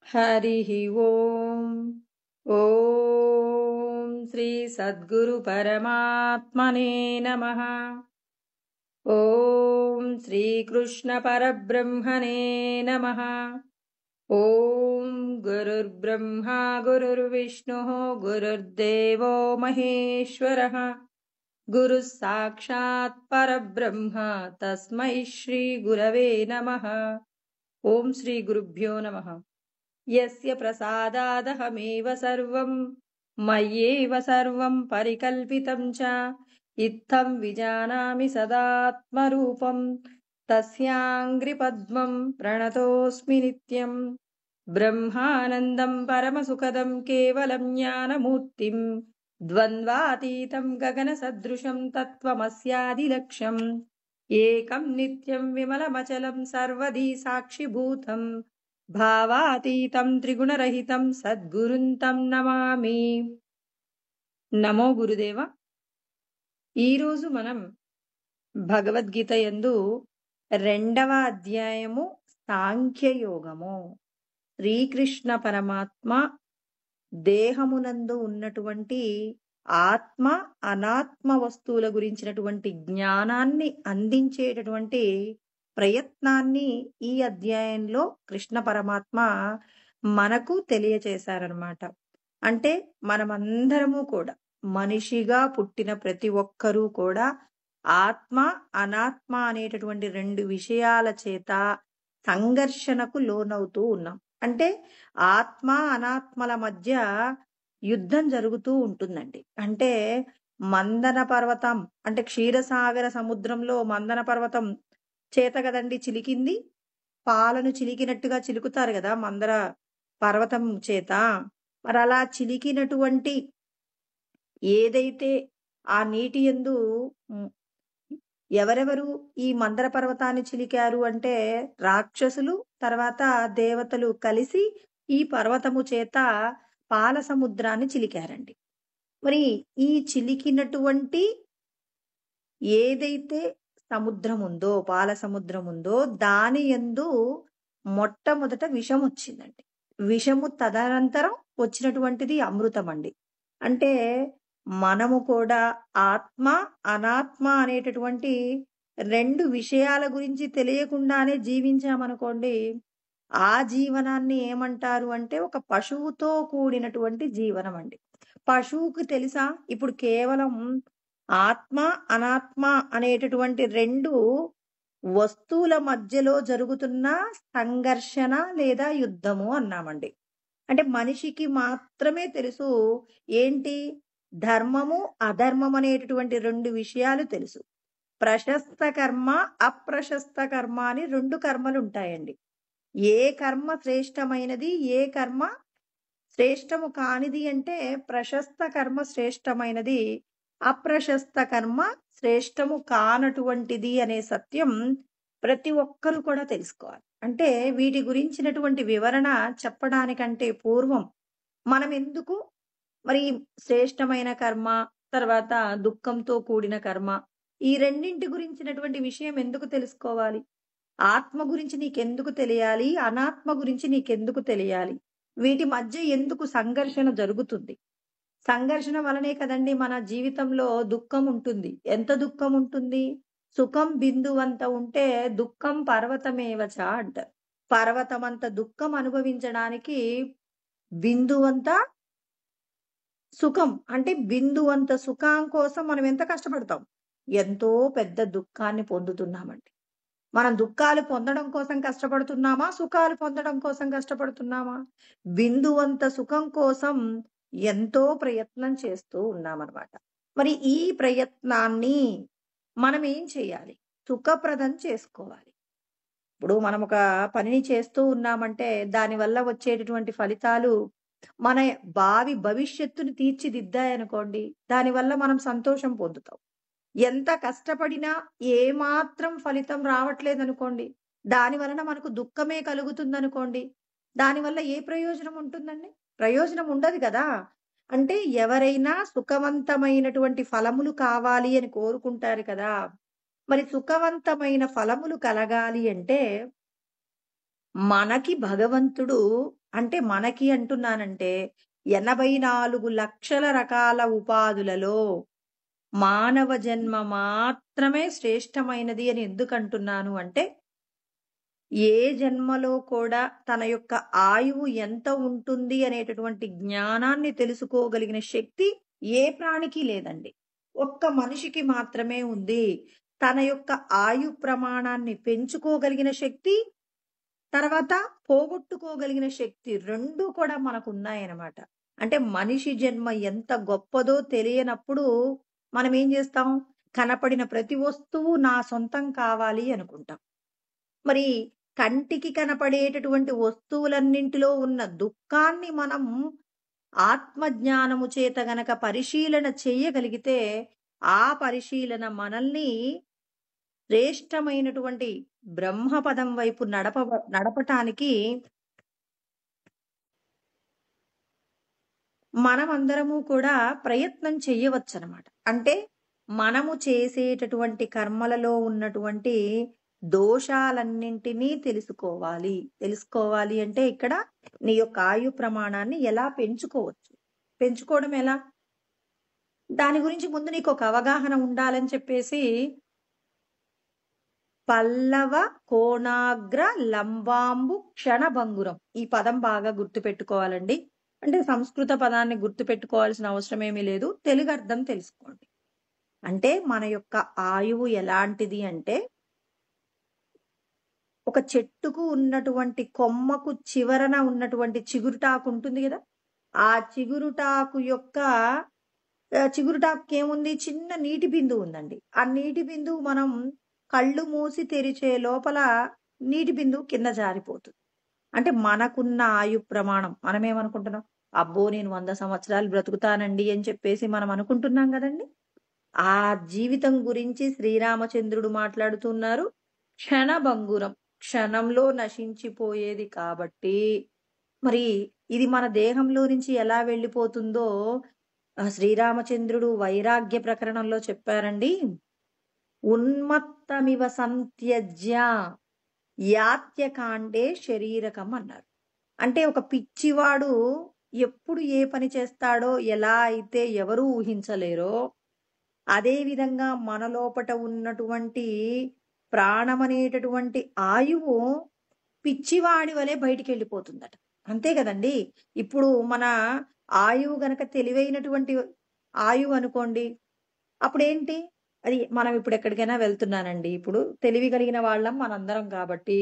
हरिः ओम्। ॐ श्री सद्गुरु परमात्मने नमः। ॐ श्रीकृष्ण परब्रह्मणे नमः। ॐ गुरुर्ब्रह्मा गुरुर्विष्णुः गुरुर्देवो महेश्वरः गुरुः साक्षात् परब्रह्म तस्मै श्रीगुरवे नमः। ॐ श्रीगुरुभ्यो नमः। यस्य प्रसादादहमेव सर्वं मय्येव सर्वं परिकल्पितं च इत्थं विजानामि सदात्मरूपं तस्याङ्घ्रिपद्मं प्रणतोऽस्मि नित्यं ब्रह्मानन्दं परमसुखदं केवलं ज्ञानमूर्तिं द्वन्द्वातीतं गगनसदृशं तत्त्वमस्यादिलक्ष्यम् एकं नित्यं विमलमचलं सर्वधी साक्षिभूतं భావాతీతం త్రిగుణరహితం సద్గురుంతం నమామి. నమో గురుదేవ. ఈరోజు మనం భగవద్గీత యందు 2వ అధ్యాయము సాంఖ్యయోగము. శ్రీకృష్ణ పరమాత్మ దేహమునందు ఉన్నటువంటి ఆత్మ అనాత్మ వస్తువుల గురించినటువంటి జ్ఞానాన్ని అందించేటటువంటి ప్రయత్నాన్ని ఈ అధ్యాయంలో కృష్ణ పరమాత్మ మనకు తెలియచేశారనమాట. అంటే మనమందరము కూడా మనిషిగా పుట్టిన ప్రతి ఒక్కరూ కూడా ఆత్మ అనాత్మ అనేటటువంటి 2 విషయాల చేత సంఘర్షణకు లోనవుతూ ఉన్నాం. అంటే ఆత్మ అనాత్మల మధ్య యుద్ధం జరుగుతూ ఉంటుందండి. అంటే మందన పర్వతం అంటే క్షీరసాగర సముద్రంలో మందన పర్వతం చేత కదండి చిలికింది. పాలను చిలికినట్టుగా చిలుకుతారు కదా మందర పర్వతం చేత. మరి అలా చిలికినటువంటి ఏదైతే ఆ నీటి యందు ఎవరెవరు ఈ మందర పర్వతాన్ని చిలికారు అంటే రాక్షసులు, తర్వాత దేవతలు కలిసి ఈ పర్వతము చేత పాల సముద్రాన్ని చిలికారండి. మరి ఈ చిలికినటువంటి ఏదైతే సముద్రం ఉందో, పాల సముద్రం ఉందో, దాని యందు మొట్టమొదట విషం వచ్చిందండి. విషము తదనంతరం వచ్చినటువంటిది అమృతం అండి. అంటే మనము కూడా ఆత్మ అనాత్మ అనేటటువంటి 2 విషయాల గురించి తెలియకుండానే జీవించామనుకోండి, ఆ జీవనాన్ని ఏమంటారు అంటే ఒక పశువుతో కూడినటువంటి జీవనం అండి. పశువుకు తెలుసా ఇప్పుడు కేవలం ఆత్మ అనాత్మ అనేటటువంటి 2 వస్తువుల మధ్యలో జరుగుతున్న సంఘర్షణ లేదా యుద్ధము అన్నామండి. అంటే మనిషికి మాత్రమే తెలుసు ఏంటి ధర్మము అధర్మం అనేటటువంటి 2 విషయాలు తెలుసు. ప్రశస్త కర్మ అప్రశస్త కర్మ అని 2 కర్మలు ఉంటాయండి. ఏ కర్మ శ్రేష్టమైనది, ఏ కర్మ శ్రేష్టము కానిది అంటే ప్రశస్త కర్మ శ్రేష్టమైనది, అప్రశస్త కర్మ శ్రేష్టము కానటువంటిది అనే సత్యం ప్రతి ఒక్కరూ కూడా తెలుసుకోవాలి. అంటే వీటి గురించినటువంటి వివరణ చెప్పడానికంటే పూర్వం మనం ఎందుకు మరి శ్రేష్టమైన కర్మ, తర్వాత దుఃఖంతో కూడిన కర్మ, ఈ రెండింటి గురించినటువంటి విషయం ఎందుకు తెలుసుకోవాలి? ఆత్మ గురించి నీకెందుకు తెలియాలి, అనాత్మ గురించి నీకెందుకు తెలియాలి? వీటి మధ్య ఎందుకు సంఘర్షణ జరుగుతుంది? సంఘర్షణ వలనే కదండి మన జీవితంలో దుఃఖం ఉంటుంది. ఎంత దుఃఖం ఉంటుంది? సుఖం బిందువంత ఉంటే దుఃఖం పర్వతమేవచ అంటారు. పర్వతమంత దుఃఖం అనుభవించడానికి బిందువంత సుఖం అంటే బిందువంత సుఖం కోసం మనం ఎంత కష్టపడతాం? ఎంతో పెద్ద దుఃఖాన్ని పొందుతున్నామండి. మనం దుఃఖాలు పొందడం కోసం కష్టపడుతున్నామా, సుఖాలు పొందడం కోసం కష్టపడుతున్నామా? బిందువంత సుఖం కోసం ఎంతో ప్రయత్నం చేస్తూ ఉన్నామన్నమాట. మరి ఈ ప్రయత్నాన్ని మనం ఏం చేయాలి? సుఖప్రదం చేసుకోవాలి. ఇప్పుడు మనం ఒక పనిని చేస్తూ ఉన్నామంటే దానివల్ల వచ్చేటటువంటి ఫలితాలు మన భవిష్యత్తుని తీర్చిదిద్దాయనుకోండి, దానివల్ల మనం సంతోషం పొందుతాం. ఎంత కష్టపడినా ఏమాత్రం ఫలితం రావట్లేదనుకోండి, దాని వలన మనకు దుఃఖమే కలుగుతుందనుకోండి, దానివల్ల ఏ ప్రయోజనం ఉంటుందండి? ప్రయోజనం ఉండదు కదా. అంటే ఎవరైనా సుఖవంతమైనటువంటి ఫలములు కావాలి అని కోరుకుంటారు కదా. మరి సుఖవంతమైన ఫలములు కలగాలి అంటే మనకి భగవంతుడు అంటే మనకి అంటున్నానంటే 84 లక్షల రకాల ఉపాధులలో మానవ జన్మ మాత్రమే శ్రేష్టమైనది అని ఎందుకంటున్నాను అంటే, ఏ జన్మలో కూడా తన యొక్క ఆయువు ఎంత ఉంటుంది అనేటటువంటి జ్ఞానాన్ని తెలుసుకోగలిగిన శక్తి ఏ ప్రాణికి లేదండి. ఒక్క మనిషికి మాత్రమే ఉంది. తన యొక్క ఆయు ప్రమాణాన్ని పెంచుకోగలిగిన శక్తి, తర్వాత పోగొట్టుకోగలిగిన శక్తి 2 కూడా మనకున్నాయన్నమాట. అంటే మనిషి జన్మ ఎంత గొప్పదో తెలియనప్పుడు మనమేం జేస్తాం? కనపడిన ప్రతి వస్తువు నా సొంతం కావాలి అనుకుంటాం. మరి కంటికి కనపడేటటువంటి వస్తువులన్నింటిలో ఉన్న దుఃఖాన్ని మనం ఆత్మజ్ఞానము చేత గనక పరిశీలన చెయ్యగలిగితే, ఆ పరిశీలన మనల్ని శ్రేష్టమైనటువంటి బ్రహ్మపదం వైపు నడపటానికి మనమందరము కూడా ప్రయత్నం చెయ్యవచ్చనమాట. అంటే మనము చేసేటటువంటి కర్మలలో ఉన్నటువంటి దోషాలన్నింటినీ తెలుసుకోవాలి. తెలుసుకోవాలి అంటే ఇక్కడ నీ యొక్క ఆయు ప్రమాణాన్ని ఎలా పెంచుకోవచ్చు? పెంచుకోవడం ఎలా? దాని గురించి ముందు నీకొక అవగాహన ఉండాలని చెప్పేసి పల్లవ కోణాగ్ర లంబాంబు క్షణభంగురం. ఈ పదం బాగా గుర్తుపెట్టుకోవాలండి. అంటే సంస్కృత పదాన్ని గుర్తుపెట్టుకోవాల్సిన అవసరం ఏమీ లేదు. తెలుగు అర్థం తెలుసుకోండి. అంటే మన యొక్క ఆయువు ఎలాంటిది అంటే, ఒక చెట్టుకు ఉన్నటువంటి కొమ్మకు చివరన ఉన్నటువంటి చిగురుటాకు ఉంటుంది గదా! ఆ చిగురుటాకు యొక్క చిగురుటాకుకేముంది? చిన్న నీటి బిందువు ఉందండి. ఆ నీటి బిందువు మనం కళ్ళు మూసి తెరిచే లోపల నీటి బిందువు కింద జారిపోతుంది. అంటే మనకున్న ఆయు ప్రమాణం మనమేమనుకుంటున్నాం? అబ్బో! నేను 100 సంవత్సరాలు బ్రతుకుతానండి అని చెప్పేసి మనం అనుకుంటున్నాం గదండీ! ఆ జీవితం గురించి శ్రీరామచంద్రుడు మాట్లాడుతున్నారు. క్షణభంగురం. క్షణంలో నశించిపోయేది కాబట్టి, మరి ఇది మన దేహంలో నుంచి ఎలా వెళ్ళిపోతుందో శ్రీరామచంద్రుడు వైరాగ్య ప్రకరణంలో చెప్పారండి. ఉన్మత్తమివ సంత్యజ్య యాత్యకాండే శరీరకం అన్నారు. అంటే ఒక పిచ్చివాడు ఎప్పుడు ఏ పని చేస్తాడో ఎలా అయితే ఎవరూ ఊహించలేరో, అదే విధంగా మన లోపట ఉన్నటువంటి ప్రాణమనేటటువంటి ఆయువు పిచ్చివాడి వలె బయటికెళ్ళిపోతుందట. అంతే గదండీ! ఇప్పుడు మన ఆయువు గనక తెలివైనటువంటి ఆయువు అనుకోండి. అప్పుడేంటి? అది మనం ఇప్పుడు ఎక్కడికైనా వెళ్తున్నానండి. ఇప్పుడు తెలివి కలిగిన వాళ్ళం మనందరం కాబట్టి,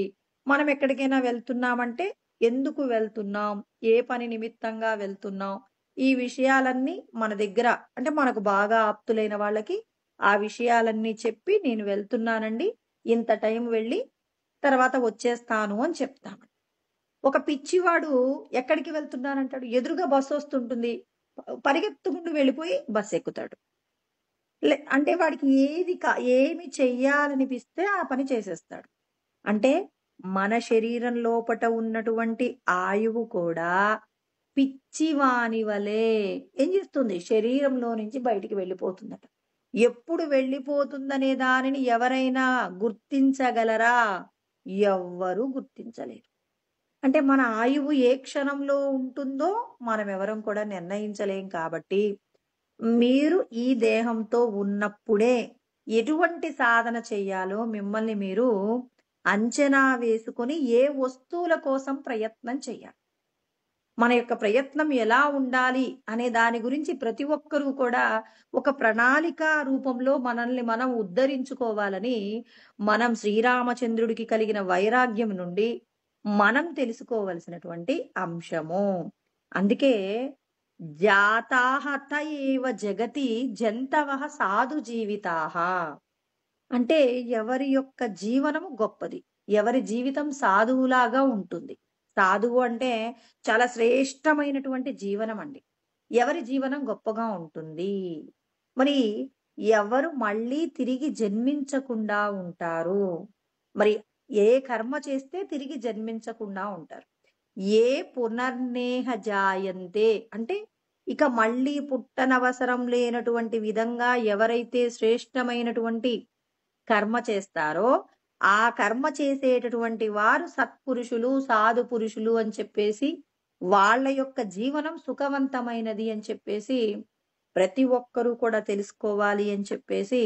మనం ఎక్కడికైనా వెళ్తున్నామంటే ఎందుకు వెళ్తున్నాం? ఏ పని నిమిత్తంగా వెళ్తున్నాం? ఈ విషయాలన్నీ మన దగ్గర అంటే మనకు బాగా ఆప్తులైన వాళ్ళకి ఆ విషయాలన్నీ చెప్పి నేను వెళ్తున్నానండి. ఇంత టైం వెళ్ళి తర్వాత వచ్చేస్తాను అని చెప్తామండి. ఒక పిచ్చివాడు ఎక్కడికి వెళ్తున్నానంటాడు? ఎదురుగా బస్సొస్తుంటుంది. పరిగెత్తుకుంటూ వెళ్ళిపోయి బస్సెక్కుతాడు. అంటే వాడికి ఏమి చెయ్యాలనిపిస్తే ఆ పని చేసేస్తాడు. అంటే మన శరీరం లోపట ఉన్నటువంటి ఆయువు కూడా పిచ్చివాని వలె ఏం చేస్తుంది? శరీరంలో నుంచి బయటికి వెళ్ళిపోతుందట. ఎప్పుడు వెళ్ళిపోతుందనే దానిని ఎవరైనా గుర్తించగలరా? ఎవ్వరూ గుర్తించలేరు. అంటే మన ఆయువు ఏ క్షణంలో ఉంటుందో మనమెవరం కూడా నిర్ణయించలేం కాబట్టి, మీరు ఈ దేహంతో ఉన్నప్పుడే ఎటువంటి సాధన చెయ్యాలో మిమ్మల్ని మీరు అంచనా వేసుకొని ఏ వస్తువుల కోసం ప్రయత్నం చెయ్యాలి. మన యొక్క ప్రయత్నం ఎలా ఉండాలి అనే దాని గురించి ప్రతి ఒక్కరూ కూడా ఒక ప్రణాళిక రూపంలో మనల్ని మనం ఉద్ధరించుకోవాలని మనం శ్రీరామచంద్రుడికి కలిగిన వైరాగ్యం నుండి మనం తెలుసుకోవలసినటువంటి అంశము. అందుకే జాతాహత ఏవ జగతి జంతవః సాధు జీవితాః. అంటే ఎవరి యొక్క జీవనము గొప్పది. ఎవరి జీవితం సాధువులాగా ఉంటుంది. సాధువు అంటే చాలా శ్రేష్టమైనటువంటి జీవనం అండి. ఎవరి జీవనం గొప్పగా ఉంటుంది. మరి ఎవరు మళ్ళీ తిరిగి జన్మించకుండా ఉంటారు. మరి ఏ కర్మ చేస్తే తిరిగి జన్మించకుండా ఉంటారు. ఏ పునర్నేహ జాయంతే అంటే ఇక మళ్ళీ పుట్టనవసరం లేనటువంటి విధంగా ఎవరైతే శ్రేష్టమైనటువంటి కర్మ చేస్తారో, ఆ కర్మ చేసేటటువంటి వారు సత్పురుషులు, సాధు పురుషులు అని చెప్పేసి వాళ్ళ యొక్క జీవనం సుఖవంతమైనది అని చెప్పేసి ప్రతి ఒక్కరూ కూడా తెలుసుకోవాలి అని చెప్పేసి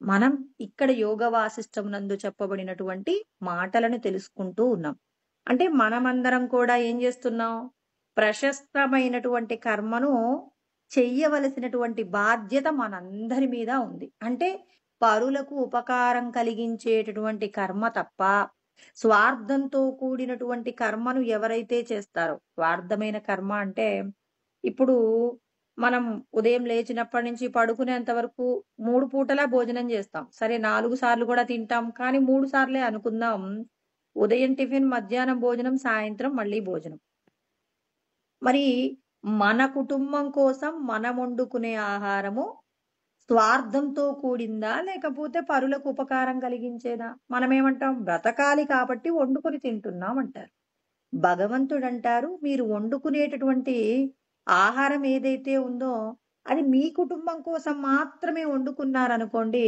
మనం ఇక్కడ యోగ వాసిష్టం నందు చెప్పబడినటువంటి మాటలను తెలుసుకుంటూ ఉన్నాం. అంటే మనమందరం కూడా ఏం చేస్తున్నాం? ప్రశస్తమైనటువంటి కర్మను చెయ్యవలసినటువంటి బాధ్యత మనందరి మీద ఉంది. అంటే పరులకు ఉపకారం కలిగించేటటువంటి కర్మ తప్ప స్వార్థంతో కూడినటువంటి కర్మను ఎవరైతే చేస్తారో, స్వార్థమైన కర్మ అంటే ఇప్పుడు మనం ఉదయం లేచినప్పటి నుంచి పడుకునేంత వరకు 3 పూటలా భోజనం చేస్తాం. సరే 4 సార్లు కూడా తింటాం. కానీ 3 సార్లే అనుకుందాం. ఉదయం టిఫిన్, మధ్యాహ్నం భోజనం, సాయంత్రం మళ్ళీ భోజనం. మరి మన కుటుంబం కోసం మనం వండుకునే ఆహారము స్వార్థంతో కూడిందా? లేకపోతే పరులకు ఉపకారం కలిగించేదా? మనమేమంటాం? బ్రతకాలి కాబట్టి వండుకొని తింటున్నాం అంటారు. భగవంతుడంటారు, మీరు వండుకునేటటువంటి ఆహారం ఏదైతే ఉందో అది మీ కుటుంబం కోసం మాత్రమే వండుకున్నారనుకోండి,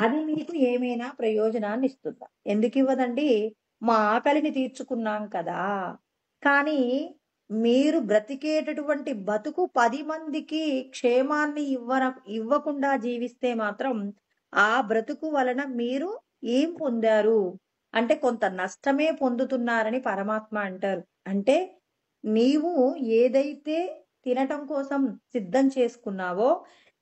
అది మీకు ఏమైనా ప్రయోజనాన్ని ఇస్తుందా? ఎందుకివ్వదండి? మా ఆకలిని తీర్చుకున్నాం కదా! కానీ మీరు బ్రతికేటటువంటి బతుకు 10 మందికి క్షేమాన్ని ఇవ్వకుండా జీవిస్తే మాత్రం ఆ బ్రతుకు వలన మీరు ఏం పొందారు? అంటే కొంత నష్టమే పొందుతున్నారని పరమాత్మ అంటారు. అంటే నీవు ఏదైతే తినటం కోసం సిద్ధం చేసుకున్నావో,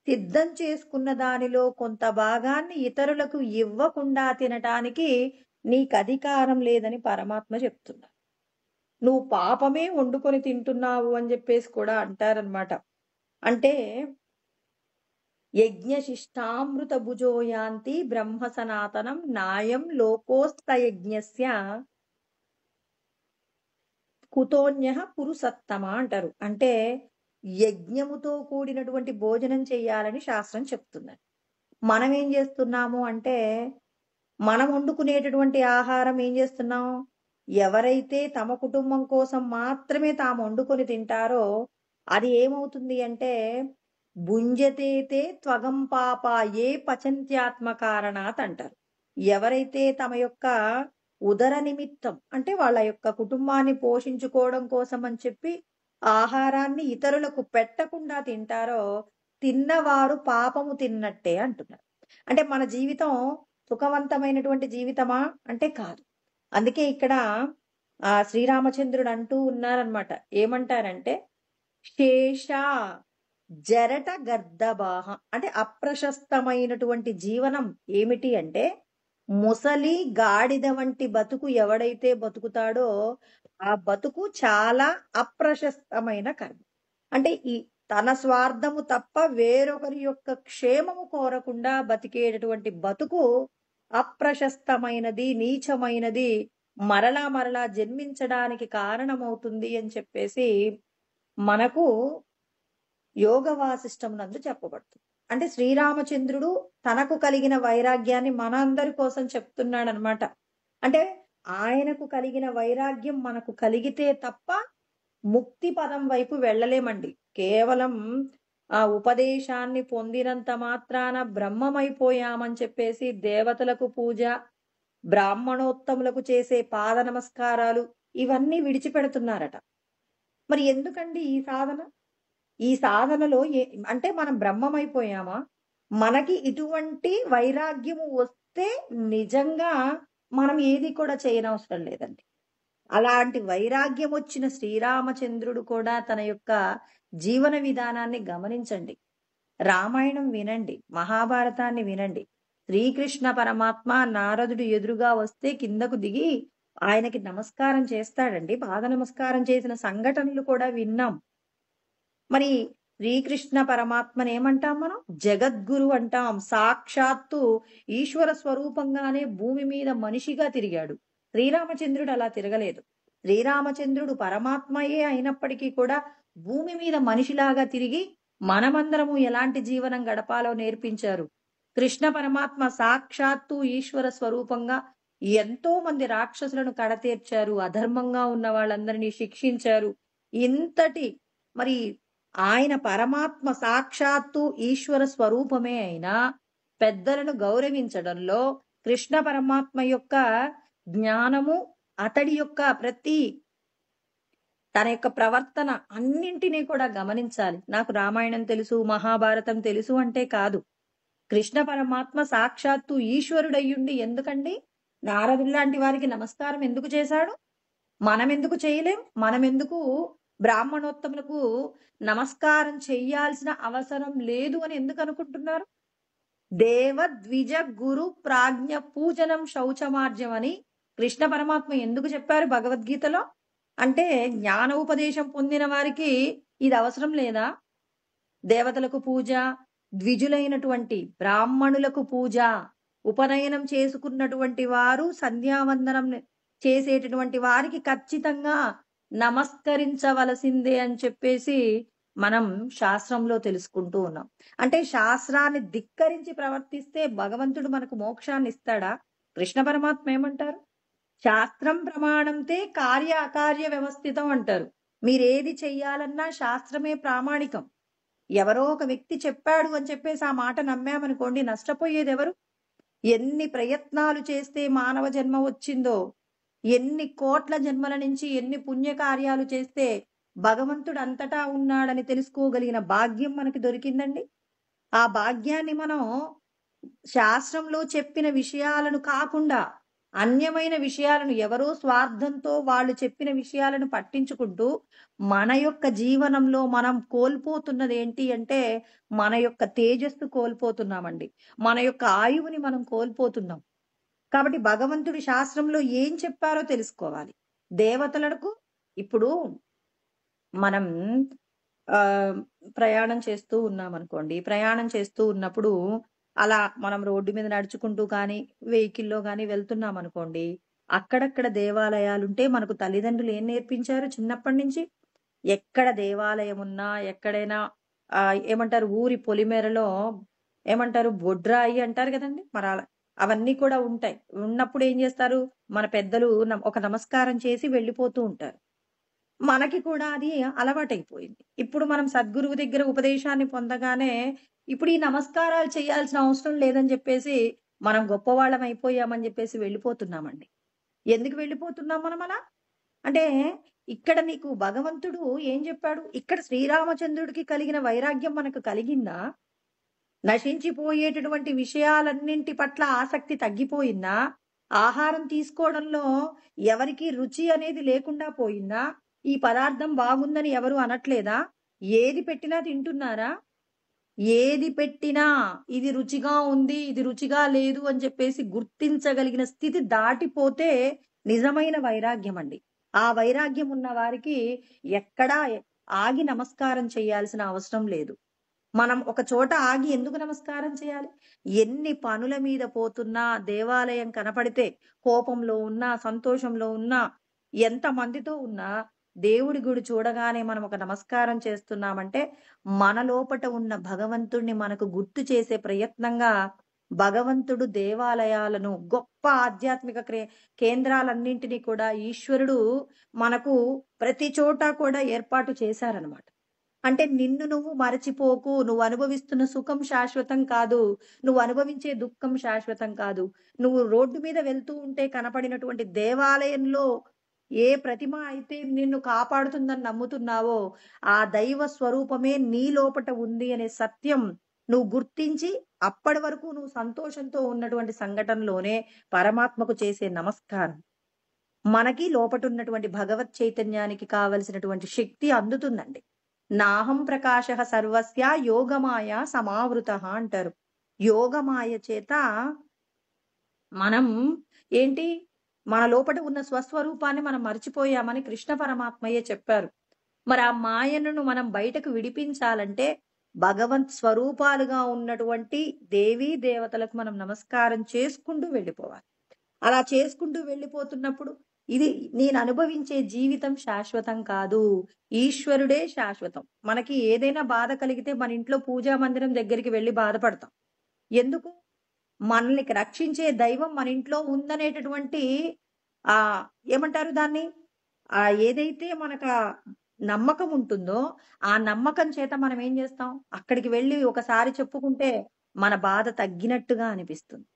సిద్ధం చేసుకున్న దానిలో కొంత భాగాన్ని ఇతరులకు ఇవ్వకుండా తినటానికి నీకధికారం లేదని పరమాత్మ చెప్తున్నారు. నువ్వు పాపమే వండుకొని తింటున్నావు అని చెప్పేసి కూడా అంటారనమాట. అంటే యజ్ఞశిష్టామృత భుజో యాంతి బ్రహ్మ సనాతనం నాయం లోకోస్త యజ్ఞస్య కుతోన్యః పురుసత్తమ అంటారు. అంటే యజ్ఞముతో కూడినటువంటి భోజనం చేయాలని శాస్త్రం చెప్తున్నది. మనం ఏం చేస్తున్నాము అంటే మనం వండుకునేటటువంటి ఆహారం ఏం చేస్తున్నాం? ఎవరైతే తమ కుటుంబం కోసం మాత్రమే తాము వండుకొని తింటారో అది ఏమవుతుంది అంటే భుంజతేతే త్వగం పాప ఏ పచంత్యాత్మ కారణాత్ అంటారు. ఎవరైతే తమ యొక్క ఉదర నిమిత్తం అంటే వాళ్ళ యొక్క కుటుంబాన్ని పోషించుకోవడం కోసం అని చెప్పి ఆహారాన్ని ఇతరులకు పెట్టకుండా తింటారో తిన్నవారు పాపము తిన్నట్టే అంటున్నారు. అంటే మన జీవితం సుఖవంతమైనటువంటి జీవితమా అంటే కాదు. అందుకే ఇక్కడ శ్రీరామచంద్రుడు అంటూ ఉన్నారనమాట. ఏమంటారంటే శేష జరట గర్దబాహ అంటే అప్రశస్తమైనటువంటి జీవనం ఏమిటి అంటే ముసలి గాడిద వంటి బతుకు ఎవడైతే బతుకుతాడో ఆ బతుకు చాలా అప్రశస్తమైన కర్మ. అంటే ఈ తన స్వార్థము తప్ప వేరొకరి యొక్క క్షేమము కోరకుండా బతికేటటువంటి బతుకు అప్రశస్తమైనది, నీచమైనది, మరలా మరలా జన్మించడానికి కారణమవుతుంది అని చెప్పేసి మనకు యోగ వాసిష్టం నందు చెప్పబడుతుంది. అంటే శ్రీరామచంద్రుడు తనకు కలిగిన వైరాగ్యాన్ని మన అందరి కోసం చెప్తున్నాడనమాట. అంటే ఆయనకు కలిగిన వైరాగ్యం మనకు కలిగితే తప్ప ముక్తి పదం వైపు వెళ్ళలేమండి. కేవలం ఆ ఉపదేశాన్ని పొందినంత మాత్రాన బ్రహ్మమైపోయామని చెప్పేసి దేవతలకు పూజ, బ్రాహ్మణోత్తములకు చేసే పాద నమస్కారాలు ఇవన్నీ విడిచిపెడుతున్నారట. మరి ఎందుకండి ఈ సాధన? ఈ సాధనలో అంటే మనం బ్రహ్మమైపోయామా? మనకి ఇటువంటి వైరాగ్యము వస్తే నిజంగా మనం ఏది కూడా చేయనవసరం లేదండి. అలాంటి వైరాగ్యం వచ్చిన శ్రీరామచంద్రుడు కూడా తన యొక్క జీవన విధానాన్ని గమనించండి. రామాయణం వినండి, మహాభారతాన్ని వినండి. శ్రీకృష్ణ పరమాత్మ నారదుడు ఎదురుగా వస్తే కిందకు దిగి ఆయనకి నమస్కారం చేస్తాడండి. పాద నమస్కారం చేసిన సంఘటనలు కూడా విన్నాం. మరి శ్రీకృష్ణ పరమాత్మని ఏమంటాం మనం? జగద్గురు అంటాం. సాక్షాత్తు ఈశ్వర స్వరూపంగానే భూమి మీద మనిషిగా తిరిగాడు. శ్రీరామచంద్రుడు అలా తిరగలేదు. శ్రీరామచంద్రుడు పరమాత్మయే అయినప్పటికీ కూడా భూమి మీద మనిషిలాగా తిరిగి మనమందరము ఎలాంటి జీవనం గడపాలో నేర్పించారు. కృష్ణ పరమాత్మ సాక్షాత్తు ఈశ్వర స్వరూపంగా ఎంతో మంది రాక్షసులను కడతీర్చారు. అధర్మంగా ఉన్న వాళ్ళందరినీ శిక్షించారు. ఇంతటి మరి ఆయన పరమాత్మ సాక్షాత్తు ఈశ్వర స్వరూపమే అయినా పెద్దలను గౌరవించడంలో కృష్ణ పరమాత్మ యొక్క జ్ఞానము, అతడి యొక్క ప్రతి తన యొక్క ప్రవర్తన అన్నింటినీ కూడా గమనించాలి. నాకు రామాయణం తెలుసు, మహాభారతం తెలుసు అంటే కాదు. కృష్ణ పరమాత్మ సాక్షాత్తు ఈశ్వరుడయ్యుండి ఎందుకండి నారదుల్లాంటి వారికి నమస్కారం ఎందుకు చేశాడు? మనమెందుకు చేయలేం? మనమెందుకు బ్రాహ్మణోత్తములకు నమస్కారం చెయ్యాల్సిన అవసరం లేదు అని ఎందుకు అనుకుంటున్నారు? దేవ ద్విజ గురు ప్రాజ్ఞ పూజనం శౌచమార్జం అని కృష్ణ పరమాత్మ ఎందుకు చెప్పారు భగవద్గీతలో? అంటే జ్ఞాన ఉపదేశం పొందిన వారికి ఇది అవసరం లేదా? దేవతలకు పూజ, ద్విజులైనటువంటి బ్రాహ్మణులకు పూజ, ఉపనయనం చేసుకున్నటువంటి వారు సంధ్యావందనం చేసేటటువంటి వారికి ఖచ్చితంగా నమస్కరించవలసిందే అని చెప్పేసి మనం శాస్త్రంలో తెలుసుకుంటూ ఉన్నాం. అంటే శాస్త్రాన్ని ధిక్కరించి ప్రవర్తిస్తే భగవంతుడు మనకు మోక్షాన్ని ఇస్తాడా? కృష్ణ పరమాత్మ ఏమంటారు? శాస్త్రం ప్రమాణంతే కార్య అకార్య వ్యవస్థితం అంటారు. మీరేది చెయ్యాలన్నా శాస్త్రమే ప్రామాణికం. ఎవరో ఒక వ్యక్తి చెప్పాడు అని చెప్పేసి ఆ మాట నమ్మామనుకోండి, నష్టపోయేది ఎవరు? ఎన్ని ప్రయత్నాలు చేస్తే మానవ జన్మ వచ్చిందో, ఎన్ని కోట్ల జన్మల నుంచి ఎన్ని పుణ్యకార్యాలు చేస్తే భగవంతుడు అంతటా ఉన్నాడని తెలుసుకోగలిగిన భాగ్యం మనకి దొరికిందండి. ఆ భాగ్యాన్ని మనం శాస్త్రంలో చెప్పిన విషయాలను కాకుండా అన్యమైన విషయాలను, ఎవరో స్వార్థంతో వాళ్ళు చెప్పిన విషయాలను పట్టించుకుంటూ మన యొక్క జీవనంలో మనం కోల్పోతున్నది ఏంటి అంటే మన యొక్క తేజస్సు కోల్పోతున్నామండి. మన యొక్క ఆయువుని మనం కోల్పోతున్నాం. కాబట్టి భగవంతుడి శాస్త్రంలో ఏం చెప్పారో తెలుసుకోవాలి. దేవతలకు ఇప్పుడు మనం ప్రయాణం చేస్తూ ఉన్నామనుకోండి. ప్రయాణం చేస్తూ ఉన్నప్పుడు అలా మనం రోడ్డు మీద నడుచుకుంటూ కానీ, వెహికల్‌లో గానీ వెళ్తున్నామనుకోండి. అక్కడక్కడ దేవాలయాలుంటే మనకు తల్లిదండ్రులు ఏం నేర్పించారు చిన్నప్పటి నుంచి? ఎక్కడ దేవాలయం ఉన్నా, ఎక్కడైనా ఏమంటారు ఊరి పొలిమేరలో ఏమంటారు బొడ్రాయి అంటారు గదండీ! అవన్నీ కూడా ఉంటాయి. ఉన్నప్పుడు ఏం జేస్తారు? మన పెద్దలు ఒక నమస్కారం చేసి వెళ్ళిపోతూ ఉంటారు. మనకి కూడా అది అలవాటైపోయింది. ఇప్పుడు మనం సద్గురువు దగ్గర ఉపదేశాన్ని పొందగానే, ఇప్పుడు ఈ నమస్కారాలు చేయాల్సిన అవసరం లేదని జెప్పేసి, మనం గొప్పవాళ్ళం అయిపోయామని జెప్పేసి వెళ్ళిపోతున్నామండి. ఎందుకు వెళ్ళిపోతున్నాం మనం అలా? అంటే ఇక్కడ నీకు భగవంతుడు ఏం జెప్పాడు? ఇక్కడ శ్రీరామచంద్రుడికి కలిగిన వైరాగ్యం మనకు కలిగిందా? నశించిపోయేటటువంటి విషయాలన్నింటి పట్ల ఆసక్తి తగ్గిపోయిందా? ఆహారం తీసుకోవడంలో ఎవరికీ రుచి అనేది లేకుండా పోయిందా? ఈ పదార్థం బాగుందని ఎవరు అనట్లేదా? ఏది పెట్టినా తింటున్నారా? ఏది పెట్టినా ఇది రుచిగా ఉంది, ఇది రుచిగా లేదు అని చెప్పేసి గుర్తించగలిగిన స్థితి దాటిపోతే నిజమైన వైరాగ్యం అండి. ఆ వైరాగ్యం ఉన్న వారికి ఎక్కడా ఆగి నమస్కారం చేయాల్సిన అవసరం లేదు. మనం ఒక చోట ఆగి ఎందుకు నమస్కారం చేయాలి? ఎన్ని పనుల మీద పోతున్నా, దేవాలయం కనపడితే కోపంలో ఉన్నా, సంతోషంలో ఉన్నా, ఎంత మందితో ఉన్నా దేవుడి గుడి చూడగానే మనం ఒక నమస్కారం చేస్తున్నామంటే మన లోపట ఉన్న భగవంతుడిని మనకు గుర్తు చేసే ప్రయత్నంగా భగవంతుడు దేవాలయాలను, గొప్ప ఆధ్యాత్మిక కేంద్రాలన్నింటినీ కూడా ఈశ్వరుడు మనకు ప్రతి చోట కూడా ఏర్పాటు చేశారనమాట. అంటే నిన్ను నువ్వు మరచిపోకు. నువ్వు అనుభవిస్తున్న సుఖం శాశ్వతం కాదు. నువ్వు అనుభవించే దుఃఖం శాశ్వతం కాదు. నువ్వు రోడ్డు మీద వెళ్తూ ఉంటే కనపడినటువంటి దేవాలయంలో ఏ ప్రతిమ అయితే నిన్ను కాపాడుతుందని నమ్ముతున్నావో, ఆ దైవ స్వరూపమే నీ లోపట ఉంది అనే సత్యం నువ్వు గుర్తించి, అప్పటి వరకు నువ్వు సంతోషంతో ఉన్నటువంటి సంఘటనలోనే పరమాత్మకు చేసే నమస్కారం. మనకి లోపటున్నటువంటి భగవత్ చైతన్యానికి కావలసినటువంటి శక్తి అందుతుందండి. నాహం ప్రకాశః సర్వస్య యోగమాయ సమావృతః అంటారు. యోగమాయ చేత మనం ఏంటి? మన లోపట ఉన్న స్వస్వరూపాన్ని మనం మర్చిపోయామని కృష్ణ పరమాత్మయే చెప్పారు. మరి ఆ మాయను మనం బయటకు విడిపించాలంటే భగవంత్ స్వరూపాలుగా ఉన్నటువంటి దేవీ దేవతలకు మనం నమస్కారం చేసుకుంటూ వెళ్ళిపోవాలి. అలా చేసుకుంటూ వెళ్ళిపోతున్నప్పుడు ఇది నేను అనుభవించే జీవితం శాశ్వతం కాదు. ఈశ్వరుడే శాశ్వతం. మనకి ఏదైనా బాధ కలిగితే మన ఇంట్లో పూజా మందిరం దగ్గరికి వెళ్లి బాధపడతాం. ఎందుకు? మనల్ని రక్షించే దైవం మన ఇంట్లో ఉందనేటటువంటి ఏమంటారు దాన్ని? ఏదైతే మనకు నమ్మకం ఉంటుందో ఆ నమ్మకం చేత మనం ఏం చేస్తాం? అక్కడికి వెళ్లి ఒకసారి చెప్పుకుంటే మన బాధ తగ్గినట్టుగా అనిపిస్తుంది.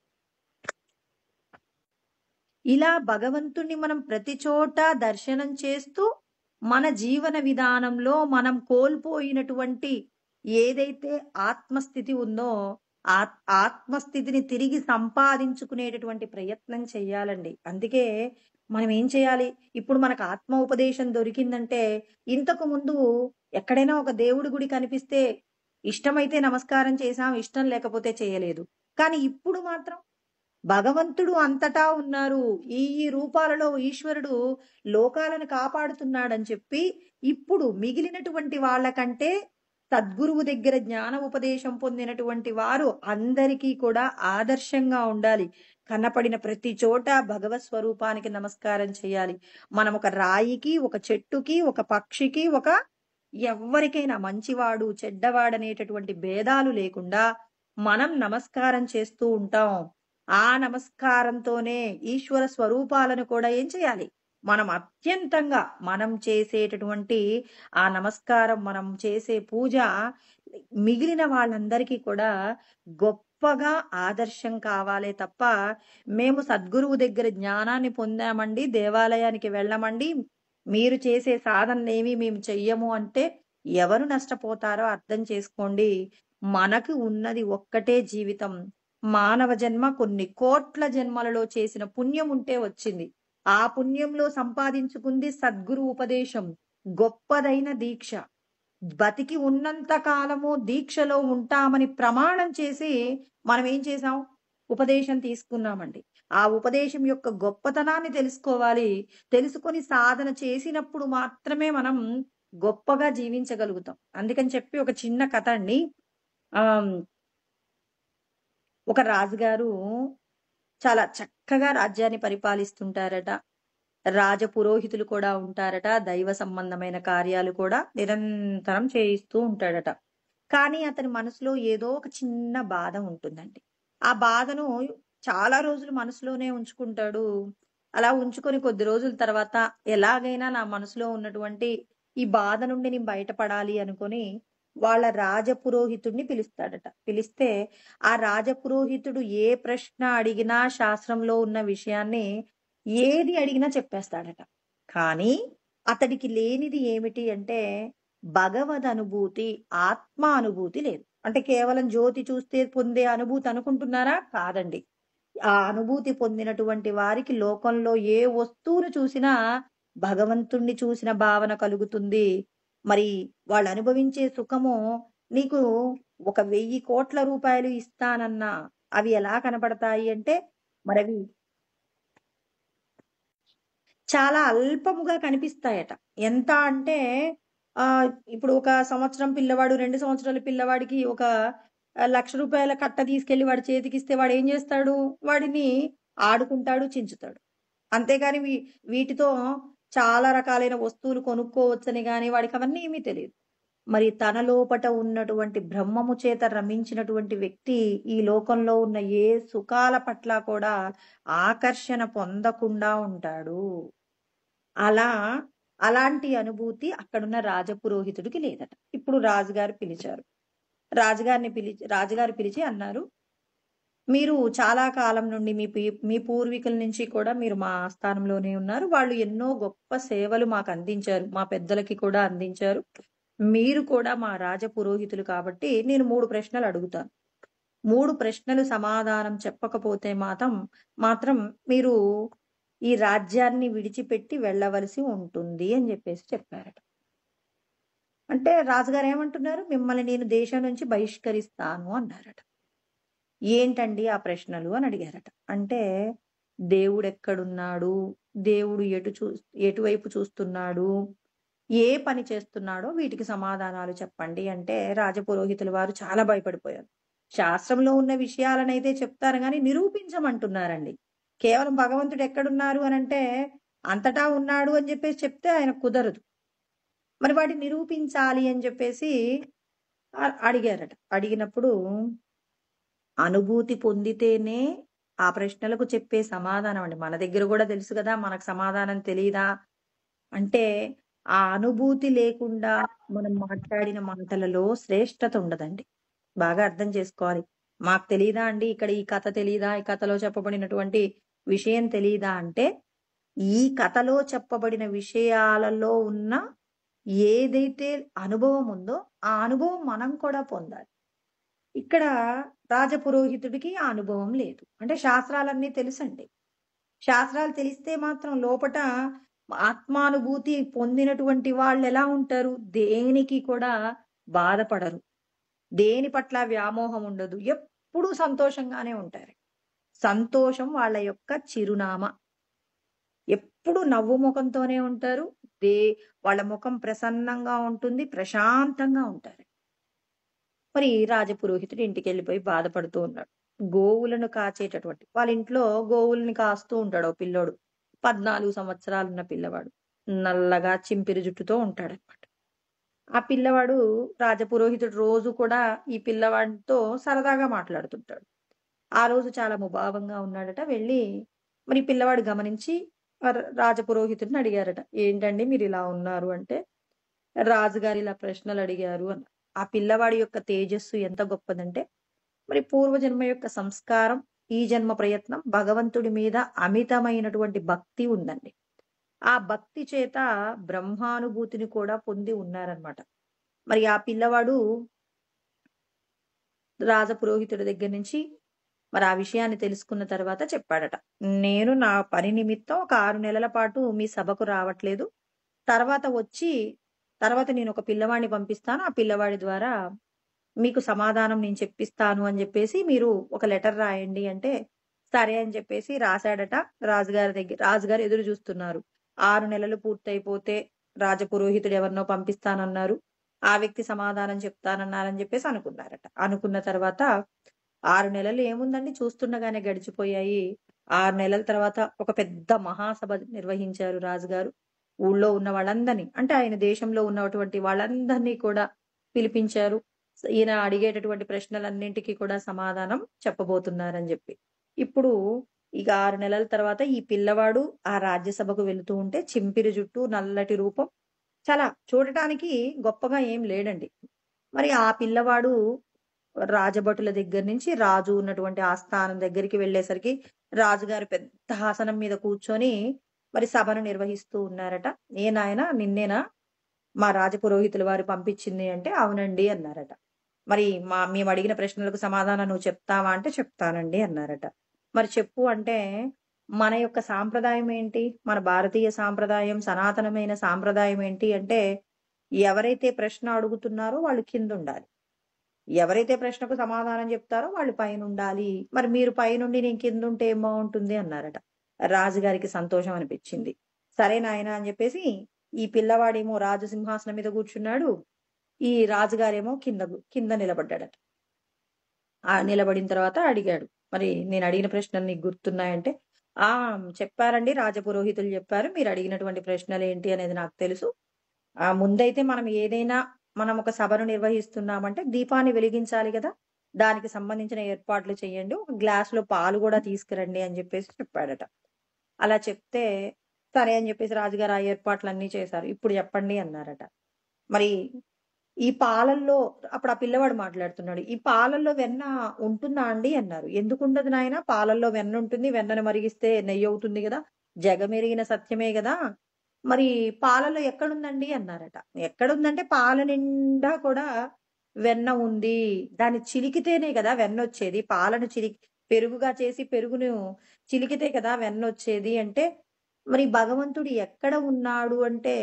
ఇలా భగవంతుణ్ణి మనం ప్రతి చోట దర్శనం చేస్తూ మన జీవన విధానంలో మనం కోల్పోయినటువంటి ఏదైతే ఆత్మస్థితి ఉందో, ఆత్మస్థితిని తిరిగి సంపాదించుకునేటటువంటి ప్రయత్నం చెయ్యాలండి. అందుకే మనం ఏం చేయాలి? ఇప్పుడు మనకు ఆత్మ ఉపదేశం దొరికిందంటే, ఇంతకు ముందు ఎక్కడైనా ఒక దేవుడి గుడి కనిపిస్తే ఇష్టమైతే నమస్కారం చేశాం, ఇష్టం లేకపోతే చేయలేదు. కానీ ఇప్పుడు మాత్రం భగవంతుడు అంతటా ఉన్నారు. ఈ ఈ రూపాలలో ఈశ్వరుడు లోకాలను కాపాడుతున్నాడని చెప్పి, ఇప్పుడు మిగిలినటువంటి వాళ్ళకంటే సద్గురువు దగ్గర జ్ఞాన ఉపదేశం పొందినటువంటి వారు అందరికీ కూడా ఆదర్శంగా ఉండాలి. కనపడిన ప్రతి చోట భగవత్ స్వరూపానికి నమస్కారం చేయాలి. మనం ఒక రాయికి, ఒక చెట్టుకి, ఒక పక్షికి, ఎవ్వరికైనా మంచివాడు, చెడ్డవాడనేటటువంటి భేదాలు లేకుండా మనం నమస్కారం చేస్తూ ఉంటాం. ఆ నమస్కారంతోనే ఈశ్వర స్వరూపాలను కూడా ఏం చేయాలి? మనం అత్యంతంగా మనం చేసేటటువంటి ఆ నమస్కారం, మనం చేసే పూజ మిగిలిన వాళ్ళందరికీ కూడా గొప్పగా ఆదర్శం కావాలే తప్ప, మేము సద్గురువు దగ్గర జ్ఞానాన్ని పొందామండి, దేవాలయానికి వెళ్ళమండి, మీరు చేసే సాధనలేమి మేము చెయ్యము అంటే ఎవరు నష్టపోతారో అర్థం చేసుకోండి. మనకు ఉన్నది ఒక్కటే జీవితం. మానవ జన్మ కొన్ని కోట్ల జన్మలలో చేసిన పుణ్యం ఉంటే వచ్చింది. ఆ పుణ్యంలో సంపాదించుకుంది సద్గురు ఉపదేశం. గొప్పదైన దీక్ష. బతికి ఉన్నంత కాలము దీక్షలో ఉంటామని ప్రమాణం చేసి మనం ఏం చేసాం? ఉపదేశం తీసుకున్నామండి. ఆ ఉపదేశం యొక్క గొప్పతనాన్ని తెలుసుకోవాలి. తెలుసుకొని సాధన చేసినప్పుడు మాత్రమే మనం గొప్పగా జీవించగలుగుతాం. అందుకని చెప్పి ఒక చిన్న కథ అండి. ఆహ్, ఒక రాజుగారు చాలా చక్కగా రాజ్యాన్ని పరిపాలిస్తుంటారట. రాజపురోహితులు కూడా ఉంటారట. దైవ సంబంధమైన కార్యాలు కూడా నిరంతరం చేయిస్తూ ఉంటాడట. కానీ అతని మనసులో ఏదో ఒక చిన్న బాధ ఉంటుందండి. ఆ బాధను చాలా రోజులు మనసులోనే ఉంచుకుంటాడు. అలా ఉంచుకొని కొద్ది రోజుల తర్వాత ఎలాగైనా నా మనసులో ఉన్నటువంటి ఈ బాధ నుండి నేను బయటపడాలి అనుకొని వాళ్ళ రాజపురోహితుడిని పిలుస్తాడట. పిలిస్తే ఆ రాజపురోహితుడు ఏ ప్రశ్న అడిగినా శాస్త్రంలో ఉన్న విషయాన్ని ఏది అడిగినా చెప్పేస్తాడట. కానీ అతడికి లేనిది ఏమిటి అంటే భగవద్ అనుభూతి, ఆత్మ అనుభూతి లేదు. అంటే కేవలం జ్యోతి చూస్తే పొందే అనుభూతి అనుకుంటున్నారా? కాదండి. ఆ అనుభూతి పొందినటువంటి వారికి లోకంలో ఏ వస్తువును చూసినా భగవంతుణ్ణి చూసిన భావన కలుగుతుంది. మరి వాళ్ళు అనుభవించే సుఖము నీకు ఒక 1,000,00,00,000 ఇస్తానన్నా అవి ఎలా కనపడతాయి అంటే మరవి చాలా అల్పముగా కనిపిస్తాయట. ఎంత అంటే ఇప్పుడు ఒక సంవత్సరం పిల్లవాడు, 2 సంవత్సరాల పిల్లవాడికి ఒక రూ. 1,00,000 కట్ట తీసుకెళ్ళి వాడి చేతికిస్తే వాడేం జేస్తాడు? వాడిని ఆడుకుంటాడు, చించుతాడు. అంతేగాని వీటితో చాలా రకాలైన వస్తువులు కొనుక్కోవచ్చని గాని వాడికవన్నీ ఏమీ తెలీదు. మరి తన లోపట ఉన్నటువంటి బ్రహ్మము చేత రమించినటువంటి వ్యక్తి ఈ లోకంలో ఉన్న ఏ సుఖాల పట్ల కూడా ఆకర్షణ పొందకుండా ఉంటాడు. అలా అలాంటి అనుభూతి అక్కడున్న రాజపురోహితుడికి లేదట. ఇప్పుడు రాజుగారు పిలిచారు. రాజుగారు పిలిచి అన్నారు, "మీరు చాలా కాలం నుండి మీ పూర్వీకుల నుంచి కూడా మీరు మా ఆస్థానంలోనే ఉన్నారు. వాళ్ళు ఎన్నో గొప్ప సేవలు మాకందించారు. మా పెద్దలకి కూడా అందించారు. మీరు కూడా మా రాజపురోహితులు కాబట్టి నేను 3 ప్రశ్నలు అడుగుతాను. 3 ప్రశ్నలు సమాధానం చెప్పకపోతే మాత్రం మీరు ఈ రాజ్యాన్ని విడిచిపెట్టి వెళ్ళవలసి ఉంటుంది" అని చెప్పారట. అంటే రాజుగారు ఏమంటున్నారు? "మిమ్మల్ని నేను దేశం నుంచి బహిష్కరిస్తాను" అన్నారట. "ఏంటండి ఆ ప్రశ్నలు" అని అడిగారట. అంటే దేవుడెక్కడున్నాడు? దేవుడు ఎటువైపు చూస్తున్నాడు? ఏ పని చేస్తున్నాడో వీటికి సమాధానాలు చెప్పండి అంటే రాజపురోహితుల వారు చాలా భయపడిపోయారు. శాస్త్రంలో ఉన్న విషయాలనైతే చెప్తారు గాని నిరూపించమంటున్నారండి. కేవలం భగవంతుడు ఎక్కడున్నారు అనంటే అంతటా ఉన్నాడు అని చెప్పేసి చెప్తే ఆయనకు కుదరదు. మరి వాటిని నిరూపించాలి అని చెప్పేసి అడిగారట. అడిగినప్పుడు అనుభూతి పొందితేనే ఆ ప్రశ్నలకు చెప్పే సమాధానం అండి. మన దగ్గర గూడా తెలుసు గదా! మనకు సమాధానం తెలీదా? అంటే ఆ అనుభూతి లేకుండా మనం మాట్లాడిన మాటలలో శ్రేష్టత ఉండదండి. బాగా అర్థం చేసుకోవాలి. మాకు తెలీదా అండి? ఇక్కడ ఈ కథ తెలీదా? ఈ కథలో చెప్పబడినటువంటి విషయం తెలీదా? అంటే ఈ కథలో చెప్పబడిన విషయాలలో ఉన్న ఏదైతే అనుభవం ఉందో, ఆ అనుభవం మనం కూడా పొందాలి. ఇక్కడ రాజపురోహితుడికి ఆ అనుభవం లేదు. అంటే శాస్త్రాలన్నీ తెలుసండి. శాస్త్రాలు తెలిస్తే మాత్రం లోపట ఆత్మానుభూతి పొందినటువంటి వాళ్ళెలా ఉంటారు? దేనికి కూడా బాధపడరు. దేని పట్ల వ్యామోహం ఉండదు. ఎప్పుడూ సంతోషంగానే ఉంటారు. సంతోషం వాళ్ళ యొక్క చిరునామా. ఎప్పుడు నవ్వు ముఖంతోనే ఉంటారు. దే వాళ్ళ ముఖం ప్రసన్నంగా ఉంటుంది. ప్రశాంతంగా ఉంటారు. మరి రాజపురోహితుడు ఇంటికెళ్ళిపోయి బాధపడుతూ ఉన్నాడు. గోవులను కాచేటటువంటి వాళ్ళ ఇంట్లో గోవుల్ని కాస్తూ ఉంటాడు ఓ పిల్లోడు. 14 సంవత్సరాలున్న పిల్లవాడు. నల్లగా చింపిరి జుట్టుతో ఉంటాడనమాట. ఆ పిల్లవాడు రాజపురోహితుడు రోజు కూడా ఈ పిల్లవాడితో సరదాగా మాట్లాడుతుంటాడు. ఆ రోజు చాలా ముభావంగా ఉన్నాడట. వెళ్ళి మరి ఈ పిల్లవాడు గమనించి రాజపురోహితుడిని అడిగారట. "ఏంటండి మీరిలా ఉన్నారు" అంటే, "రాజుగారు ఇలా ప్రశ్నలు అడిగారు" అన్నారు. ఆ పిల్లవాడి యొక్క తేజస్సు ఎంత గొప్పదంటే, మరి పూర్వజన్మ యొక్క సంస్కారం, ఈ జన్మ ప్రయత్నం, భగవంతుడి మీద అమితమైనటువంటి భక్తి ఉందండి. ఆ భక్తి చేత బ్రహ్మానుభూతిని కూడా పొంది ఉన్నారనమాట. మరి ఆ పిల్లవాడు రాజపురోహితుడి దగ్గర నుంచి మరి ఆ విషయాన్ని తెలుసుకున్న తర్వాత చెప్పాడట. "నేను నా పని నిమిత్తం ఒక 6 నెలల పాటు మీ సభకు రావట్లేదు. తర్వాత వచ్చి తర్వాత నేనొక పిల్లవాడిని పంపిస్తాను. ఆ పిల్లవాడి ద్వారా మీకు సమాధానం నేను చెప్పిస్తాను" అని జెప్పేసి "మీరు ఒక లెటర్ రాయండి" అంటే, సరే అని చెప్పేసి రాసాడట. రాజుగారు ఎదురు జూస్తున్నారు. 6 నెలలు పూర్తయిపోతే రాజపురోహితుడు ఎవరినో పంపిస్తానన్నారు. ఆ వ్యక్తి సమాధానం చెప్తానన్నారని జెప్పేసి అనుకున్నారట. అనుకున్న తర్వాత 6 నెలలు ఏముందండి చూస్తుండగానే గడిచిపోయాయి. 6 నెలల తర్వాత ఒక పెద్ద మహాసభ నిర్వహించారు రాజుగారు. ఊళ్ళో ఉన్న వాళ్ళందరిని అంటే ఆయన దేశంలో ఉన్నటువంటి వాళ్ళందరినీ కూడా పిలిపించారు. ఈయన అడిగేటటువంటి ప్రశ్నలన్నింటికి కూడా సమాధానం చెప్పబోతున్నారని జెప్పి. ఇప్పుడు ఇక 6 నెలల తర్వాత ఈ పిల్లవాడు ఆ రాజ్యసభకు వెళుతూ ఉంటే చింపిరి జుట్టు, నల్లటి రూపం చాలా చూడటానికి గొప్పగా ఏం లేడండి. మరి ఆ పిల్లవాడు రాజభటుల దగ్గర నుంచి రాజు ఉన్నటువంటి ఆస్థానం దగ్గరికి వెళ్ళేసరికి రాజుగారు పెద్ద ఆసనం మీద కూర్చొని మరి సభను నిర్వహిస్తూ ఉన్నారట. "ఏ నాయనా నిన్నేనా మా రాజపురోహితుల వారు పంపించింది" అంటే, "అవునండి" అన్నారట. "మరి మేమడిగిన ప్రశ్నలకు సమాధానం నువ్వు చెప్తావా?" అంటే, "చెప్తానండి" అన్నారట. "మరి చెప్పు" అంటే, మన యొక్క సాంప్రదాయం ఏంటి? మన భారతీయ సాంప్రదాయం, సనాతనమైన సాంప్రదాయం ఏంటి అంటే, ఎవరైతే ప్రశ్న అడుగుతున్నారో వాళ్ళు కిందుండాలి. ఎవరైతే ప్రశ్నకు సమాధానం చెప్తారో వాళ్ళు పైనుండాలి. మరి మీరు పైనుండి నేను కిందుంటే ఏం బావుంటుంది అన్నారట. రాజుగారికి సంతోషం అనిపిచ్చింది. సరే నాయనా అని జెప్పేసి ఈ పిల్లవాడేమో రాజు సింహాసనం మీద కూర్చున్నాడు. ఈ రాజుగారేమో కింద నిలబడ్డాడట. నిలబడిన తర్వాత అడిగాడు. "మరి నేనడిగిన ప్రశ్నలు నీకు గుర్తున్నాయంటే" "ఆ! చెప్పారండి. రాజపురోహితులు చెప్పారు. మీరడిగినటువంటి ప్రశ్నలేంటి అనేది నాకు తెలుసు. ముందైతే మనం ఒక సభను నిర్వహిస్తున్నామంటే దీపాన్ని వెలిగించాలి గదా! దానికి సంబంధించిన ఏర్పాట్లు చేయండి. ఒక గ్లాస్‌లో పాలు గూడా తీసుకురండి" అని జెప్పేసి చెప్పాడట. అలా చెప్తే, సరే అని జెప్పేసి రాజుగారు ఆ ఏర్పాట్లన్నీ చేశారు. "ఇప్పుడు చెప్పండి" అన్నారట. మరి ఈ పాలల్లో అప్పుడు ఆ పిల్లవాడు మాట్లాడుతున్నాడు. "ఈ పాలల్లో వెన్న ఉంటుందా అండి?" అన్నారు. "ఎందుకుండదు నాయనా? పాలల్లో వెన్నుంటుంది. వెన్నను మరిగిస్తే నెయ్యవుతుంది గదా! జగమెరిగిన సత్యమే గదా! మరి పాలలో ఎక్కడుందండి?" అన్నారట. ఎక్కడుందంటే పాల నిండా కూడా వెన్న ఉంది. దాన్ని చిలికితేనే గదా వెన్నొచ్చేది. పాలను పెరుగుగా చేసి పెరుగును చిలికితే కదా వెన్నొచ్చేది అంటే, మరి భగవంతుడు ఎక్కడ ఉన్నాడు అంటే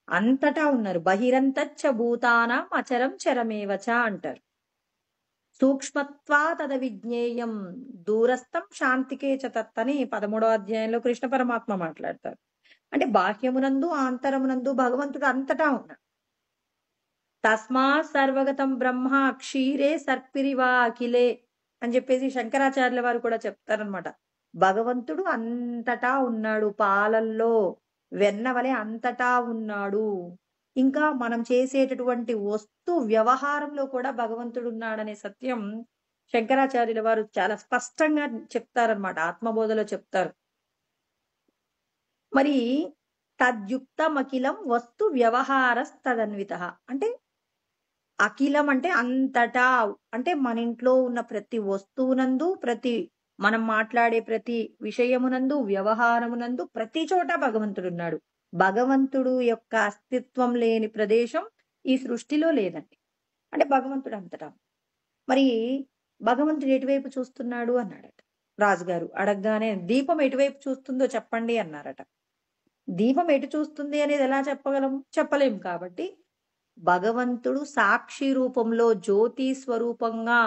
అంతటా ఉన్నారు. బహిరంతచ్చ భూతానాం అచరం చరమేవచ అంటారు. సూక్ష్మత్వాతద విజ్ఞేయం దూరస్థం శాంతికే చ తత్ అని 13వ అధ్యాయంలో కృష్ణ పరమాత్మ మాట్లాడతారు. అంటే బాహ్యమునందు, ఆంతరమునందు భగవంతుడు అంతటా ఉన్నాడు. తస్మాత్ సర్వగతం బ్రహ్మ క్షీరే సర్పిరివా అఖిలే అని చెప్పేసి శంకరాచార్యుల వారు కూడా చెప్తారనమాట. భగవంతుడు అంతటా ఉన్నాడు. పాలల్లో వెన్న వలె అంతటా ఉన్నాడు. ఇంకా మనం చేసేటటువంటి వ్యవహారంలో కూడా భగవంతుడున్నాడనే సత్యం శంకరాచార్యుల వారు చాలా స్పష్టంగా చెప్తారనమాట. ఆత్మబోధలో చెప్తారు. మరి తద్యుక్తమఖిలం వస్తు వ్యవహారస్తదన్వితః అంటే అఖిలం అంటే అంతటా అంటే మన ఇంట్లో ఉన్న ప్రతి వస్తువునందు, ప్రతి మనం మాట్లాడే ప్రతి విషయమునందు, వ్యవహారమునందు ప్రతి చోట భగవంతుడున్నాడు. భగవంతుడు యొక్క అస్తిత్వం లేని ప్రదేశం ఈ సృష్టిలో లేదండి. అంటే భగవంతుడు అంతటా. మరి భగవంతుడు ఎటువైపు చూస్తున్నాడు అన్నాడట రాజుగారు. అడగగానే దీపం ఎటువైపు చూస్తుందో చెప్పండి అన్నారట. దీపం ఎటు చూస్తుంది అనేది ఎలా చెప్పగలం? చెప్పలేం కాబట్టి భగవంతుడు సాక్షి రూపంలో జ్యోతి స్వరూపంగా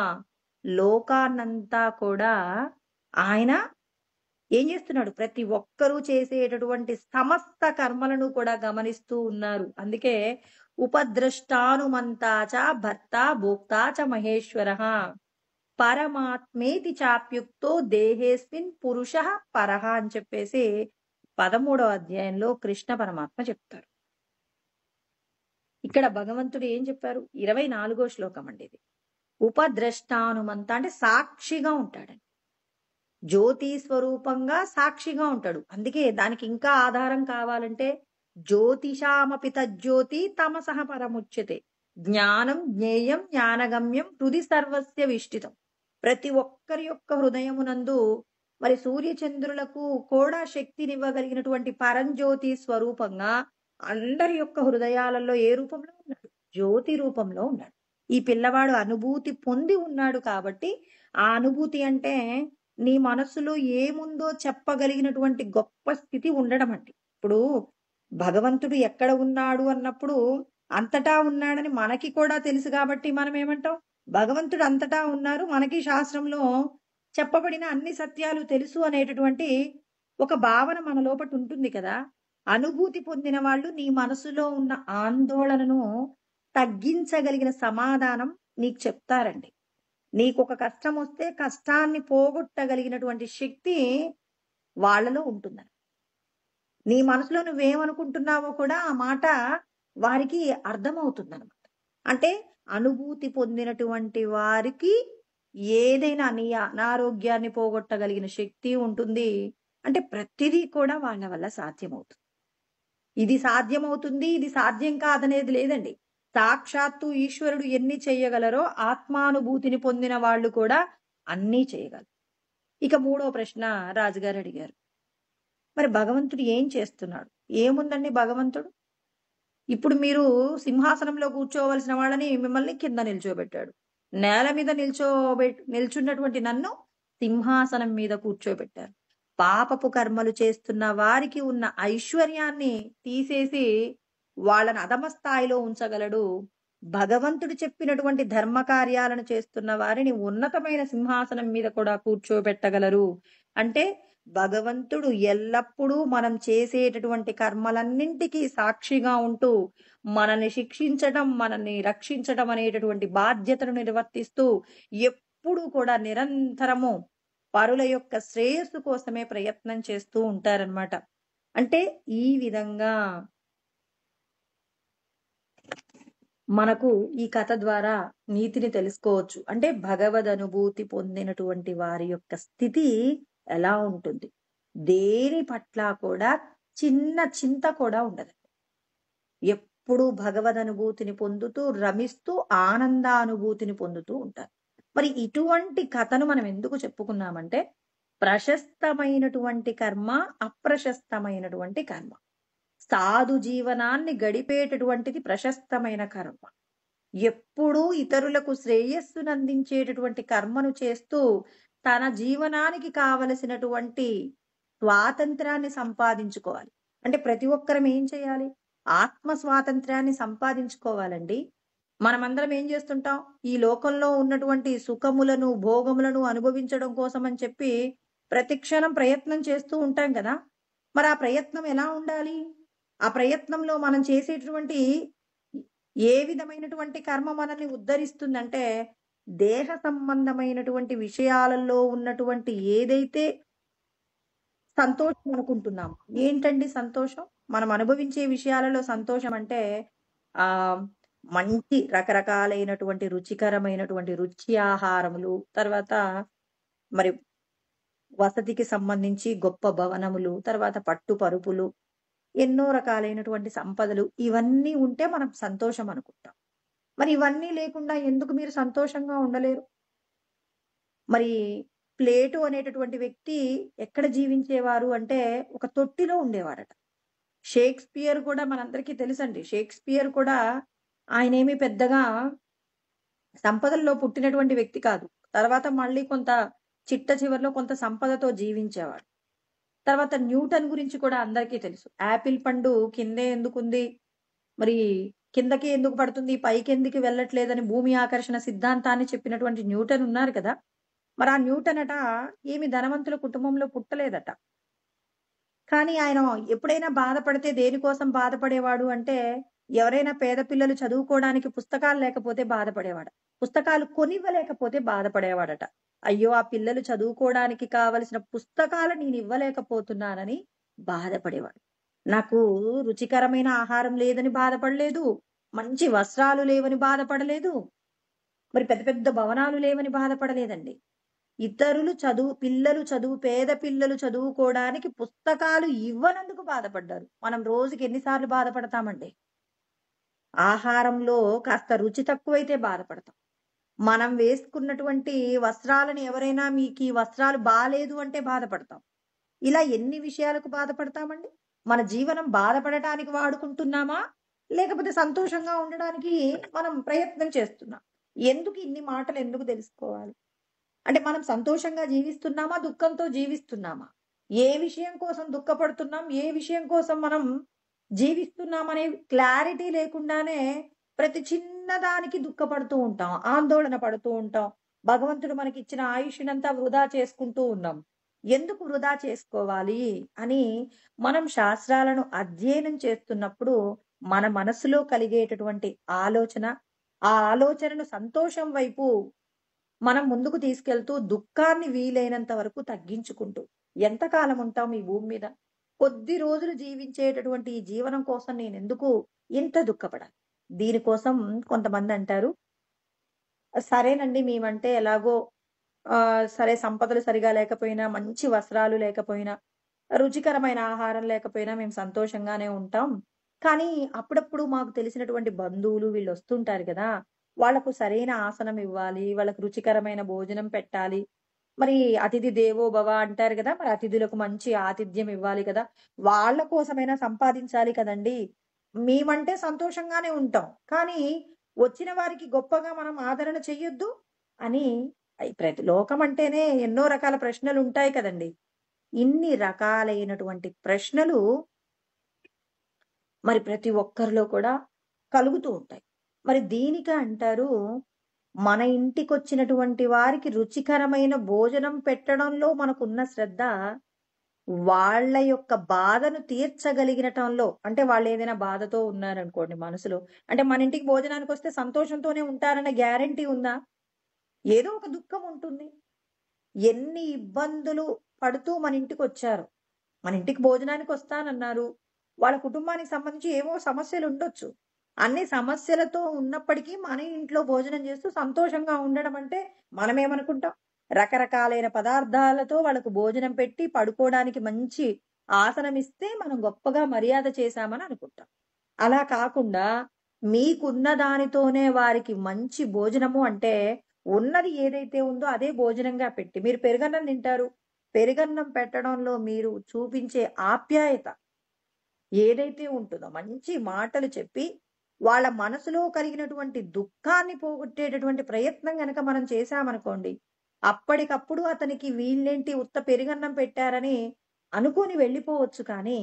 లోకాన్నంతా కూడా ఆయన ఏం చేస్తున్నాడు? ప్రతి ఒక్కరూ చేసేటటువంటి సమస్త కర్మలను కూడా గమనిస్తూ ఉన్నారు. అందుకే ఉపద్రష్టానుమంతాచ భర్త భోక్తా చ మహేశ్వరః పరమాత్మేతి చాప్యుక్తో దేహేస్మిన్ పురుషః పరః అని చెప్పేసి 13వ అధ్యాయంలో కృష్ణ పరమాత్మ చెప్తారు. ఇక్కడ భగవంతుడు ఏం చెప్పారు? 24వ శ్లోకం అండి ఇది. ఉపద్రష్టానుమంత అంటే సాక్షిగా ఉంటాడని. జ్యోతి స్వరూపంగా సాక్షిగా ఉంటాడు. అందుకే దానికి ఇంకా ఆధారం కావాలంటే జ్యోతిషామపి తజ్జ్యోతి తమసః పరముచ్యతే జ్ఞానం జ్ఞేయం జ్ఞానగమ్యం హృది సర్వస్య విష్టితం. ప్రతి ఒక్కరి యొక్క హృదయమునందు మరి సూర్యచంద్రులకు కూడా శక్తినివ్వగలిగినటువంటి పరంజ్యోతి స్వరూపంగా అందరి యొక్క హృదయాలలో ఏ రూపంలో ఉన్నాడు? జ్యోతి రూపంలో ఉన్నాడు. ఈ పిల్లవాడు అనుభూతి పొంది ఉన్నాడు కాబట్టి ఆ అనుభూతి అంటే నీ మనస్సులో ఏముందో చెప్పగలిగినటువంటి గొప్ప స్థితి ఉండడం అండి. ఇప్పుడు భగవంతుడు ఎక్కడ ఉన్నాడు అన్నప్పుడు అంతటా ఉన్నాడని మనకి కూడా తెలుసు కాబట్టి మనం ఏమంటాం? భగవంతుడు అంతటా ఉన్నారు, మనకి శాస్త్రంలో చెప్పబడిన అన్ని సత్యాలు తెలుసు అనేటటువంటి ఒక భావన మన లోపట ఉంటుంది కదా. అనుభూతి పొందిన వాళ్ళు నీ మనసులో ఉన్న ఆందోళనను తగ్గించగలిగిన సమాధానం నీకు చెప్తారండి. నీకొక కష్టం వస్తే కష్టాన్ని పోగొట్టగలిగినటువంటి శక్తి వాళ్ళలో ఉంటుందని. నీ మనసులో నువ్వేమనుకుంటున్నావో కూడా ఆ మాట వారికి అర్థమవుతుందన్నమాట. అంటే అనుభూతి పొందినటువంటి వారికి ఏదైనా నీ అనారోగ్యాన్ని పోగొట్టగలిగిన శక్తి ఉంటుంది. అంటే ప్రతిదీ కూడా వాళ్ళ వల్ల సాధ్యమవుతుంది. ఇది సాధ్యమవుతుంది, ఇది సాధ్యం కాదనేది లేదండి. సాక్షాత్తు ఈశ్వరుడు ఎన్ని చెయ్యగలరో ఆత్మానుభూతిని పొందిన వాళ్ళు కూడా అన్నీ చేయగలరు. ఇక 3వ ప్రశ్న రాజుగారు అడిగారు. మరి భగవంతుడు ఏం చేస్తున్నాడు? ఏముందండి భగవంతుడు? ఇప్పుడు మీరు సింహాసనంలో కూర్చోవలసిన వాళ్ళని మిమ్మల్ని కింద నిల్చోబెట్టాడు. నేల మీద నిల్చున్నటువంటి నన్ను సింహాసనం మీద కూర్చోబెట్టారు. పాపపు కర్మలు చేస్తున్న వారికి ఉన్న ఐశ్వర్యాన్ని తీసేసి వాళ్ళని అధమ స్థాయిలో ఉంచగలడు. భగవంతుడు చెప్పినటువంటి ధర్మ కార్యాలను చేస్తున్న వారిని ఉన్నతమైన సింహాసనం మీద కూడా కూర్చోబెట్టగలరు. అంటే భగవంతుడు ఎల్లప్పుడూ మనం చేసేటటువంటి కర్మలన్నింటికీ సాక్షిగా ఉంటూ మనల్ని శిక్షించడం, మనల్ని రక్షించడం అనేటటువంటి బాధ్యతను నిర్వర్తిస్తూ ఎప్పుడూ కూడా నిరంతరము పరుల యొక్క శ్రేయస్సు కోసమే ప్రయత్నం చేస్తూ ఉంటారన్నమాట. అంటే ఈ విధంగా మనకు ఈ కథ ద్వారా నీతిని తెలుసుకోవచ్చు. అంటే భగవద్ అనుభూతి పొందినటువంటి వారి యొక్క స్థితి ఎలా ఉంటుంది? దేని పట్ల కూడా చిన్న చింత కూడా ఉండదు. ఎప్పుడూ భగవద్ అనుభూతిని పొందుతూ రమిస్తూ ఆనందానుభూతిని పొందుతూ ఉంటారు. మరి ఇటువంటి కథను మనం ఎందుకు చెప్పుకున్నామంటే ప్రశస్తమైనటువంటి కర్మ, అప్రశస్తమైనటువంటి కర్మ. సాధు జీవనాన్ని గడిపేటటువంటిది ప్రశస్తమైన కర్మ. ఎప్పుడూ ఇతరులకు శ్రేయస్సును అందించేటటువంటి కర్మను చేస్తూ తన జీవనానికి కావలసినటువంటి స్వాతంత్రాన్ని సంపాదించుకోవాలి. అంటే ప్రతి ఒక్కరం ఏం చేయాలి? ఆత్మ స్వాతంత్రాన్ని సంపాదించుకోవాలండి. మనమందరం ఏం చేస్తుంటాం? ఈ లోకంలో ఉన్నటువంటి సుఖములను, భోగములను అనుభవించడం కోసం అని చెప్పి ప్రతి క్షణం ప్రయత్నం చేస్తూ ఉంటాం కదా. మరి ఆ ప్రయత్నం ఎలా ఉండాలి? ఆ ప్రయత్నంలో మనం చేసేటటువంటి ఏ విధమైనటువంటి కర్మ మనల్ని ఉద్ధరిస్తుందంటే దేహ సంబంధమైనటువంటి విషయాలలో ఉన్నటువంటి ఏదైతే సంతోషం అనుకుంటున్నాము. ఏంటండి సంతోషం? మనం అనుభవించే విషయాలలో సంతోషం అంటే ఆ మంచి రకరకాలైనటువంటి రుచికరమైనటువంటి రుచి ఆహారములు, తర్వాత మరి వసతికి సంబంధించి గొప్ప భవనములు, తర్వాత పట్టు పరుపులు, ఎన్నో రకాలైనటువంటి సంపదలు, ఇవన్నీ ఉంటే మనం సంతోషం అనుకుంటాం. మరి ఇవన్నీ లేకుండా ఎందుకు మీరు సంతోషంగా ఉండలేరు? మరి ప్లేటో అనేటటువంటి వ్యక్తి ఎక్కడ జీవించేవారు అంటే ఒక తొట్టిలో ఉండేవారట. షేక్స్‌పియర్ కూడా మనందరికీ తెలుసండి. షేక్స్‌పియర్ కూడా ఆయనేమి పెద్దగా సంపదల్లో పుట్టినటువంటి వ్యక్తి కాదు. తర్వాత మళ్ళీ కొంత చిట్ట చివరిలో కొంత సంపదతో జీవించేవాడు. తర్వాత న్యూటన్ గురించి కూడా అందరికీ తెలుసు. యాపిల్ పండు కిందే ఎందుకుంది? మరి కిందకి ఎందుకు పడుతుంది? పైకెందుకు వెళ్ళట్లేదని భూమి ఆకర్షణ సిద్ధాంతాన్ని చెప్పినటువంటి న్యూటన్ ఉన్నారు కదా! మరి ఆ న్యూటన్ ఏమి ధనవంతుల కుటుంబంలో పుట్టలేదట. కానీ ఆయన ఎప్పుడైనా బాధపడితే దేనికోసం బాధపడేవాడు అంటే, ఎవరైనా పేద పిల్లలు చదువుకోవడానికి పుస్తకాలు లేకపోతే బాధపడేవాడు. పుస్తకాలు కొనివ్వలేకపోతే బాధపడేవాడట. అయ్యో! ఆ పిల్లలు చదువుకోవడానికి కావలసిన పుస్తకాలు నేనివ్వలేకపోతున్నానని బాధపడేవాడు. నాకు రుచికరమైన ఆహారం లేదని బాధపడలేదు. మంచి వస్త్రాలు లేవని బాధపడలేదు. మరి పెద్ద పెద్ద భవనాలు లేవని బాధపడలేదండి. పేద పిల్లలు చదువుకోవడానికి పుస్తకాలు ఇవ్వనందుకు బాధపడ్డారు. మనం రోజుకి ఎన్ని సార్లు బాధపడతామండి? ఆహారంలో కాస్త రుచి తక్కువైతే బాధపడతాం. మనం వేసుకున్నటువంటి వస్త్రాలను ఎవరైనా మీకీ వస్త్రాలు బాలేదు అంటే బాధపడతాం. ఇలా ఎన్ని విషయాలకు బాధపడతామండి? మన జీవనం బాధపడటానికి వాడుకుంటున్నామా? లేకపోతే సంతోషంగా ఉండడానికి మనం ప్రయత్నం చేస్తున్నాం. ఎందుకు ఇన్ని మాటలు ఎందుకు తెలుసుకోవాలి? అంటే మనం సంతోషంగా జీవిస్తున్నామా? దుఃఖంతో జీవిస్తున్నామా? ఏ విషయం కోసం దుఃఖపడుతున్నాం? ఏ విషయం కోసం మనం జీవిస్తున్నామనే క్లారిటీ లేకుండానే ప్రతి చిన్నదానికి దుఃఖపడుతూ ఉంటాం. ఆందోళన పడుతూ ఉంటాం. భగవంతుడు మనకిచ్చిన ఆయుష్‌నంతా వృధా చేసుకుంటూ ఉన్నాం. ఎందుకు వృధా చేసుకోవాలి అని మనం శాస్త్రాలను అధ్యయనం చేస్తున్నప్పుడు మన మనసులో కలిగేటటువంటి ఆలోచన, ఆ ఆలోచనను సంతోషం వైపు మనం ముందుకు తీసుకెళ్తూ దుఃఖాన్ని వీలైనంత వరకు తగ్గించుకుంటూ ఎంతకాలం ఉంటాం ఈ భూమి మీద? కొద్ది రోజులు జీవించేటటువంటి ఈ జీవనం కోసం నేనెందుకు ఇంత దుఃఖపడాలి? దీనికోసం కొంతమందంటారు, సరేనండి మేమంటే ఎలాగో సరే సంపదలు సరిగా లేకపోయినా, మంచి వస్త్రాలు లేకపోయినా, రుచికరమైన ఆహారం లేకపోయినా మేము సంతోషంగానే ఉంటాం. కానీ అప్పుడప్పుడు మాకు తెలిసినటువంటి బంధువులు వీళ్ళొస్తుంటారు గదా! వాళ్ళకు సరైన ఆసనం ఇవ్వాలి. వాళ్ళకు రుచికరమైన భోజనం పెట్టాలి. మరి అతిథి దేవో భవ అంటారు గదా! మరి అతిథులకు మంచి ఆతిథ్యం ఇవ్వాలి కదా! వాళ్ళ కోసమైనా సంపాదించాలి కదండీ! మేమంటే సంతోషంగానే ఉంటాం. కానీ వచ్చిన వారికి గొప్పగా మనం ఆదరణ చెయ్యొద్దు అని ప్రతి లోకం అంటేనే ఎన్నో రకాల ప్రశ్నలుంటాయి కదండీ! ఇన్ని రకాలైనటువంటి ప్రశ్నలు మరి ప్రతి ఒక్కరిలో కూడా కలుగుతూ ఉంటాయి. మరి దీనికే అంటారు, మన ఇంటికొచ్చినటువంటి వారికి రుచికరమైన భోజనం పెట్టడంలో మనకున్న శ్రద్ధ, వాళ్ళ యొక్క బాధను తీర్చగలిగినటంలో అంటే వాళ్ళేదైనా బాధతో ఉన్నారనుకోండి మనసులో, అంటే మన ఇంటికి భోజనానికొస్తే సంతోషంతోనే ఉంటారన్న గ్యారంటీ ఉందా? ఏదో ఒక దుఃఖం ఉంటుంది. ఎన్ని ఇబ్బందులు పడుతూ మన ఇంటికొచ్చారు. మన ఇంటికి భోజనానికొస్తానన్నారు. వాళ్ళ కుటుంబానికి సంబంధించి ఏవో సమస్యలుండొచ్చు. అన్ని సమస్యలతో ఉన్నప్పటికీ మన ఇంట్లో భోజనం చేస్తూ సంతోషంగా ఉండడం అంటే మనమేమనుకుంటాం? రకరకాలైన పదార్థాలతో వాళ్ళకు భోజనం పెట్టి పడుకోవడానికి మంచి ఆసనమిస్తే మనం గొప్పగా మర్యాద చేశామని అనుకుంటాం. అలా కాకుండా మీకున్న దానితోనే వారికి మంచి భోజనము అంటే ఉన్నది ఏదైతే ఉందో అదే భోజనంగా పెట్టి మీరు పెరుగన్నం తింటారు. పెరుగన్నం పెట్టడంలో మీరు చూపించే ఆప్యాయత ఏదైతే ఉంటుందో మంచి మాటలు చెప్పి, వాళ్ళ మనసులో కలిగినటువంటి దుఃఖాన్ని పోగొట్టేటటువంటి ప్రయత్నం గనక మనం చేశామనుకోండి, అప్పటికప్పుడు అతనికి వీళ్ళేంటి ఉత్త పెరుగన్నం పెట్టారని అనుకోని వెళ్ళిపోవచ్చు కానీ,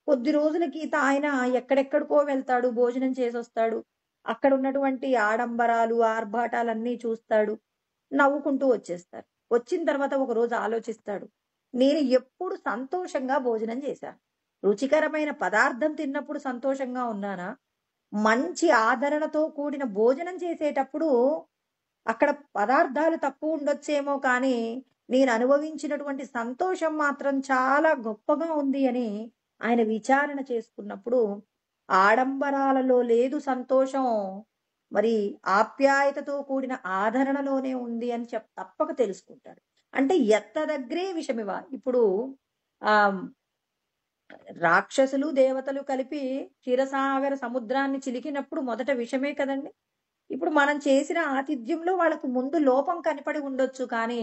కొద్ది రోజులకి ఆయన ఎక్కడెక్కడికో వెళ్తాడు, భోజనం చేసొస్తాడు. అక్కడున్నటువంటి ఆడంబరాలు, ఆర్భాటాలన్నీ చూస్తాడు. నవ్వుకుంటూ వచ్చేస్తారు. వచ్చిన తర్వాత ఒకరోజు ఆలోచిస్తాడు. నేను ఎప్పుడు సంతోషంగా భోజనం చేశాను? రుచికరమైన పదార్థం తిన్నప్పుడు సంతోషంగా ఉన్నానా? మంచి ఆదరణతో కూడిన భోజనం చేసేటప్పుడు అక్కడ పదార్థాలు తక్కువుండొచ్చేమో కానీ, నేను అనుభవించినటువంటి సంతోషం మాత్రం చాలా గొప్పగా ఉంది అని ఆయన విచారణ చేసుకున్నప్పుడు, ఆడంబరాలలో లేదు సంతోషం. మరి ఆప్యాయతతో కూడిన ఆదరణలోనే ఉంది అని తప్పక తెలుసుకుంటాడు. అంటే ఎత్తదగ్రే విషమివ. ఇప్పుడు ఆహ్, రాక్షసులు, దేవతలు కలిపి క్షీరసాగర సముద్రాన్ని చిలికినప్పుడు మొదట విషమే కదండీ! ఇప్పుడు మనం చేసిన ఆతిథ్యంలో వాళ్ళకు ముందు లోపం కనపడి ఉండొచ్చు కానీ,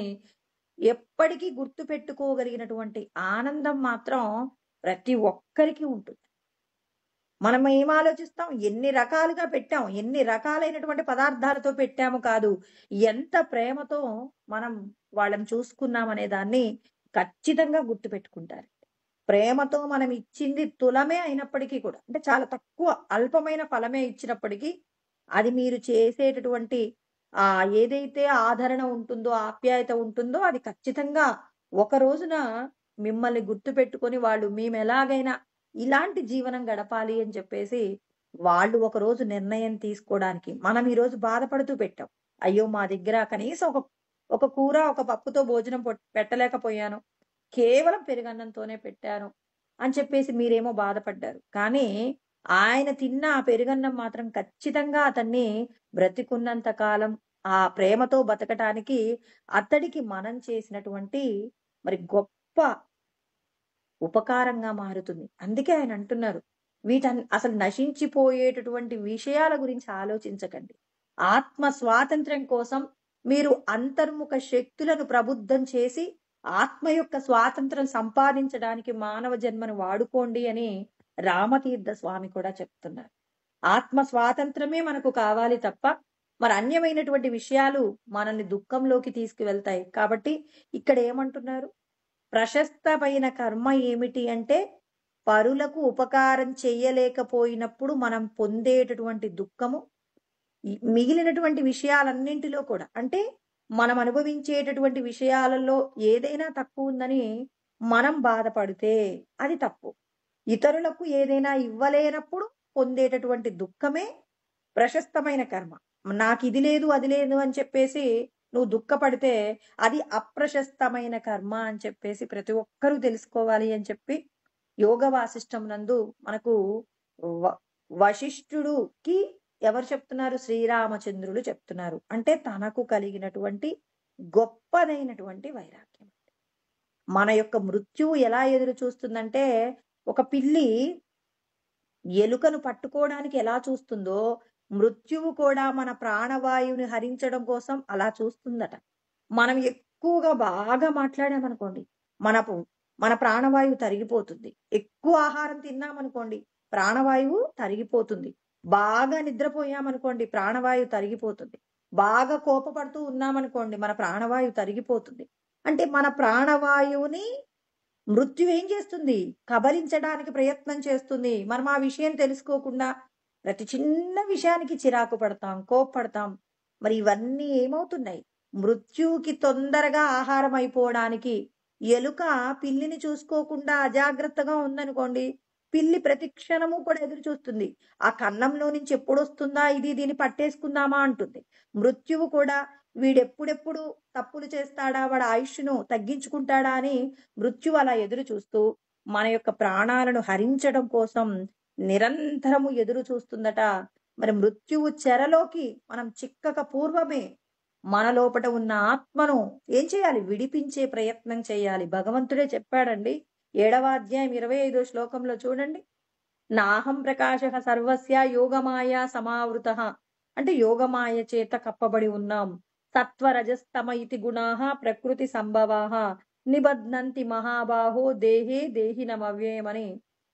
ఎప్పటికీ గుర్తు పెట్టుకోగలిగినటువంటి ఆనందం మాత్రం ప్రతి ఒక్కరికి ఉంటుంది. మనం ఏం ఆలోచిస్తాం? ఎన్ని రకాలుగా పెట్టాం, ఎన్ని రకాలైనటువంటి పదార్థాలతో పెట్టాము కాదు. ఎంత ప్రేమతో మనం వాళ్ళని చూసుకున్నామనే దాన్ని ఖచ్చితంగా గుర్తుపెట్టుకుంటారు. ప్రేమతో మనం ఇచ్చింది తులమే అయినప్పటికీ కూడా, అంటే చాలా తక్కువ అల్పమైన ఫలమే ఇచ్చినప్పటికీ, అది మీరు చేసేటటువంటి ఏదైతే ఆదరణ ఉంటుందో, ఆప్యాయత ఉంటుందో అది ఖచ్చితంగా ఒక రోజున మిమ్మల్ని గుర్తుపెట్టుకొని వాళ్ళు మేమెలాగైనా ఇలాంటి జీవనం గడపాలి అని చెప్పేసి వాళ్ళు ఒకరోజు నిర్ణయం తీసుకోవడానికి మనం ఈరోజు బాధపడుతూ పెట్టాం. అయ్యో! మా దగ్గర కనీసం ఒక కూర, ఒక పప్పుతో భోజనం పెట్టలేకపోయాను. కేవలం పెరుగన్నంతోనే పెట్టాను అని చెప్పేసి మీరేమో బాధపడ్డారు. కానీ ఆయన తిన్న ఆ పెరుగన్నం మాత్రం ఖచ్చితంగా అతన్ని బ్రతికున్నంత కాలం ఆ ప్రేమతో బతకటానికి అతడికి మనం చేసినటువంటి మరి గొప్ప ఉపకారంగా మారుతుంది. అందుకే ఆయన అంటున్నారు, అసలు నశించిపోయేటటువంటి విషయాల గురించి ఆలోచించకండి. ఆత్మ స్వాతంత్ర్యం కోసం మీరు అంతర్ముఖ శక్తులను ప్రబుద్ధం చేసి ఆత్మ యొక్క స్వాతంత్రం సంపాదించడానికి మానవ జన్మను వాడుకోండి అని రామతీర్థ స్వామి కూడా చెప్తున్నారు. ఆత్మ స్వాతంత్రమే మనకు కావాలి తప్ప మరి అన్యమైనటువంటి విషయాలు మనల్ని దుఃఖంలోకి తీసుకువెళ్తాయి. కాబట్టి ఇక్కడ ఏమంటున్నారు? ప్రశస్తమైన కర్మ ఏమిటి అంటే పరులకు ఉపకారం చేయలేకపోయినప్పుడు మనం పొందేటటువంటి దుఃఖము మిగిలినటువంటి విషయాలన్నింటిలో కూడా, అంటే మనం అనుభవించేటటువంటి విషయాలలో ఏదైనా తక్కువ ఉందని మనం బాధపడితే అది తప్పు. ఇతరులకు ఏదైనా ఇవ్వలేనప్పుడు పొందేటటువంటి దుఃఖమే ప్రశస్తమైన కర్మ. నాకు ఇది లేదు అది లేదు అని చెప్పేసి నువ్వు దుఃఖపడితే అది అప్రశస్తమైన కర్మ అని చెప్పేసి ప్రతి ఒక్కరూ తెలుసుకోవాలి అని చెప్పి యోగ వాసిష్టం నందు మనకు వశిష్ఠుడుకి ఎవరు చెప్తున్నారు? శ్రీరామచంద్రుడు చెప్తున్నారు. అంటే తనకు కలిగినటువంటి గొప్పదైనటువంటి వైరాగ్యం. మన యొక్క మృత్యువు ఎలా ఎదురు చూస్తుందంటే, ఒక పిల్లి ఎలుకను పట్టుకోవడానికి ఎలా చూస్తుందో మృత్యువు కూడా మన ప్రాణవాయువుని హరించడం కోసం అలా చూస్తుందట. మనం ఎక్కువగా బాగా మాట్లాడామనుకోండి, మన ప్రాణవాయువు తరిగిపోతుంది. ఎక్కువ ఆహారం తిన్నామనుకోండి, ప్రాణవాయువు తరిగిపోతుంది. బాగా నిద్రపోయామనుకోండి, ప్రాణవాయువు తరిగిపోతుంది. బాగా కోపపడుతూ ఉన్నామనుకోండి, మన ప్రాణవాయువు తరిగిపోతుంది. అంటే మన ప్రాణవాయువుని మృత్యు ఏం చేస్తుంది? కబలించడానికి ప్రయత్నం చేస్తుంది. మనం ఆ విషయం తెలుసుకోకుండా ప్రతి చిన్న విషయానికి చిరాకు పడతాం, కోప్పడతాం. మరి ఇవన్నీ ఏమవుతున్నాయి? మృత్యువుకి తొందరగా ఆహారం అయిపోవడానికి ఎలుక పిల్లిని చూసుకోకుండా అజాగ్రత్తగా ఉందనుకోండి, పిల్లి ప్రతి క్షణము కూడా ఎదురు చూస్తుంది. ఆ కన్నంలో నుంచి ఎప్పుడొస్తుందా ఇది, దీన్ని పట్టేసుకుందామా అంటుంది. మృత్యువు కూడా వీడెప్పుడెప్పుడు తప్పులు చేస్తాడా, వాడు ఆయుష్ను తగ్గించుకుంటాడా అని మృత్యువు అలా ఎదురు చూస్తూ మన యొక్క ప్రాణాలను హరించడం కోసం నిరంతరము ఎదురు చూస్తుందట. మరి మృత్యువు చెరలోకి మనం చిక్కక పూర్వమే మన లోపట ఉన్న ఆత్మను ఏం చేయాలి? విడిపించే ప్రయత్నం చేయాలి. భగవంతుడే చెప్పాడండి. 7వ అధ్యాయం 25వ శ్లోకంలో చూడండి. నాహం ప్రకాశ సర్వస్య యోగమాయ సమావృత. అంటే యోగమాయ చేత కప్పబడి ఉన్నాం. సత్వరజస్తమ ఇతి గుణాః ప్రకృతి సంభవాః నిబధ్నంతి మహాబాహో దేహే దేహినమవ్యయమని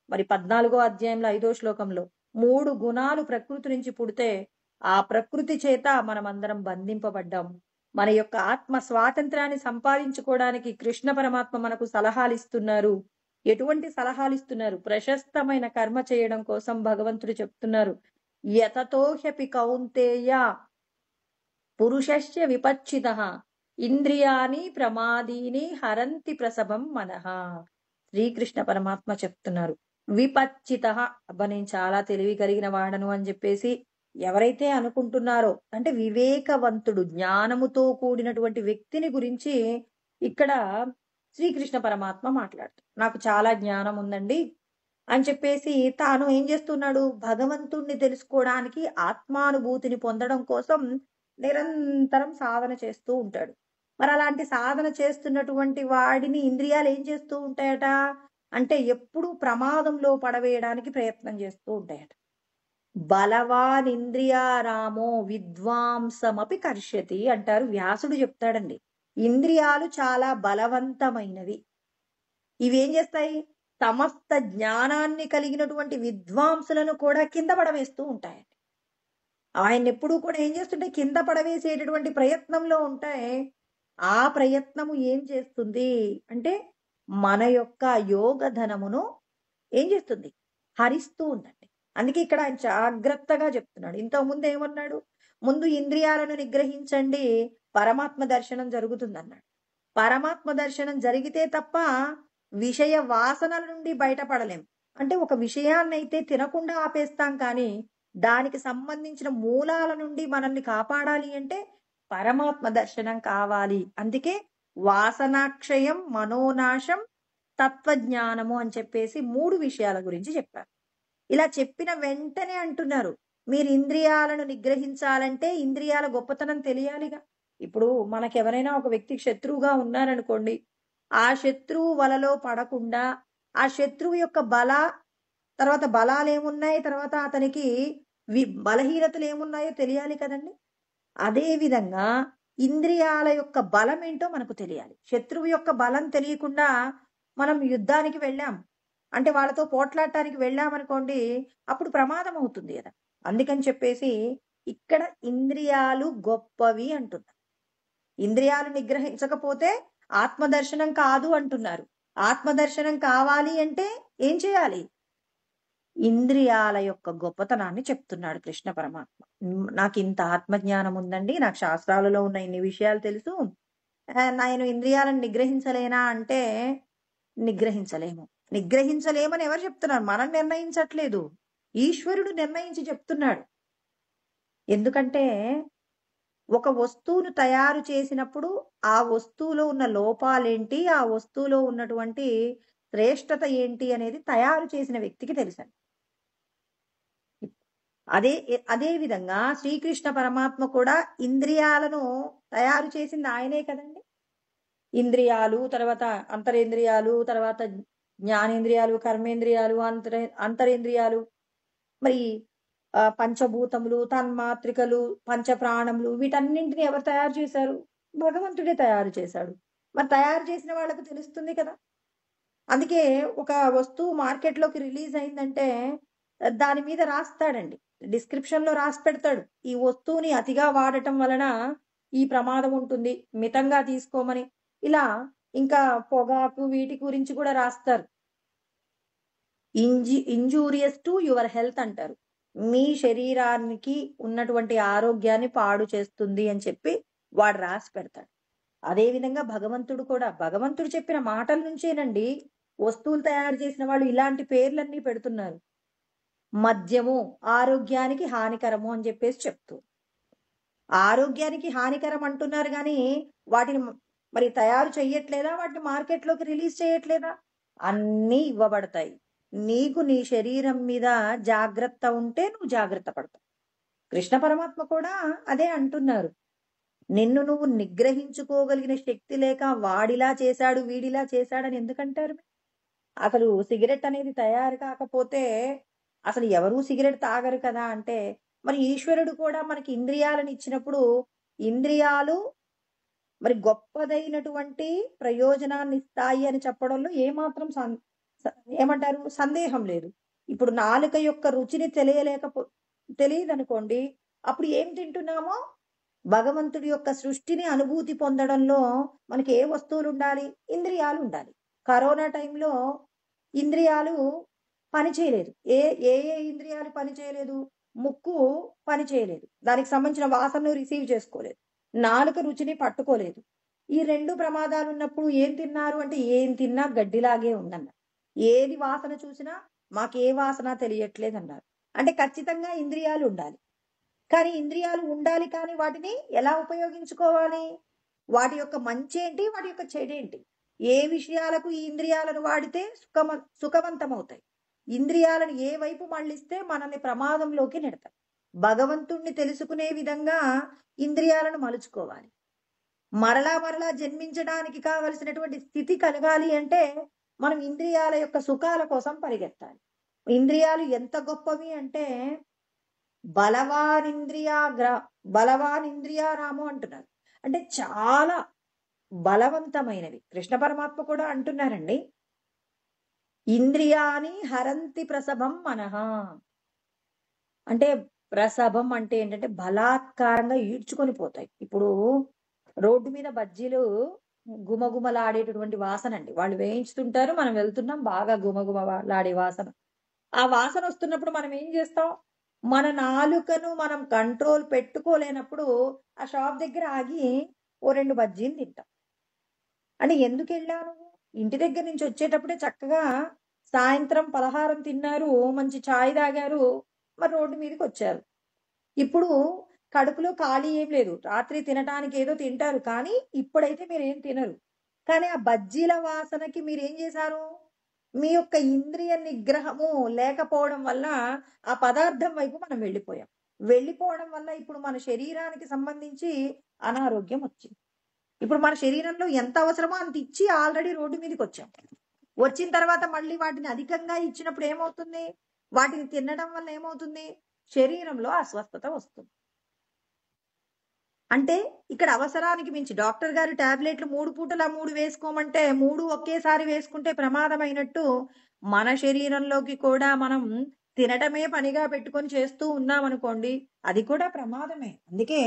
మరి 14వ అధ్యాయంలో 5వ శ్లోకంలో 3 గుణాలు ప్రకృతి నుంచి పుడితే ఆ ప్రకృతి చేత మనమందరం బంధింపబడ్డాం. మన యొక్క ఆత్మ స్వాతంత్రాన్ని సంపాదించుకోవడానికి కృష్ణ పరమాత్మ మనకు సలహాలు ఇస్తున్నారు. ఎటువంటి సలహాలు ఇస్తున్నారు? ప్రశస్తమైన కర్మ చేయడం కోసం భగవంతుడు చెప్తున్నారు. యతతోహ్యపి కౌంతేయ పురుషస్య విపచ్చితః ఇంద్రియాని ప్రమాదీని హరంతి ప్రసభం మనః. శ్రీకృష్ణ పరమాత్మ చెప్తున్నారు. విపచ్చితః, అబ్బా నేను చాలా తెలివి కలిగిన వాడను అని చెప్పేసి ఎవరైతే అనుకుంటున్నారో, అంటే వివేకవంతుడు, జ్ఞానముతో కూడినటువంటి వ్యక్తిని గురించి ఇక్కడ శ్రీకృష్ణ పరమాత్మ మాట్లాడుతాడు. నాకు చాలా జ్ఞానం ఉందండి అని చెప్పేసి తాను ఏం చేస్తున్నాడు? భగవంతుణ్ణి తెలుసుకోవడానికి, ఆత్మానుభూతిని పొందడం కోసం నిరంతరం సాధన చేస్తూ ఉంటాడు. మరి అలాంటి సాధన చేస్తున్నటువంటి వాడిని ఇంద్రియాలు ఏం చేస్తూ ఉంటాయట అంటే ఎప్పుడూ ప్రమాదంలో పడవేయడానికి ప్రయత్నం చేస్తూ ఉంటాయట. బలవాన్ ఇంద్రియారామో విద్వాంసమపి కర్ష్యతి అంటారు, వ్యాసుడు చెప్తాడండి. ఇంద్రియాలు చాలా బలవంతమైనవి. ఇవేం చేస్తాయి? సమస్త జ్ఞానాన్ని కలిగినటువంటి విద్వాంసులను కూడా కింద పడవేస్తూ ఉంటాయండి. ఆయన్నెప్పుడూ కూడా ఏం చేస్తుంటాయి? కింద పడవేసేటటువంటి ప్రయత్నంలో ఉంటాయి. ఆ ప్రయత్నము ఏం చేస్తుంది అంటే, మన యొక్క యోగ ధనమును ఏం చేస్తుంది? హరిస్తూ ఉందండి. అందుకే ఇక్కడ ఆయన జాగ్రత్తగా చెప్తున్నాడు. ఇంతకుముందు ఏమన్నాడు? ముందు ఇంద్రియాలను నిగ్రహించండి, పరమాత్మ దర్శనం జరుగుతుందన్నాడు. పరమాత్మ దర్శనం జరిగితే తప్ప విషయ వాసనల నుండి బయటపడలేం. అంటే ఒక విషయాన్నైతే తినకుండా ఆపేస్తాం కానీ, దానికి సంబంధించిన మూలాల నుండి మనల్ని కాపాడాలి అంటే పరమాత్మ దర్శనం కావాలి. అందుకే వాసనాక్షయం, మనోనాశం, తత్వజ్ఞానము అని చెప్పేసి 3 విషయాల గురించి చెప్పారు. ఇలా చెప్పిన వెంటనే అంటున్నారు, మీరు ఇంద్రియాలను నిగ్రహించాలంటే ఇంద్రియాల గొప్పతనం తెలియాలిగా. ఇప్పుడు మనకెవరైనా ఒక వ్యక్తికి శత్రువుగా ఉన్నారనుకోండి, ఆ శత్రువు వలలో పడకుండా, ఆ శత్రువు యొక్క తర్వాత బలాలేమున్నాయి, తర్వాత అతనికి బలహీనతలేమున్నాయో తెలియాలి కదండీ! అదే విధంగా ఇంద్రియాల యొక్క బలమేంటో మనకు తెలియాలి. శత్రువు యొక్క బలం తెలియకుండా మనం యుద్ధానికి వెళ్ళాం. అంటే వాళ్ళతో పోట్లాడటానికి వెళ్ళామనుకోండి, అప్పుడు ప్రమాదం అవుతుంది గదా! అందుకని చెప్పేసి ఇక్కడ ఇంద్రియాలు గొప్పవి అంటున్నారు. ఇంద్రియాలు నిగ్రహించకపోతే ఆత్మదర్శనం కాదు అంటున్నారు. ఆత్మదర్శనం కావాలి అంటే ఏం చేయాలి? ఇంద్రియాల యొక్క గొప్పతనాన్ని చెప్తున్నాడు కృష్ణ పరమాత్మ. నాకింత ఆత్మజ్ఞానం ఉందండి. నాకు శాస్త్రాలలో ఉన్న ఇన్ని విషయాలు తెలుసు. నేను ఇంద్రియాలను నిగ్రహించలేనా అంటే నిగ్రహించలేము. నిగ్రహించలేమని ఎవరు చెప్తున్నారు? మనం నిర్ణయించట్లేదు. ఈశ్వరుడు నిర్ణయించి చెప్తున్నాడు. ఎందుకంటే ఒక వస్తువును తయారు చేసినప్పుడు ఆ వస్తువులో ఉన్న లోపాలేంటి, ఆ వస్తువులో ఉన్నటువంటి శ్రేష్టత ఏంటి అనేది తయారు చేసిన వ్యక్తికి తెలుసండి. అదే విధంగా శ్రీకృష్ణ పరమాత్మ కూడా ఇంద్రియాలను తయారు చేసింది ఆయనే కదండి. ఇంద్రియాలు, తర్వాత అంతరేంద్రియాలు, తర్వాత జ్ఞానేంద్రియాలు, కర్మేంద్రియాలు, అంతరేంద్రియాలు, మరి పంచభూతములు, తన్మాత్రికలు, పంచప్రాణములు వీటన్నింటిని ఎవరు తయారు చేశారు? భగవంతుడే తయారు చేశాడు. మరి తయారు చేసిన వాళ్ళకు తెలుస్తుంది కదా! అందుకే ఒక వస్తువు మార్కెట్‌లోకి రిలీజ్ అయిందంటే దాని మీద రాస్తాడండి. డిస్క్రిప్షన్‌లో రాసి పెడతాడు. ఈ వస్తువుని అతిగా వాడటం వలన ఈ ప్రమాదం ఉంటుంది. మితంగా తీసుకోమని. ఇలా ఇంకా పొగాకు వీటి గురించి కూడా రాస్తారు. ఇంజూరియస్ టు యువర్ హెల్త్ అంటారు. మీ శరీరానికి ఉన్నటువంటి ఆరోగ్యాన్ని పాడు చేస్తుంది అని చెప్పి వాడు రాసి పెడతాడు. అదే విధంగా భగవంతుడు కూడా భగవంతుడు చెప్పిన మాటల నుంచేనండి వస్తువులు తయారు చేసిన వాళ్ళు ఇలాంటి పేర్లన్నీ పెడుతున్నారు. మద్యము ఆరోగ్యానికి హానికరము అని చెప్పేసి చెప్తూ ఆరోగ్యానికి హానికరం అంటున్నారు గాని వాటిని మరి తయారు చెయ్యట్లేదా? వాటిని మార్కెట్‌లోకి రిలీజ్ చేయట్లేదా? అన్నీ ఇవ్వబడతాయి. నీకు నీ శరీరం మీద జాగ్రత్త ఉంటే నువ్వు జాగ్రత్త పడతావు. కృష్ణ పరమాత్మ కూడా అదే అంటున్నారు. నిన్ను నువ్వు నిగ్రహించుకోగలిగిన శక్తి లేక వాడిలా చేశాడు, వీడిలా చేశాడని ఎందుకంటారు? అసలు సిగరెట్ అనేది తయారు కాకపోతే అసలు ఎవరూ సిగరెట్ తాగరు కదా! అంటే మరి ఈశ్వరుడు కూడా మనకి ఇంద్రియాలను ఇచ్చినప్పుడు ఇంద్రియాలు మరి గొప్పదైనటువంటి ప్రయోజనాన్ని ఇస్తాయి అని చెప్పడంలో ఏమాత్రం ఏమంటారు? సందేహం లేదు. ఇప్పుడు నాలుక యొక్క రుచిని తెలియదనుకోండి, అప్పుడు ఏం తింటున్నామో భగవంతుడి యొక్క సృష్టిని అనుభూతి పొందడంలో మనకి ఏ వస్తువులు ఉండాలి? ఇంద్రియాలు ఉండాలి. కరోనా టైంలో ఇంద్రియాలు పని చేయలేదు. ఏ ఏ ఇంద్రియాలు పని చేయలేదు? ముక్కు పని చేయలేదు. దానికి సంబంధించిన వాసనను రిసీవ్ చేసుకోలేదు. నాలుక రుచిని పట్టుకోలేదు. ఈ 2 ప్రమాదాలు ఉన్నప్పుడు ఏం తిన్నారు అంటే ఏం తిన్నా గడ్డిలాగే ఉందన్నారు. ఏది వాసన చూసినా మాకే వాసన తెలియట్లేదన్నారు. అంటే ఖచ్చితంగా ఇంద్రియాలు ఉండాలి. కానీ ఇంద్రియాలు ఉండాలి కానీ వాటిని ఎలా ఉపయోగించుకోవాలి? వాటి యొక్క మంచేంటి? వాటి యొక్క చెడేంటి? ఏ విషయాలకు ఈ ఇంద్రియాలను వాడితే సుఖవంతమవుతాయి? ఇంద్రియాలను ఏ వైపు మళ్ళిస్తే మనల్ని ప్రమాదంలోకి నెడతాయి? భగవంతుణ్ణి తెలుసుకునే విధంగా ఇంద్రియాలను మలుచుకోవాలి. మరలా జన్మించడానికి కావలసినటువంటి స్థితి కలగాలి అంటే మనం ఇంద్రియాల యొక్క సుఖాల కోసం పరిగెత్తాలి. ఇంద్రియాలు ఎంత గొప్పవి అంటే బలవానింద్రియారాము అంటున్నారు. అంటే చాలా బలవంతమైనవి. కృష్ణ పరమాత్మ కూడా అంటున్నారండి, ఇంద్రియాని హరంతి ప్రసభం మనః. అంటే ప్రసభం అంటే ఏంటంటే బలాత్కారంగా ఈడ్చుకొని పోతాయి. ఇప్పుడు రోడ్డు మీద బజ్జీలు గుమగుమలాడేటటువంటి వాసన అండి. వాళ్ళు వేయించుతుంటారు, మనం వెళ్తున్నాం, బాగా గుమగుమలాడే వాసన. ఆ వాసన వస్తున్నప్పుడు మనం ఏం చేస్తాం? మన నాలుకను మనం కంట్రోల్ పెట్టుకోలేనప్పుడు ఆ షాప్ దగ్గర ఆగి ఓ 2 బజ్జీలు తింటాం. అంటే ఎందుకెళ్ళావు నువ్వు? ఇంటి దగ్గర నుంచి వచ్చేటప్పుడే చక్కగా సాయంత్రం పలహారం తిన్నారు, మంచి చాయ్ తాగారు, మరి రోడ్డు మీదకొచ్చారు. ఇప్పుడు కడుపులో ఖాళీ ఏం లేదు. రాత్రి తినటానికి ఏదో తింటారు. కానీ ఇప్పుడైతే మీరేం తినరు. కానీ ఆ బజ్జీల వాసనకి మీరేం చేశారు? మీ యొక్క ఇంద్రియ నిగ్రహము లేకపోవడం వల్ల ఆ పదార్థం వైపు మనం వెళ్ళిపోయాం. వెళ్ళిపోవడం వల్ల ఇప్పుడు మన శరీరానికి సంబంధించి అనారోగ్యం వచ్చింది. ఇప్పుడు మన శరీరంలో ఎంత అవసరమో అంత ఇచ్చి ఆల్రెడీ రోడ్డు మీదకొచ్చాం. వచ్చిన తర్వాత మళ్ళీ వాటిని అధికంగా ఇచ్చినప్పుడు ఏమవుతుంది? వాటిని తినడం వల్ల ఏమవుతుంది? శరీరంలో అస్వస్థత వస్తుంది. అంటే ఇక్కడ అవసరానికి మించి డాక్టర్ గారు టాబ్లెట్లు 3 పూటలా 3 వేసుకోమంటే 3 ఒకేసారి వేసుకుంటే ప్రమాదమైనట్టు మన శరీరంలోకి కూడా మనం తినటమే పనిగా పెట్టుకొని చేస్తూ ఉన్నామనుకోండి, అది కూడా ప్రమాదమే. అందుకే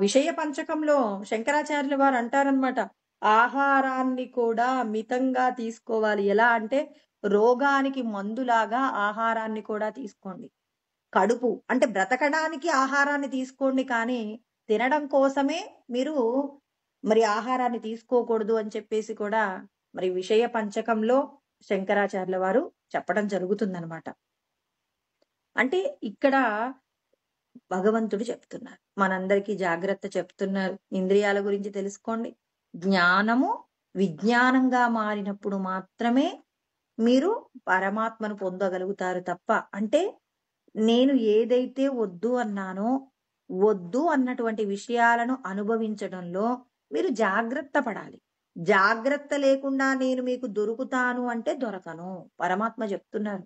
విషయ పంచకంలో శంకరాచార్యుల వారు అంటారనమాట, ఆహారాన్ని కూడా మితంగా తీసుకోవాలి. ఎలా అంటే రోగానికి మందులాగా ఆహారాన్ని కూడా తీసుకోండి. కడుపు అంటే బ్రతకడానికి ఆహారాన్ని తీసుకోండి, కానీ తినడం కోసమే మీరు మరి ఆహారాన్ని తీసుకోకూడదు అని చెప్పేసి కూడా మరి విషయ పంచకంలో శంకరాచార్యుల వారు చెప్పడం జరుగుతుందన్నమాట. అంటే ఇక్కడ భగవంతుడు చెప్తున్నారు, మనందరికీ జాగ్రత్త చెప్తున్నారు. ఇంద్రియాల గురించి తెలుసుకోండి. జ్ఞానము విజ్ఞానంగా మారినప్పుడు మాత్రమే మీరు పరమాత్మను పొందగలుగుతారు తప్ప, అంటే నేను ఏదైతే వద్దు అన్నానో, వద్దు అన్నటువంటి విషయాలను అనుభవించడంలో మీరు జాగ్రత్త పడాలి. జాగ్రత్త లేకుండా నేను మీకు దొరుకుతాను అంటే దొరకను. పరమాత్మ చెప్తున్నారు,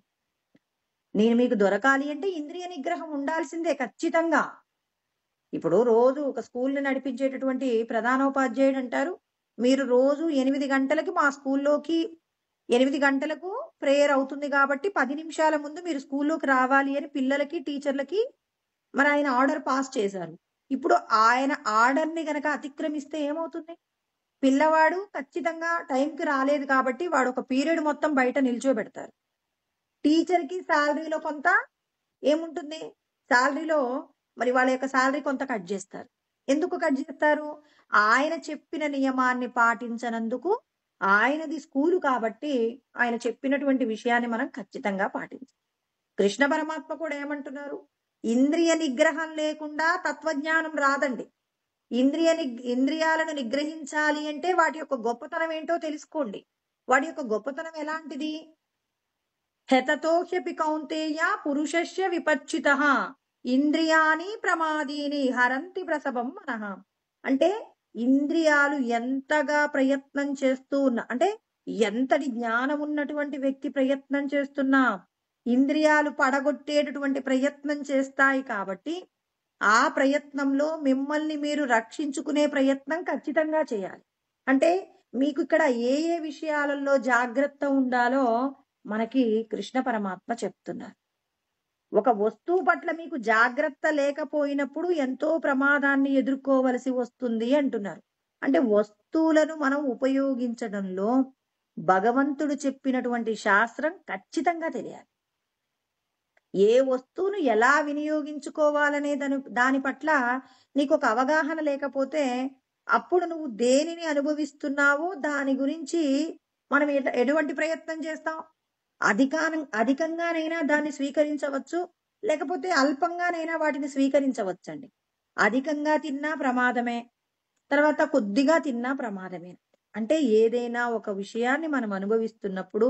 నేను మీకు దొరకాలి అంటే ఇంద్రియ నిగ్రహం ఉండాల్సిందే ఖచ్చితంగా. ఇప్పుడు రోజు ఒక స్కూల్ని నడిపించేటటువంటి ప్రధానోపాధ్యాయుడు అంటారు, మీరు రోజు 8 గంటలకి మా స్కూల్లోకి 8 గంటలకు ప్రేయర్ అవుతుంది కాబట్టి 10 నిమిషాల ముందు మీరు స్కూల్లోకి రావాలి అని పిల్లలకి, టీచర్లకి మరి ఆయన ఆర్డర్ పాస్ చేశారు. ఇప్పుడు ఆయన ఆర్డర్‌ని గనక అతిక్రమిస్తే ఏమవుతుంది? పిల్లవాడు ఖచ్చితంగా టైంకి రాలేదు కాబట్టి వాడు ఒక పీరియడ్ మొత్తం బయట నిల్చోబెడతారు. టీచర్‌కి సాలరీలో కొంత ఏముంటుంది? సాలరీలో మరి వాళ్ళ యొక్క సాలరీ కొంత కట్ చేస్తారు. ఎందుకు కట్ చేస్తారు? ఆయన చెప్పిన నియమాన్ని పాటించనందుకు. ఆయనది స్కూలు కాబట్టి ఆయన చెప్పినటువంటి విషయాన్ని మనం ఖచ్చితంగా పాటించాలి. కృష్ణ పరమాత్మ కూడా ఏమంటున్నారు? ఇంద్రియ నిగ్రహం లేకుండా తత్వజ్ఞానం రాదండి. ఇంద్రియాలను నిగ్రహించాలి అంటే వాటి యొక్క గొప్పతనం ఏంటో తెలుసుకోండి. వాటి యొక్క గొప్పతనం ఎలాంటిది? హెతతోహ్యపి కౌంతేయ పురుషస్య విపచ్చితః ఇంద్రియాని ప్రమాదీని హరంతి ప్రసభం మనః. అంటే ఇంద్రియాలు ఎంతగా ప్రయత్నం చేస్తూ ఉన్నా, అంటే ఎంతటి జ్ఞానం ఉన్నటువంటి వ్యక్తి ప్రయత్నం చేస్తున్నా ఇంద్రియాలు పడగొట్టేటటువంటి ప్రయత్నం చేస్తాయి. కాబట్టి ఆ ప్రయత్నంలో మిమ్మల్ని మీరు రక్షించుకునే ప్రయత్నం ఖచ్చితంగా చేయాలి. అంటే మీకు ఇక్కడ ఏ ఏ విషయాలలో జాగ్రత్త ఉండాలో మనకి కృష్ణ పరమాత్మ చెప్తున్నారు. ఒక వస్తువు పట్ల మీకు జాగ్రత్త లేకపోయినప్పుడు ఎంతో ప్రమాదాన్ని ఎదుర్కోవలసి వస్తుంది అంటున్నారు. అంటే వస్తువులను మనం ఉపయోగించడంలో భగవంతుడు చెప్పినటువంటి శాస్త్రం ఖచ్చితంగా తెలియాలి. ఏ వస్తువును ఎలా వినియోగించుకోవాలనే దాని పట్ల నీకు ఒక అవగాహన లేకపోతే అప్పుడు నువ్వు దేనిని అనుభవిస్తున్నావో దాని గురించి మనం ఎటువంటి ప్రయత్నం చేస్తాం? అధికంగానైనా దాన్ని స్వీకరించవచ్చు, లేకపోతే అల్పంగానైనా వాటిని స్వీకరించవచ్చండి. అధికంగా తిన్నా ప్రమాదమే, తర్వాత కొద్దిగా తిన్నా ప్రమాదమే. అంటే ఏదైనా ఒక విషయాన్ని మనం అనుభవిస్తున్నప్పుడు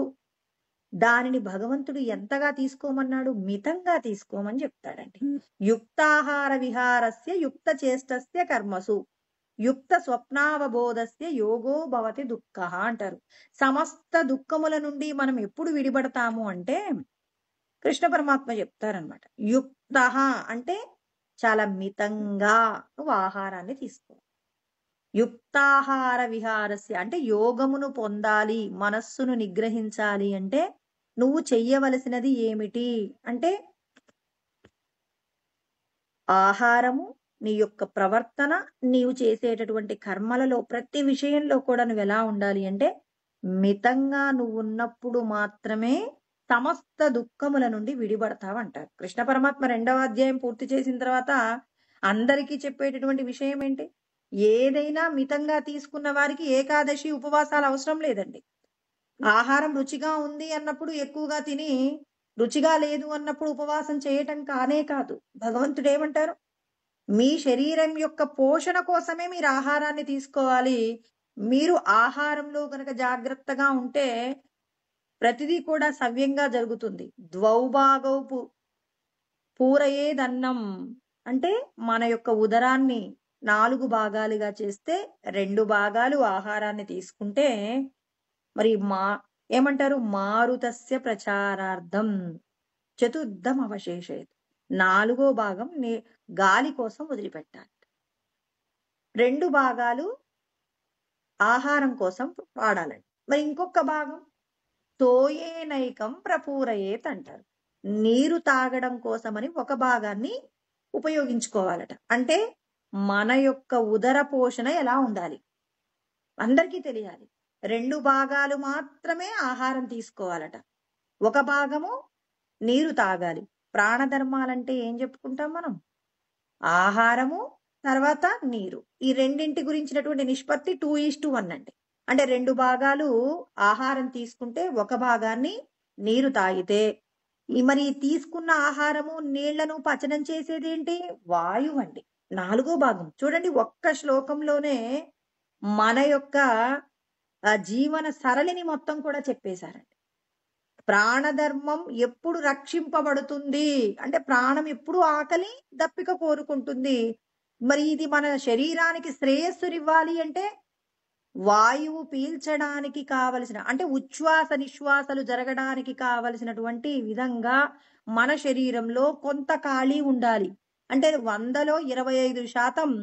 దానిని భగవంతుడు ఎంతగా తీసుకోమన్నాడు? మితంగా తీసుకోమని చెప్తాడండి. యుక్తాహార విహారస్య యుక్త చేష్టస్య కర్మసు యుక్త స్వప్నావబోధస్య యోగో భవతి దుఃఖః అంటారు. సమస్త దుఃఖముల నుండి మనం ఎప్పుడు విడిపడతాము అంటే కృష్ణ పరమాత్మ చెప్తారనమాట. యుక్తః అంటే చాలా మితంగా నువ్వు ఆహారాన్ని తీసుకో. యుక్తాహార విహారస్య అంటే యోగమును పొందాలి, మనస్సును నిగ్రహించాలి అంటే నువ్వు చెయ్యవలసినది ఏమిటి అంటే ఆహారము, నీ యొక్క ప్రవర్తన, నీవు చేసేటటువంటి కర్మలలో ప్రతి విషయంలో కూడా నువ్వెలా ఉండాలి అంటే మితంగా నువ్వున్నప్పుడు మాత్రమే సమస్త దుఃఖముల నుండి విడిపడతావంటారు. కృష్ణ పరమాత్మ 2వ అధ్యాయం పూర్తి చేసిన తర్వాత అందరికీ చెప్పేటటువంటి విషయం ఏంటి? ఏదైనా మితంగా తీసుకున్న వారికి ఏకాదశి ఉపవాసాలు అవసరం లేదండి. ఆహారం రుచిగా ఉంది అన్నప్పుడు ఎక్కువగా తిని, రుచిగా లేదు అన్నప్పుడు ఉపవాసం చేయటం కానే కాదు. భగవంతుడు ఏమంటారు? మీ శరీరం యొక్క పోషణ కోసమే మీరు ఆహారాన్ని తీసుకోవాలి. మీరు ఆహారంలో గనక జాగ్రత్తగా ఉంటే ప్రతిదీ కూడా సవ్యంగా జరుగుతుంది. ద్వౌభాగౌ పూరయేదన్నం అంటే మన యొక్క ఉదరాన్ని 4 భాగాలుగా చేస్తే 2 భాగాలు ఆహారాన్ని తీసుకుంటే మరి ఏమంటారు? మారుతస్య ప్రచారార్థం చతుర్థం అవశేషేత్. 4వ భాగం గాలి కోసం వదిలిపెట్టాలి. 2 భాగాలు ఆహారం కోసం వాడాలండి. మరి ఇంకొక భాగం తోయేనైకం ప్రపూరయేత్ అంటారు. నీరు తాగడం కోసమని ఒక భాగాన్ని ఉపయోగించుకోవాలట. అంటే మన యొక్క ఉదర పోషణ ఎలా ఉండాలి అందరికీ తెలియాలి. 2 భాగాలు మాత్రమే ఆహారం తీసుకోవాలట. ఒక భాగము నీరు తాగాలి. ప్రాణధర్మాలంటే ఏం చెప్పుకుంటాం మనం? ఆహారము తర్వాత నీరు. ఈ రెండింటి గురించినటువంటి నిష్పత్తి 2:1 అండి. అంటే 2 భాగాలు ఆహారం తీసుకుంటే ఒక భాగాన్ని నీరు తాగితే మరి తీసుకున్న ఆహారము నీళ్లను పచనం చేసేదేంటి? వాయువు అండి. 4వ భాగం చూడండి, ఒక్క శ్లోకంలోనే మన యొక్క జీవన సరళిని మొత్తం కూడా చెప్పేశారండి. ప్రాణధర్మం ఎప్పుడు రక్షింపబడుతుంది అంటే ప్రాణం ఎప్పుడు ఆకలి దప్పిక కోరుకుంటుంది. మరి ఇది మన శరీరానికి శ్రేయస్సునివ్వాలి అంటే వాయువు పీల్చడానికి కావలసిన అంటే ఉచ్ఛ్వాస నిశ్వాసలు జరగడానికి కావలసినటువంటి విధంగా మన శరీరంలో కొంత ఖాళీ ఉండాలి. అంటే 100లో 25%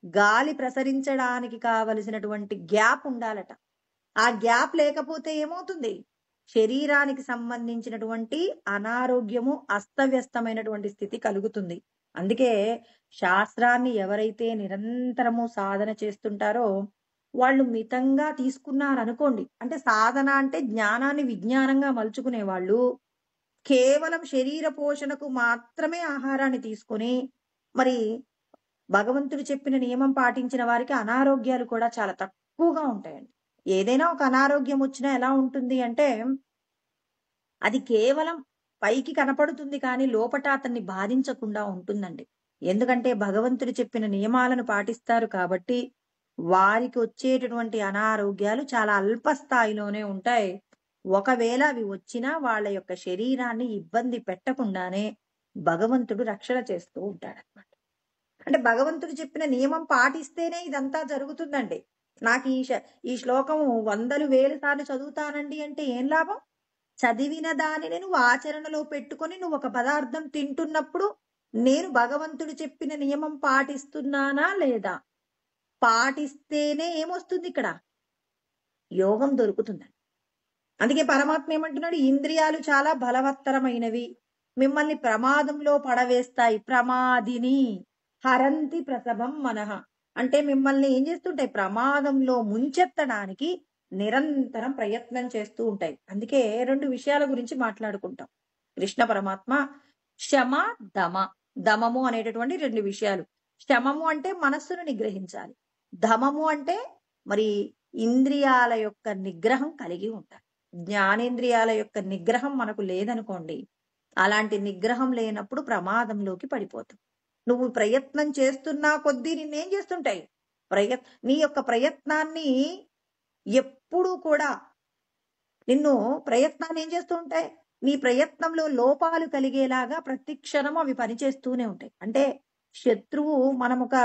గాలి ప్రసరించడానికి కావలసినటువంటి గ్యాప్ ఉండాలట. ఆ గ్యాప్ లేకపోతే ఏమవుతుంది? శరీరానికి సంబంధించినటువంటి అనారోగ్యము, అస్తవ్యస్తమైనటువంటి స్థితి కలుగుతుంది. అందుకే శాస్త్రాన్ని ఎవరైతే నిరంతరము సాధన చేస్తుంటారో వాళ్ళు మితంగా తీసుకున్నారనుకోండి, అంటే సాధన అంటే జ్ఞానాన్ని విజ్ఞానంగా మలుచుకునే వాళ్ళు కేవలం శరీర పోషణకు మాత్రమే ఆహారాన్ని తీసుకొని మరి భగవంతుడు చెప్పిన నియమం పాటించిన వారికి అనారోగ్యాలు కూడా చాలా తక్కువగా ఉంటాయండి. ఏదైనా ఒక అనారోగ్యం వచ్చినా ఎలా ఉంటుంది అంటే అది కేవలం పైకి కనపడుతుంది కానీ లోపట అతన్ని బాధించకుండా ఉంటుందండి. ఎందుకంటే భగవంతుడు చెప్పిన నియమాలను పాటిస్తారు కాబట్టి వారికి వచ్చేటటువంటి అనారోగ్యాలు చాలా అల్ప స్థాయిలోనే ఉంటాయి. ఒకవేళ అవి వచ్చినా వాళ్ళ యొక్క శరీరాన్ని ఇబ్బంది పెట్టకుండానే భగవంతుడు రక్షణ చేస్తూ ఉంటాడనమాట. అంటే భగవంతుడు చెప్పిన నియమం పాటిస్తేనే ఇదంతా జరుగుతుందండి. నాకు ఈ శ్లోకము 100,000 సార్లు చదువుతానండి అంటే ఏం లాభం? చదివిన దానిని నువ్వు ఆచరణలో పెట్టుకొని నువ్వు ఒక పదార్థం తింటున్నప్పుడు నేను భగవంతుడు చెప్పిన నియమం పాటిస్తున్నానా లేదా? పాటిస్తేనే ఏమొస్తుంది ఇక్కడ? యోగం దొరుకుతుందండి. అందుకే పరమాత్మ ఏమంటున్నాడు? ఇంద్రియాలు చాలా బలవత్తరమైనవి, మిమ్మల్ని ప్రమాదంలో పడవేస్తాయి. ప్రమాదిని హరంతి ప్రసభం మనః అంటే మిమ్మల్ని ఏం చేస్తుంటాయి? ప్రమాదంలో ముంచెత్తడానికి నిరంతరం ప్రయత్నం చేస్తూ ఉంటాయి. అందుకే 2 విషయాల గురించి మాట్లాడుకుంటాం. కృష్ణ పరమాత్మ శమ, దమ. దమము అనేటటువంటి 2 విషయాలు. శమము అంటే మనస్సును నిగ్రహించాలి. దమము అంటే మరి ఇంద్రియాల యొక్క నిగ్రహం కలిగి ఉంటాలి. జ్ఞానేంద్రియాల యొక్క నిగ్రహం మనకు లేదనుకోండి, అలాంటి నిగ్రహం లేనప్పుడు ప్రమాదంలోకి పడిపోతాం. నువ్వు ప్రయత్నం చేస్తున్నా కొద్దీ నిన్నేం చేస్తుంటాయి? నీ యొక్క ప్రయత్నాన్ని ఎప్పుడూ కూడా నిన్ను ప్రయత్నాన్ని ఏం చేస్తూ ఉంటాయి? నీ ప్రయత్నంలో లోపాలు కలిగేలాగా ప్రతి క్షణం అవి పనిచేస్తూనే ఉంటాయి. అంటే శత్రువు మనం ఒక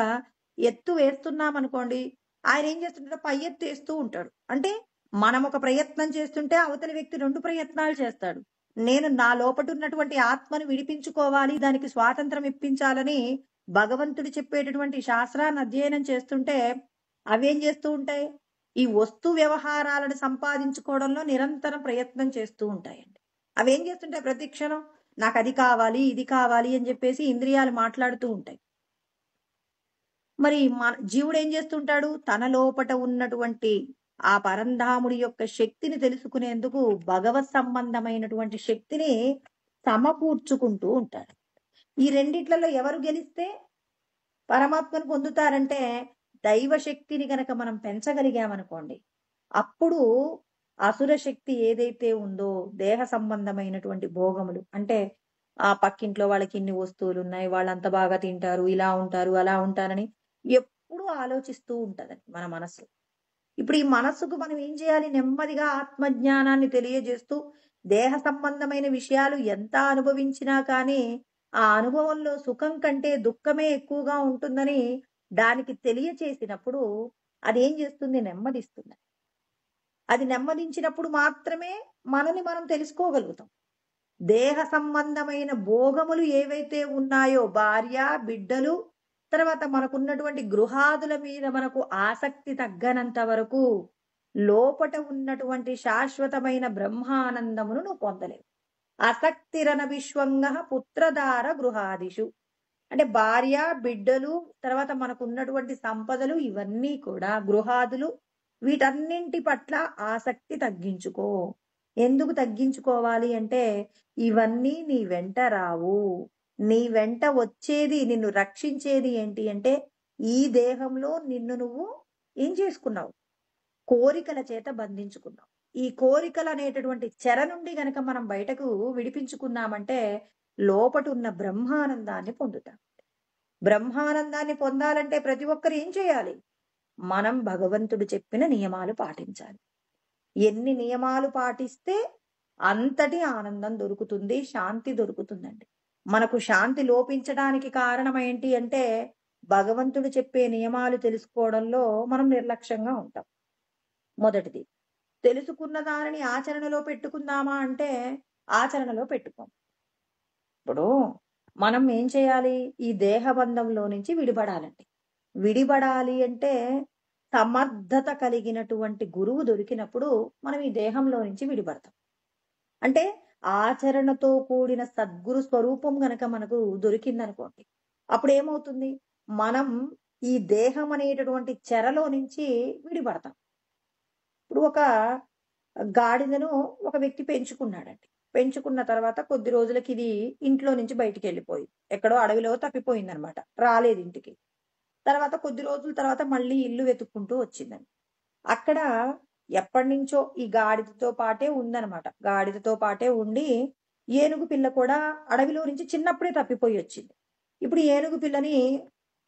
ఎత్తు వేస్తున్నాం అనుకోండి, ఆయన ఏం చేస్తుంటాడు? పై ఎత్తు వేస్తూ ఉంటాడు. అంటే మనం ఒక ప్రయత్నం చేస్తుంటే అవతలి వ్యక్తి 2 ప్రయత్నాలు చేస్తాడు. నేను నా లోపట ఉన్నటువంటి ఆత్మను విడిపించుకోవాలి, దానికి స్వాతంత్రం ఇప్పించాలని భగవంతుడు చెప్పేటటువంటి శాస్త్రాన్ని అధ్యయనం చేస్తుంటే అవేం చేస్తూ ఉంటాయి? ఈ వస్తు వ్యవహారాలను సంపాదించుకోవడంలో నిరంతరం ప్రయత్నం చేస్తూ ఉంటాయండి. అవేం చేస్తుంటాయి ప్రతి క్షణం? నాకది కావాలి, ఇది కావాలి అని చెప్పేసి ఇంద్రియాలు మాట్లాడుతూ ఉంటాయి. మరి జీవుడేం చేస్తుంటాడు? తన లోపట ఉన్నటువంటి ఆ పరంధాముడి యొక్క శక్తిని తెలుసుకునేందుకు భగవత్ సంబంధమైనటువంటి శక్తిని సమకూర్చుకుంటూ ఉంటాడు. ఈ రెండిట్లలో ఎవరు గెలిస్తే పరమాత్మను పొందుతారంటే, దైవ శక్తిని గనక మనం పెంచగలిగామనుకోండి, అప్పుడు అసుర శక్తి ఏదైతే ఉందో, దేహ సంబంధమైనటువంటి భోగములు అంటే, ఆ పక్కింట్లో వాళ్ళకి ఇన్ని వస్తువులున్నాయి, వాళ్ళంత బాగా తింటారు, ఇలా ఉంటారు, అలా ఉంటారని ఎప్పుడూ ఆలోచిస్తూ ఉంటదండి మన మనస్సు. ఇప్పుడు ఈ మనస్సుకు మనం ఏం చేయాలి? నెమ్మదిగా ఆత్మజ్ఞానాన్ని తెలియజేస్తూ, దేహ సంబంధమైన విషయాలు ఎంత అనుభవించినా కానీ, ఆ అనుభవంలో సుఖం కంటే దుఃఖమే ఎక్కువగా ఉంటుందని దానికి తెలియచేసినప్పుడు, అదేం చేస్తుంది? నెమ్మదిస్తుంది. అది నెమ్మదించినప్పుడు మాత్రమే మనని మనం తెలుసుకోగలుగుతాం. దేహ సంబంధమైన భోగములు ఏవైతే ఉన్నాయో, భార్య, బిడ్డలు, తర్వాత మనకున్నటువంటి గృహాదుల మీద మనకు ఆసక్తి తగ్గనంత వరకు లోపట ఉన్నటువంటి శాశ్వతమైన బ్రహ్మానందమును నువ్వు పొందలేవు. ఆసక్తిరన విశ్వంగ పుత్రధార గృహాదిషు. అంటే భార్య, బిడ్డలు, తర్వాత మనకున్నటువంటి సంపదలు ఇవన్నీ కూడా గృహాదులు, వీటన్నింటి పట్ల ఆసక్తి తగ్గించుకో. ఎందుకు తగ్గించుకోవాలి అంటే, ఇవన్నీ నీ వెంట రావు. నీ వెంట వచ్చేది, నిన్ను రక్షించేది ఏంటి అంటే, ఈ దేహంలో నిన్ను నువ్వు ఏం చేసుకున్నావు? కోరికల చేత బంధించుకున్నావు. ఈ కోరికలు అనేటటువంటి చెర నుండి గనక మనం బయటకు విడిపించుకున్నామంటే, లోపటున్న బ్రహ్మానందాన్ని పొందుతాం. బ్రహ్మానందాన్ని పొందాలంటే ప్రతి ఒక్కరు ఏం చేయాలి? మనం భగవంతుడు చెప్పిన నియమాలు పాటించాలి. ఎన్ని నియమాలు పాటిస్తే అంతటి ఆనందం దొరుకుతుంది, శాంతి దొరుకుతుందండి. మనకు శాంతి లోపించడానికి కారణం ఏంటి అంటే, భగవంతుడు చెప్పే నియమాలు తెలుసుకోవడంలో మనం నిర్లక్ష్యంగా ఉంటాం. మొదటిది. తెలుసుకున్న దానిని ఆచరణలో పెట్టుకుందామా అంటే, ఆచరణలో పెట్టుకోం. ఇప్పుడు మనం ఏం చేయాలి? ఈ దేహబంధంలో నుంచి విడిపడాలండి. విడిపడాలి అంటే సమర్థత కలిగినటువంటి గురువు దొరికినప్పుడు మనం ఈ దేహంలో నుంచి విడిపడతాం. అంటే ఆచరణతో కూడిన సద్గురు స్వరూపం గనక మనకు దొరికిందనుకోండి, అప్పుడేమవుతుంది? మనం ఈ దేహం అనేటటువంటి చెరలో నుంచి విడిపడతాం. ఇప్పుడు ఒక గాడిదను ఒక వ్యక్తి పెంచుకున్నాడండి. పెంచుకున్న తర్వాత కొద్ది రోజులకి ఇది ఇంట్లో నుంచి బయటికెళ్ళిపోయింది. ఎక్కడో అడవిలో తప్పిపోయిందనమాట. రాలేదు ఇంటికి. తర్వాత కొద్ది రోజుల తర్వాత మళ్ళీ ఇల్లు వెతుక్కుంటూ వచ్చిందండి. అక్కడ ఎప్పటినుంచో ఈ గాడిదతో పాటే ఉందనమాట. గాడిదతో పాటే ఉండి, ఏనుగు పిల్ల కూడా అడవిలో నుంచి చిన్నప్పుడే తప్పిపోయి వచ్చింది. ఇప్పుడు ఏనుగు పిల్లని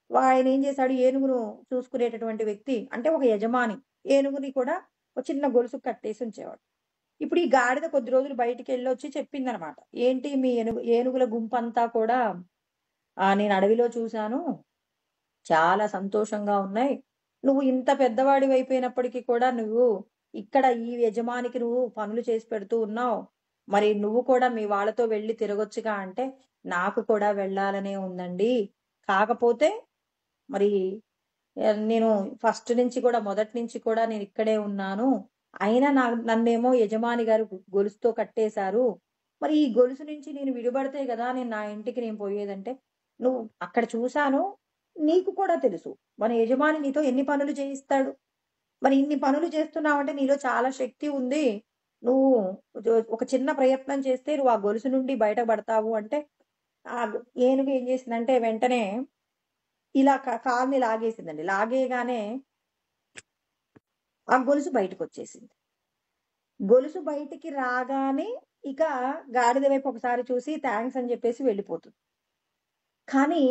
ఆయన ఏం చేశాడు? ఏనుగును చూసుకునేటటువంటి వ్యక్తి అంటే ఒక యజమాని. ఏనుగుని కూడా ఒక చిన్న గొలుసుకు కట్టేసి ఉంచేవాడు. ఇప్పుడు ఈ గాడిద కొద్ది రోజులు బయటికెళ్ళొచ్చి చెప్పిందనమాట. ఏంటి మీ ఏనుగుల గుంపంతా కూడా నేను అడవిలో చూశాను. చాలా సంతోషంగా ఉన్నాయి. నువ్వు ఇంత పెద్దవాడివైపోయినప్పటికీ కూడా నువ్వు ఇక్కడ ఈ యజమానికి నువ్వు పనులు చేసి పెడుతూ ఉన్నావు. మరి నువ్వు కూడా మీ వాళ్ళతో వెళ్లి తిరగొచ్చుగా అంటే, నాకు కూడా వెళ్ళాలనే ఉందండి. కాకపోతే మరి నేను ఫస్ట్ నుంచి కూడా మొదటి నుంచి కూడా నేను ఇక్కడే ఉన్నాను. అయినా నన్నేమో యజమాని గారు గొలుసుతో కట్టేశారు. మరి ఈ గొలుసు నుంచి నేను విడిపడితే గదా నేను నా ఇంటికి నేను పోయేదంటే, నువ్వు అక్కడ చూశాను. నీకు కూడా తెలుసు. మన యజమాని నీతో ఎన్ని పనులు చేయిస్తాడు. మరి ఇన్ని పనులు చేస్తున్నావంటే నీలో చాలా శక్తి ఉంది. నువ్వు ఒక చిన్న ప్రయత్నం చేస్తే నువ్వు ఆ గొలుసు నుండి బయటపడతావు అంటే, ఆ ఏనుగు ఏం చేసిందంటే వెంటనే ఇలా కాలుని లాగేసిందండి. లాగేయగానే ఆ గొలుసు బయటకొచ్చేసింది. గొలుసు బయటికి రాగానే ఇక గాడిద వైపు ఒకసారి చూసి థాంక్స్ అని చెప్పేసి వెళ్ళిపోతుంది. కానీ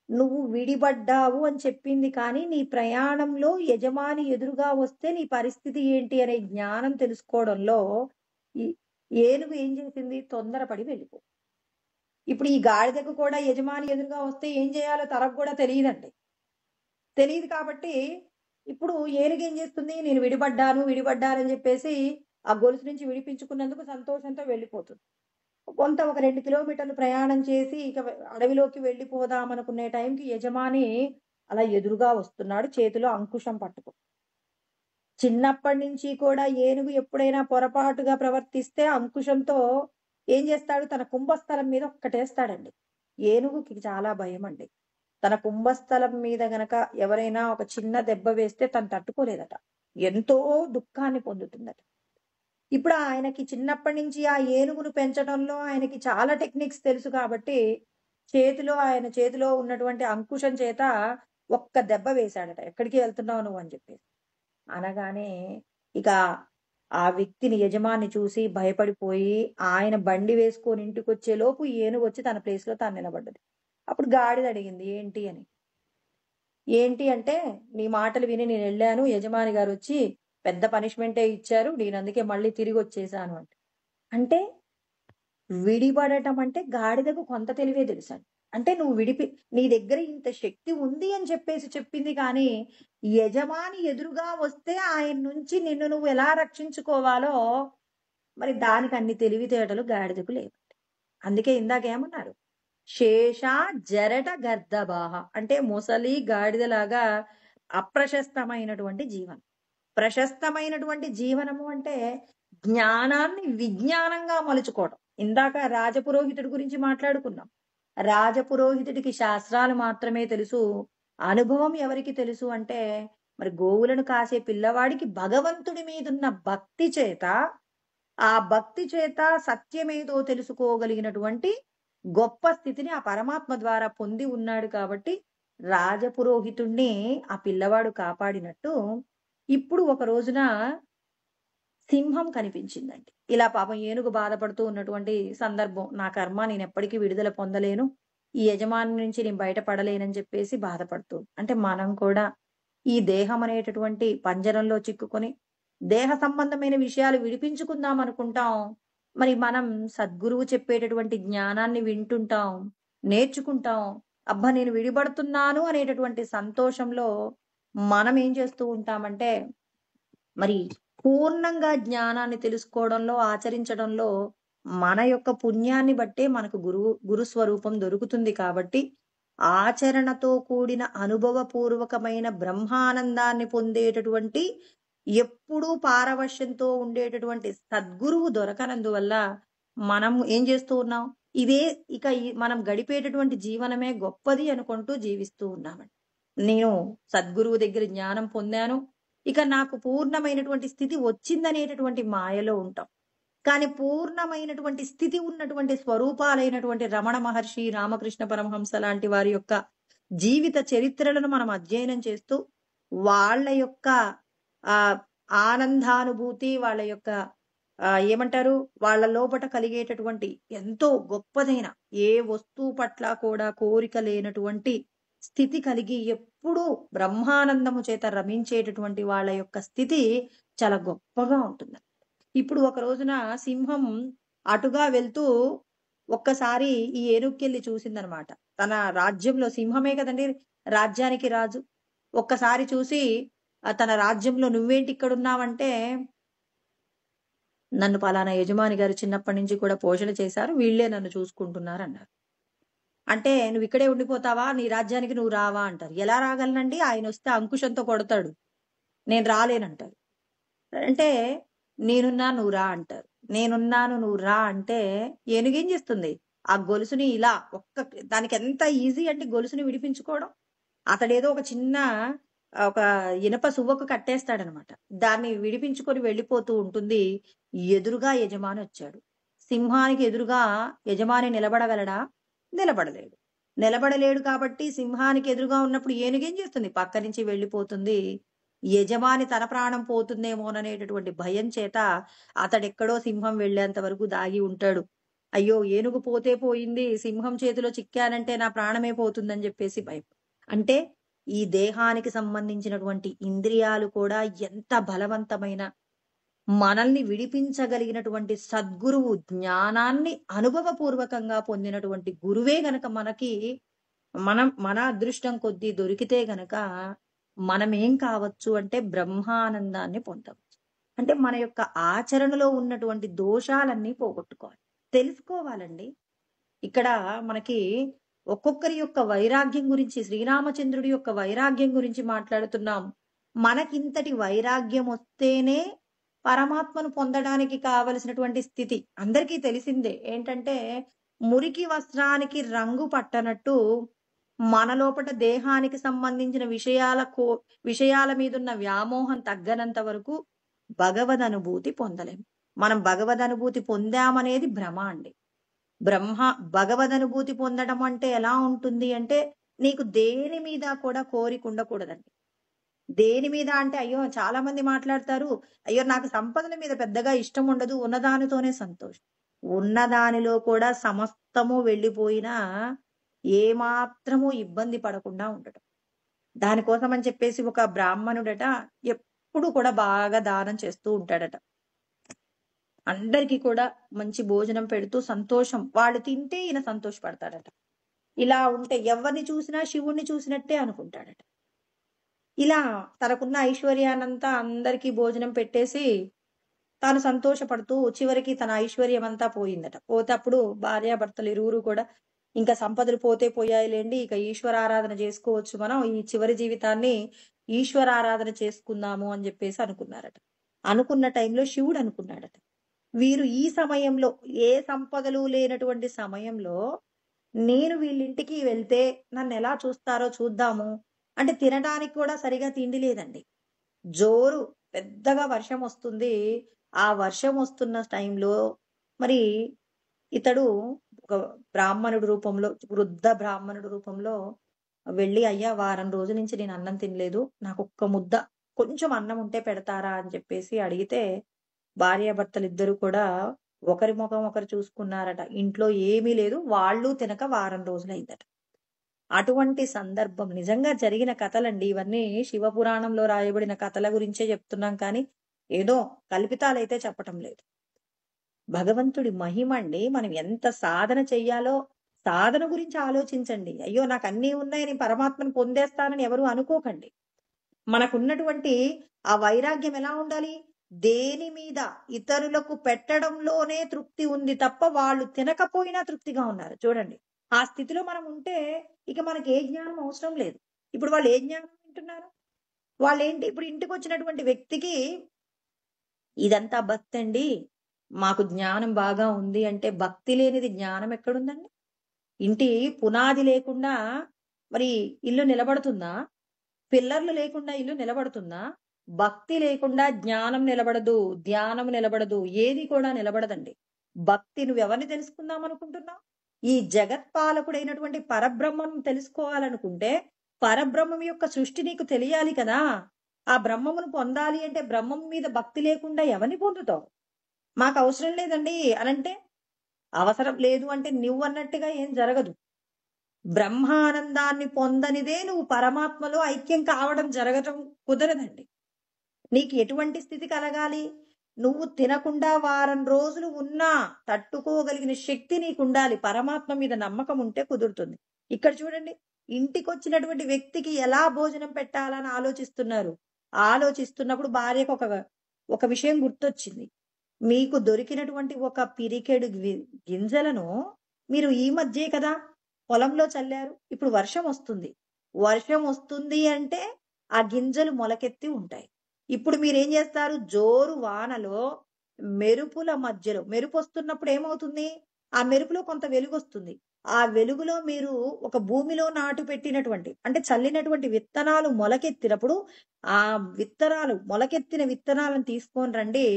నువ్వు విడిపడ్డావు అని చెప్పింది కానీ, నీ ప్రయాణంలో యజమాని ఎదురుగా వస్తే నీ పరిస్థితి ఏంటి అనే జ్ఞానం తెలుసుకోవడంలో ఈ ఏనుగు ఏం చేసింది? తొందరపడి వెళ్ళిపోయింది. ఇప్పుడు ఈ గాడిదకు కూడా యజమాని ఎదురుగా వస్తే ఏం చేయాలో తనకు కూడా తెలియదండి. తెలీదు కాబట్టి ఇప్పుడు ఏనుగు ఏం చేస్తుంది? నేను విడిపడ్డానని చెప్పేసి ఆ గొలుసు నుంచి విడిపించుకున్నందుకు సంతోషంతో వెళ్ళిపోతుంది. ఒక 2 కిలోమీటర్లు ప్రయాణం చేసి ఇక అడవిలోకి వెళ్ళిపోదామనుకునే టైంకి యజమాని అలా ఎదురుగా వస్తున్నాడు చేతిలో అంకుశం పట్టుకో. చిన్నప్పటి నుంచి కూడా ఏనుగు ఎప్పుడైనా పొరపాటుగా ప్రవర్తిస్తే అంకుశంతో ఏం చేస్తాడు? తన కుంభస్థలం మీద ఒక్కటేస్తాడండి. ఏనుగుకి చాలా భయమండి. తన కుంభస్థలం మీద గనక ఎవరైనా ఒక చిన్న దెబ్బ వేస్తే తను తట్టుకోలేదట. ఎంతో దుఃఖాన్ని పొందుతుందట. ఇప్పుడు ఆయనకి చిన్నప్పటి నుంచి ఆ ఏనుగును పెంచడంలో ఆయనకి చాలా టెక్నిక్స్ తెలుసు కాబట్టి, ఆయన చేతిలో ఉన్నటువంటి అంకుశం చేత ఒక్క దెబ్బ వేశాడట. "ఎక్కడికి వెళ్తున్నావు నువ్వు" అని చెప్పేసి. అనగానే ఇక ఆ వ్యక్తిని యజమాని చూసి భయపడిపోయి ఆయన బండి వేసుకొని ఇంటికొచ్చే లోపు ఏనుగొచ్చి తన ప్లేస్‌లో తాను నిలబడ్డది. అప్పుడు గాడిద అడిగింది ఏంటి అని. ఏంటి అంటే, "నీ మాటలు విని నేనెళ్ళాను. యజమాని గారొచ్చి పెద్ద పనిష్మెంటే ఇచ్చారు. నేనందుకే మళ్ళీ తిరిగొచ్చేసాను" అంటే. అంటే విడిపడటం అంటే గాడిదకు కొంత తెలివే తెలుసండి. అంటే నువ్వు నీ దగ్గర ఇంత శక్తి ఉంది అని చెప్పేసి చెప్పింది కానీ, యజమాని ఎదురుగా వస్తే ఆయన నుంచి నిన్ను నువ్వు ఎలా రక్షించుకోవాలో మరి దానికి అన్ని తెలివితేటలు గాడిదకు లేవండి. అందుకే ఇందాకేమన్నారు? శేష జరట గర్దభాః అంటే ముసలి గాడిదలాగా అప్రశస్తమైనటువంటి జీవనం. ప్రశస్తమైనటువంటి జీవనము అంటే జ్ఞానాన్ని విజ్ఞానంగా మలుచుకోవడం. ఇందాక రాజపురోహితుడి గురించి మాట్లాడుకున్నాం. రాజపురోహితుడికి శాస్త్రాలు మాత్రమే తెలుసు. అనుభవం ఎవరికి తెలుసు అంటే మరి గోవులను కాసే పిల్లవాడికి భగవంతుడి మీదున్న భక్తి చేత, ఆ భక్తి చేత సత్యమేదో తెలుసుకోగలిగినటువంటి గొప్ప స్థితిని ఆ పరమాత్మ ద్వారా పొంది ఉన్నాడు కాబట్టి రాజపురోహితుణ్ణి ఆ పిల్లవాడు కాపాడినట్టు ఇప్పుడు ఒక రోజున సింహం కనిపించిందండి. ఇలా పాపం ఏనుగు బాధపడుతూ ఉన్నటువంటి సందర్భం. నా కర్మ నేనెప్పటికీ విడుదల పొందలేను. ఈ యజమాని నుంచి నేను బయటపడలేనని చెప్పేసి బాధపడుతూ. అంటే మనం కూడా ఈ దేహం అనేటటువంటి పంజరంలో చిక్కుకొని దేహ సంబంధమైన విషయాలు విడిపించుకుందాం అనుకుంటాం. మరి మనం సద్గురువు చెప్పేటటువంటి జ్ఞానాన్ని వింటుంటాం, నేర్చుకుంటాం. అబ్బా! నేను విడిపడుతున్నాను అనేటటువంటి సంతోషంలో మనం ఏం చేస్తూ ఉంటామంటే మరి పూర్ణంగా జ్ఞానాన్ని తెలుసుకోవడంలో, ఆచరించడంలో మన యొక్క పుణ్యాన్ని బట్టే మనకు గురు స్వరూపం దొరుకుతుంది కాబట్టి, ఆచరణతో కూడిన అనుభవపూర్వకమైన బ్రహ్మానందాన్ని పొందేటటువంటి ఎప్పుడూ పారవశ్యంతో ఉండేటటువంటి సద్గురువు దొరకనందువల్ల మనం ఏం చేస్తూ ఉన్నాం? ఇదే ఇక మనం గడిపేటటువంటి జీవనమే గొప్పది అనుకుంటూ జీవిస్తూ ఉన్నామండి. నేను సద్గురువు దగ్గర జ్ఞానం పొందాను. ఇక నాకు పూర్ణమైనటువంటి స్థితి వచ్చిందనేటటువంటి మాయలో ఉంటాం. కానీ పూర్ణమైనటువంటి స్థితి ఉన్నటువంటి స్వరూపాలైనటువంటి రమణ మహర్షి, రామకృష్ణ పరమహంస లాంటి వారి యొక్క జీవిత చరిత్రలను మనం అధ్యయనం చేస్తూ వాళ్ళ యొక్క ఆనందానుభూతి, వాళ్ళ యొక్క ఏమంటారు? వాళ్ళ లోపట కలిగేటటువంటి ఎంతో గొప్పదైన ఏ వస్తువు పట్ల కూడా కోరిక లేనటువంటి స్థితి కలిగి ఎప్పుడూ బ్రహ్మానందము చేత రమించేటటువంటి వాళ్ళ యొక్క స్థితి చాలా గొప్పగా ఉంటుంది. ఇప్పుడు ఒక రోజున సింహం అటుగా వెళ్తూ ఒక్కసారి ఈ ఏనుగుకెళ్ళి చూసిందనమాట. తన రాజ్యంలో సింహమే కదండి రాజ్యానికి రాజు. ఒక్కసారి చూసి తన రాజ్యంలో "నువ్వేంటి ఇక్కడున్నావంటే" "నన్ను పలానా యజమాని గారు చిన్నప్పటి నుంచి కూడా పోషణ చేశారు. వీళ్ళే నన్ను చూసుకుంటున్నారన్నారు." అంటే "నువ్వు ఇక్కడే ఉండిపోతావా? నీ రాజ్యానికి నువ్వు రావా?" అంటారు. ఎలా రాగలనండి? ఆయనొస్తే అంకుశంతో కొడతాడు. నేను రాలేనంటారు. అంటే "నేనున్నాను నువ్వు రా" అంటారు. నేనున్నాను నువ్వు రా అంటే ఏనుగేం చేస్తుంది? ఆ గొలుసుని ఇలా దానికి ఎంత ఈజీ అంటే గొలుసుని విడిపించుకోవడం. అతడేదో ఒక చిన్న ఒక ఇనప సువ్వకు కట్టేస్తాడనమాట. దాన్ని విడిపించుకొని వెళ్ళిపోతూ ఉంటుంది. ఎదురుగా యజమాని వచ్చాడు. సింహానికి ఎదురుగా యజమాని నిలబడగలడా? నిలబడలేడు. నిలబడలేడు కాబట్టి సింహానికి ఎదురుగా ఉన్నప్పుడు ఏనుగేం చేస్తుంది? పక్క నుంచి వెళ్ళిపోతుంది. యజమాని తన ప్రాణం పోతుందేమోననేటటువంటి భయం చేత అతడెక్కడో సింహం వెళ్ళేంత వరకు దాగి ఉంటాడు. అయ్యో! ఏనుగు పోతే పోయింది. సింహం చేతిలో చిక్కానంటే నా ప్రాణమే పోతుందని చెప్పేసి భయం. అంటే ఈ దేహానికి సంబంధించినటువంటి ఇంద్రియాలు కూడా ఎంత బలవంతమైన మనల్ని విడిపించగలిగినటువంటి సద్గురువు జ్ఞానాన్ని అనుభవపూర్వకంగా పొందినటువంటి గురువే గనక మనకి మన అదృష్టం కొద్దీ దొరికితే గనక మనమేం కావచ్చు అంటే బ్రహ్మానందాన్ని పొందవచ్చు. అంటే మన యొక్క ఆచరణలో ఉన్నటువంటి దోషాలన్నీ పోగొట్టుకోవాలి. తెలుసుకోవాలండి. ఇక్కడ మనకి ఒక్కొక్కరి యొక్క వైరాగ్యం గురించి, శ్రీరామచంద్రుడి యొక్క వైరాగ్యం గురించి మాట్లాడుతున్నాం. మనకింతటి వైరాగ్యం వస్తేనే పరమాత్మను పొందడానికి కావలసినటువంటి స్థితి. అందరికీ తెలిసిందే. ఏంటంటే, మురికి వస్త్రానికి రంగు పట్టనట్టు మన లోపట దేహానికి సంబంధించిన విషయాల మీదున్న వ్యామోహం తగ్గనంత వరకు భగవదనుభూతి పొందలేం. మనం భగవదనుభూతి పొందామనేది భ్రమ అండి. భగవదనుభూతి పొందడం అంటే ఎలా ఉంటుంది అంటే, నీకు దేని మీద కూడా కోరిక ఉండకూడదండి. దేని మీద అంటే, అయ్యో! చాలా మంది మాట్లాడతారు, అయ్యో! నాకు సంపదల మీద పెద్దగా ఇష్టం ఉండదు. ఉన్నదానితోనే సంతోషం. ఉన్నదానిలో కూడా సమస్తము వెళ్ళిపోయినా ఏమాత్రము ఇబ్బంది పడకుండా ఉండటం. దానికోసం అని చెప్పేసి ఒక బ్రాహ్మణుడట ఎప్పుడు కూడా బాగా దానం చేస్తూ ఉంటాడట. అందరికీ కూడా మంచి భోజనం పెడుతూ సంతోషం. వాళ్ళు తింటే ఈయన సంతోషపడతాడట. ఇలా ఉంటే ఎవరిని చూసినా శివుణ్ణి చూసినట్టే అనుకుంటాడట. ఇలా తనకున్న ఐశ్వర్యానంతా అందరికీ భోజనం పెట్టేసి తాను సంతోషపడుతూ చివరికి తన ఐశ్వర్యం అంతా పోయిందట. పోతే అప్పుడు భార్యాభర్తలు ఇరువురు కూడా ఇంకా సంపదలు పోతే పోయాయిలేండి, ఇక ఈశ్వరారాధన చేసుకోవచ్చు, మనం ఈ చివరి జీవితాన్ని ఈశ్వరారాధన చేసుకుందాము అని చెప్పేసి అనుకున్నారట. అనుకున్న టైంలో శివుడు అనుకున్నాడట, వీరు ఈ సమయంలో ఏ సంపదలు లేనటువంటి సమయంలో నేను వీళ్ళింటికి వెళ్తే నన్ను ఎలా చూస్తారో చూద్దాము అంటే, తినడానికి కూడా సరిగా తిండి లేదండి. జోరు పెద్దగా వర్షం వస్తుంది. ఆ వర్షం వస్తున్న టైంలో మరి ఇతడు ఒక బ్రాహ్మణుడు రూపంలో, వృద్ధ బ్రాహ్మణుడు రూపంలో వెళ్ళి, అయ్యా వారం రోజుల నుంచి నేను అన్నం తినలేదు, నాకు ఒక్క ముద్ద కొంచెం అన్నం ఉంటే పెడతారా అని చెప్పేసి అడిగితే, భార్యాభర్తలు ఇద్దరు కూడా ఒకరి ముఖం ఒకరు చూసుకున్నారట. ఇంట్లో ఏమీ లేదు, వాళ్ళు తినక వారం రోజులైందట. అటువంటి సందర్భం నిజంగా జరిగిన కథలండి ఇవన్నీ. శివపురాణంలో రాయబడిన కథల గురించే చెప్తున్నాం కానీ ఏదో కల్పితాలైతే చెప్పటం లేదు. భగవంతుడి మహిమ అండి. మనం ఎంత సాధన చెయ్యాలో సాధన గురించి ఆలోచించండి. అయ్యో నాకు అన్నీ ఉన్నాయని పరమాత్మను పొందేస్తానని ఎవరు అనుకోకండి. మనకున్నటువంటి ఆ వైరాగ్యం ఎలా ఉండాలి? దేని మీద ఇతరులకు పెట్టడంలోనే తృప్తి ఉంది తప్ప వాళ్ళు తినకపోయినా తృప్తిగా ఉన్నారు. చూడండి, ఆ స్థితిలో మనం ఉంటే ఇక మనకి ఏ జ్ఞానం అవసరం లేదు. ఇప్పుడు వాళ్ళు ఏ జ్ఞానం వింటున్నారు? వాళ్ళేంటి, ఇప్పుడు ఇంటికి వచ్చినటువంటి వ్యక్తికి ఇదంతా భక్తి అండి, మాకు జ్ఞానం బాగా ఉంది అంటే, భక్తి లేనిది జ్ఞానం ఎక్కడుందండి? ఇంటి పునాది లేకుండా మరి ఇల్లు నిలబడుతుందా? పిల్లర్లు లేకుండా ఇల్లు నిలబడుతుందా? భక్తి లేకుండా జ్ఞానం నిలబడదు, ధ్యానం నిలబడదు, ఏది కూడా నిలబడదండి. భక్తి, నువ్వెవరిని తెలుసుకుందాం అనుకుంటున్నావు? ఈ జగత్పాలకుడైనటువంటి పరబ్రహ్మం తెలుసుకోవాలనుకుంటే పరబ్రహ్మం యొక్క సృష్టి నీకు తెలియాలి కదా. ఆ బ్రహ్మమును పొందాలి అంటే బ్రహ్మం మీద భక్తి లేకుండా ఎవరిని పొందుతావు? మాకు అవసరం లేదండి అనంటే, అవసరం లేదు అంటే నువ్వు అన్నట్టుగా ఏం జరగదు. బ్రహ్మానందాన్ని పొందనిదే నువ్వు పరమాత్మలో ఐక్యం కావడం జరగటం కుదరదండి. నీకు ఎటువంటి స్థితి కలగాలి? నువ్వు తినకుండా వారం రోజులు ఉన్నా తట్టుకోగలిగిన శక్తి నీకుండాలి. పరమాత్మ మీద నమ్మకం ఉంటే కుదురుతుంది. ఇక్కడ చూడండి, ఇంటికొచ్చినటువంటి వ్యక్తికి ఎలా భోజనం పెట్టాలని ఆలోచిస్తున్నారు. ఆలోచిస్తున్నప్పుడు భార్యకు ఒక విషయం గుర్తొచ్చింది. మీకు దొరికినటువంటి ఒక పిరికెడు గింజలను మీరు ఈ మధ్యే కదా పొలంలో చల్లారు. ఇప్పుడు వర్షం వస్తుంది. వర్షం వస్తుంది అంటే ఆ గింజలు మొలకెత్తి ఉంటాయి. ఇప్పుడు మీరేం చేస్తారు? జోరు వానలో మెరుపుల మధ్యలో, మెరుపు వస్తున్నప్పుడు ఏమవుతుంది? ఆ మెరుపులో కొంత వెలుగు వస్తుంది. ఆ వెలుగులో మీరు ఒక భూమిలో నాటు పెట్టినటువంటి అంటే చల్లినటువంటి విత్తనాలు మొలకెత్తినప్పుడు, ఆ మొలకెత్తిన విత్తనాలను తీసుకొని రండి.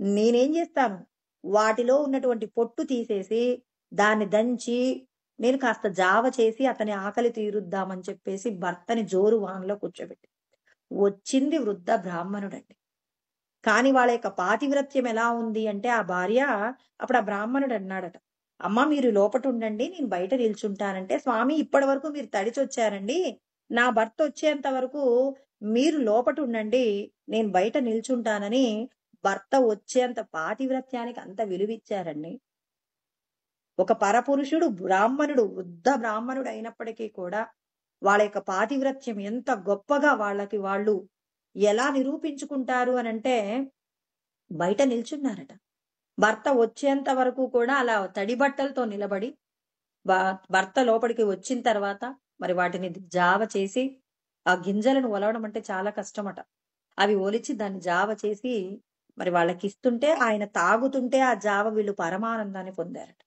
నేనేం చేస్తాను, వాటిలో ఉన్నటువంటి పొట్టు తీసేసి దాన్ని దంచి నేను కాస్త జావ చేసి అతని ఆకలి తీరుద్దామని చెప్పేసి భర్తని జోరు వానలో కూర్చోబెట్టి వచ్చింది వృద్ధ బ్రాహ్మణుడండి. కానీ వాళ్ళ యొక్క పాతివ్రత్యం ఎలా ఉంది అంటే, ఆ భార్య అప్పుడు ఆ బ్రాహ్మణుడు అన్నాడట, అమ్మ మీరు లోపట ఉండండి, నేను బయట నిల్చుంటానంటే, స్వామి ఇప్పటి వరకు మీరు తడిచొచ్చారండి, నా భర్త వచ్చేంత వరకు మీరు లోపట ఉండండి, నేను బయట నిల్చుంటానని భర్త వచ్చేంత పాతివ్రత్యానికి అంత విలువిచ్చారండి. ఒక పరపురుషుడు బ్రాహ్మణుడు, వృద్ధ బ్రాహ్మణుడు అయినప్పటికీ కూడా వాళ్ళ యొక్క పాతివ్రత్యం ఎంత గొప్పగా వాళ్ళకి వాళ్ళు ఎలా నిరూపించుకుంటారు అనంటే, బయట నిల్చున్నారట. భర్త వచ్చేంత వరకు కూడా అలా తడి బట్టలతో నిలబడి భర్త లోపలికి వచ్చిన తర్వాత మరి వాటిని జావ చేసి, ఆ గింజలను ఒలవడం అంటే చాలా కష్టమట. అవి ఒలిచి దాన్ని జావ చేసి మరి వాళ్ళకిస్తుంటే ఆయన తాగుతుంటే ఆ జావ వీళ్ళు పరమానందాన్ని పొందారట.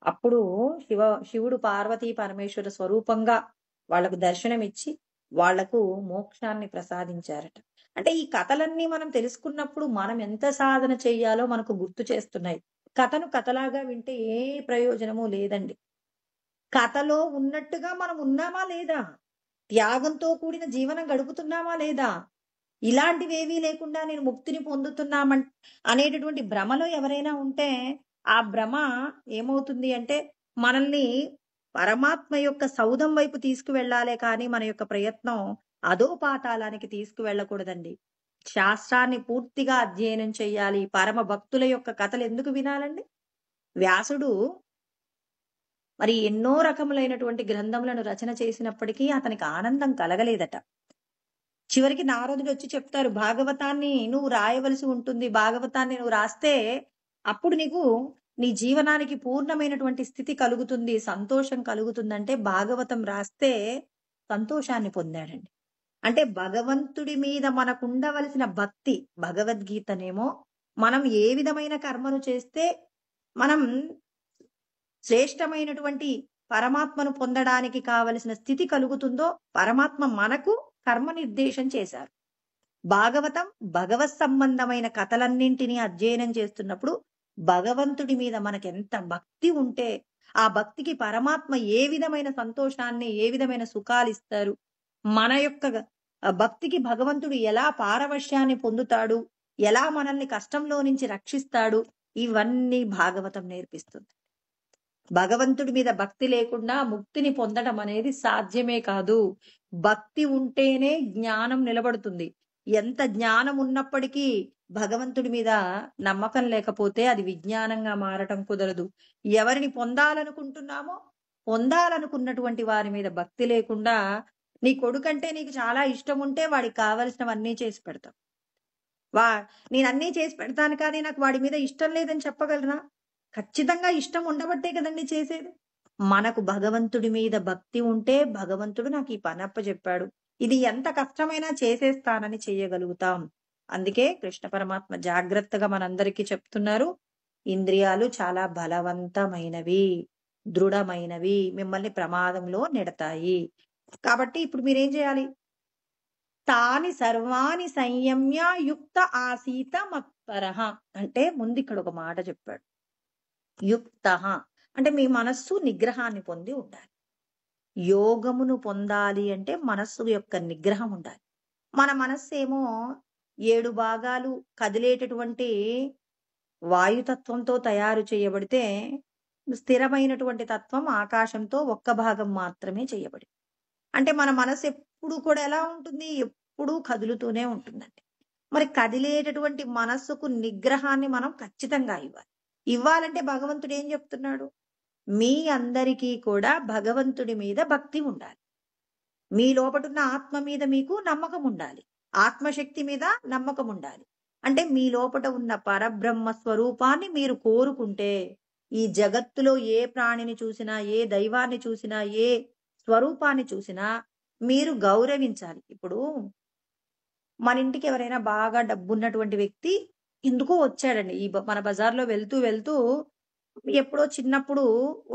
అప్పుడు శివుడు పార్వతీ పరమేశ్వర స్వరూపంగా వాళ్ళకు దర్శనమిచ్చి వాళ్లకు మోక్షాన్ని ప్రసాదించారట. అంటే ఈ కథలన్నీ మనం తెలుసుకున్నప్పుడు మనం ఎంత సాధన చెయ్యాలో మనకు గుర్తు చేస్తున్నాయి. కథను కథలాగా వింటే ఏ ప్రయోజనము లేదండి. కథలో ఉన్నట్టుగా మనం ఉన్నామా లేదా? త్యాగంతో కూడిన జీవనం గడుపుతున్నామా లేదా? ఇలాంటివేవీ లేకుండా నేను ముక్తిని అనేటటువంటి భ్రమలో ఎవరైనా ఉంటే ఆ భ్రమ ఏమవుతుంది అంటే మనల్ని పరమాత్మ యొక్క సౌధం వైపు తీసుకువెళ్ళాలే కానీ మన యొక్క ప్రయత్నం అధోపాతాళానికి తీసుకువెళ్ళకూడదండి. శాస్త్రాన్ని పూర్తిగా అధ్యయనం చెయ్యాలి. పరమ భక్తుల యొక్క కథలు ఎందుకు వినాలండి? వ్యాసుడు మరి ఎన్నో రకములైనటువంటి గ్రంథములను రచన చేసినప్పటికీ అతనికి ఆనందం కలగలేదట. చివరికి నారదుడు వచ్చి చెప్తారు, భాగవతాన్ని నువ్వు రాయవలసి ఉంటుంది. భాగవతాన్ని నువ్వు రాస్తే అప్పుడు నీకు నీ జీవనానికి పూర్ణమైనటువంటి స్థితి కలుగుతుంది, సంతోషం కలుగుతుందంటే భాగవతం రాస్తే సంతోషాన్ని పొందాడండి. అంటే భగవంతుడి మీద మనకుండవలసిన భక్తి, భగవద్గీతనేమో మనం ఏ విధమైన కర్మను చేస్తే మనం శ్రేష్టమైనటువంటి పరమాత్మను పొందడానికి కావలసిన స్థితి కలుగుతుందో పరమాత్మ మనకు కర్మ నిర్దేశం చేశారు. భాగవతం భగవత్ సంబంధమైన కథలన్నింటినీ అధ్యయనం చేస్తున్నప్పుడు భగవంతుడి మీద మనకెంత భక్తి ఉంటే ఆ భక్తికి పరమాత్మ ఏ విధమైన సంతోషాన్ని, ఏ విధమైన సుఖాలు ఇస్తారు, మన యొక్క భక్తికి భగవంతుడు ఎలా పారవశ్యాన్ని పొందుతాడు, ఎలా మనల్ని కష్టంలో నుంచి రక్షిస్తాడు, ఇవన్నీ భాగవతం నేర్పిస్తుంది. భగవంతుడి మీద భక్తి లేకుండా ముక్తిని పొందడం అనేది సాధ్యమే కాదు. భక్తి ఉంటేనే జ్ఞానం నిలబడుతుంది. ఎంత జ్ఞానం ఉన్నప్పటికీ భగవంతుడి మీద నమ్మకం లేకపోతే అది విజ్ఞానంగా మారటం కుదరదు. ఎవరిని పొందాలనుకుంటున్నామో పొందాలనుకున్నటువంటి వారి మీద భక్తి లేకుండా, నీ కొడుకంటే నీకు చాలా ఇష్టం ఉంటే వాడికి కావలసినవన్నీ చేసి పెడతాం. నేనన్నీ చేసి పెడతాను కానీ నాకు వాడి మీద ఇష్టం లేదని చెప్పగలరా? ఖచ్చితంగా ఇష్టం ఉండబట్టే కదండి చేసేది. మనకు భగవంతుడి మీద భక్తి ఉంటే భగవంతుడు నాకు ఈ పని అప్పచెప్పాడు, ఇది ఎంత కష్టమైనా చేసేస్తానని చేయగలుగుతాం. అందుకే కృష్ణ పరమాత్మ జాగ్రత్తగా మనందరికీ చెప్తున్నారు, ఇంద్రియాలు చాలా బలవంతమైనవి, దృఢమైనవి, మిమ్మల్ని ప్రమాదంలో నెడతాయి. కాబట్టి ఇప్పుడు మీరేం చేయాలి? తాని సర్వాణి సంయమ్య యుక్త ఆసీత మత్పరః అంటే ముందు ఇక్కడ ఒక మాట చెప్పాడు. యుక్త అంటే మీ మనస్సు నిగ్రహాన్ని పొంది ఉండాలి. యోగమును పొందాలి అంటే మనస్సు యొక్క నిగ్రహం ఉండాలి. మన మనస్సు ఏమో 7 భాగాలు కదిలేటటువంటి వాయుతత్వంతో తయారు చేయబడితే, స్థిరమైనటువంటి తత్వం ఆకాశంతో ఒక్క భాగం మాత్రమే చేయబడి. అంటే మన మనసు ఎప్పుడు కూడా ఎలా ఉంటుంది? ఎప్పుడూ కదులుతూనే ఉంటుందండి. మరి కదిలేటటువంటి మనస్సుకు నిగ్రహాన్ని మనం ఖచ్చితంగా ఇవ్వాలంటే భగవంతుడు ఏం చెప్తున్నాడు? మీ అందరికీ కూడా భగవంతుడి మీద భక్తి ఉండాలి. మీ లోపటున్న ఆత్మ మీద మీకు నమ్మకం ఉండాలి. ఆత్మశక్తి మీద నమ్మకం ఉండాలి. అంటే మీ లోపట ఉన్న పరబ్రహ్మ స్వరూపాన్ని మీరు కోరుకుంటే ఈ జగత్తులో ఏ ప్రాణిని చూసినా, ఏ దైవాన్ని చూసినా, ఏ స్వరూపాన్ని చూసినా మీరు గౌరవించాలి. ఇప్పుడు మన ఇంటికి ఎవరైనా బాగా డబ్బున్నటువంటి వ్యక్తి ఎందుకో వచ్చాడండి. మన బజార్లో వెళ్తూ వెళ్తూ ఎప్పుడో చిన్నప్పుడు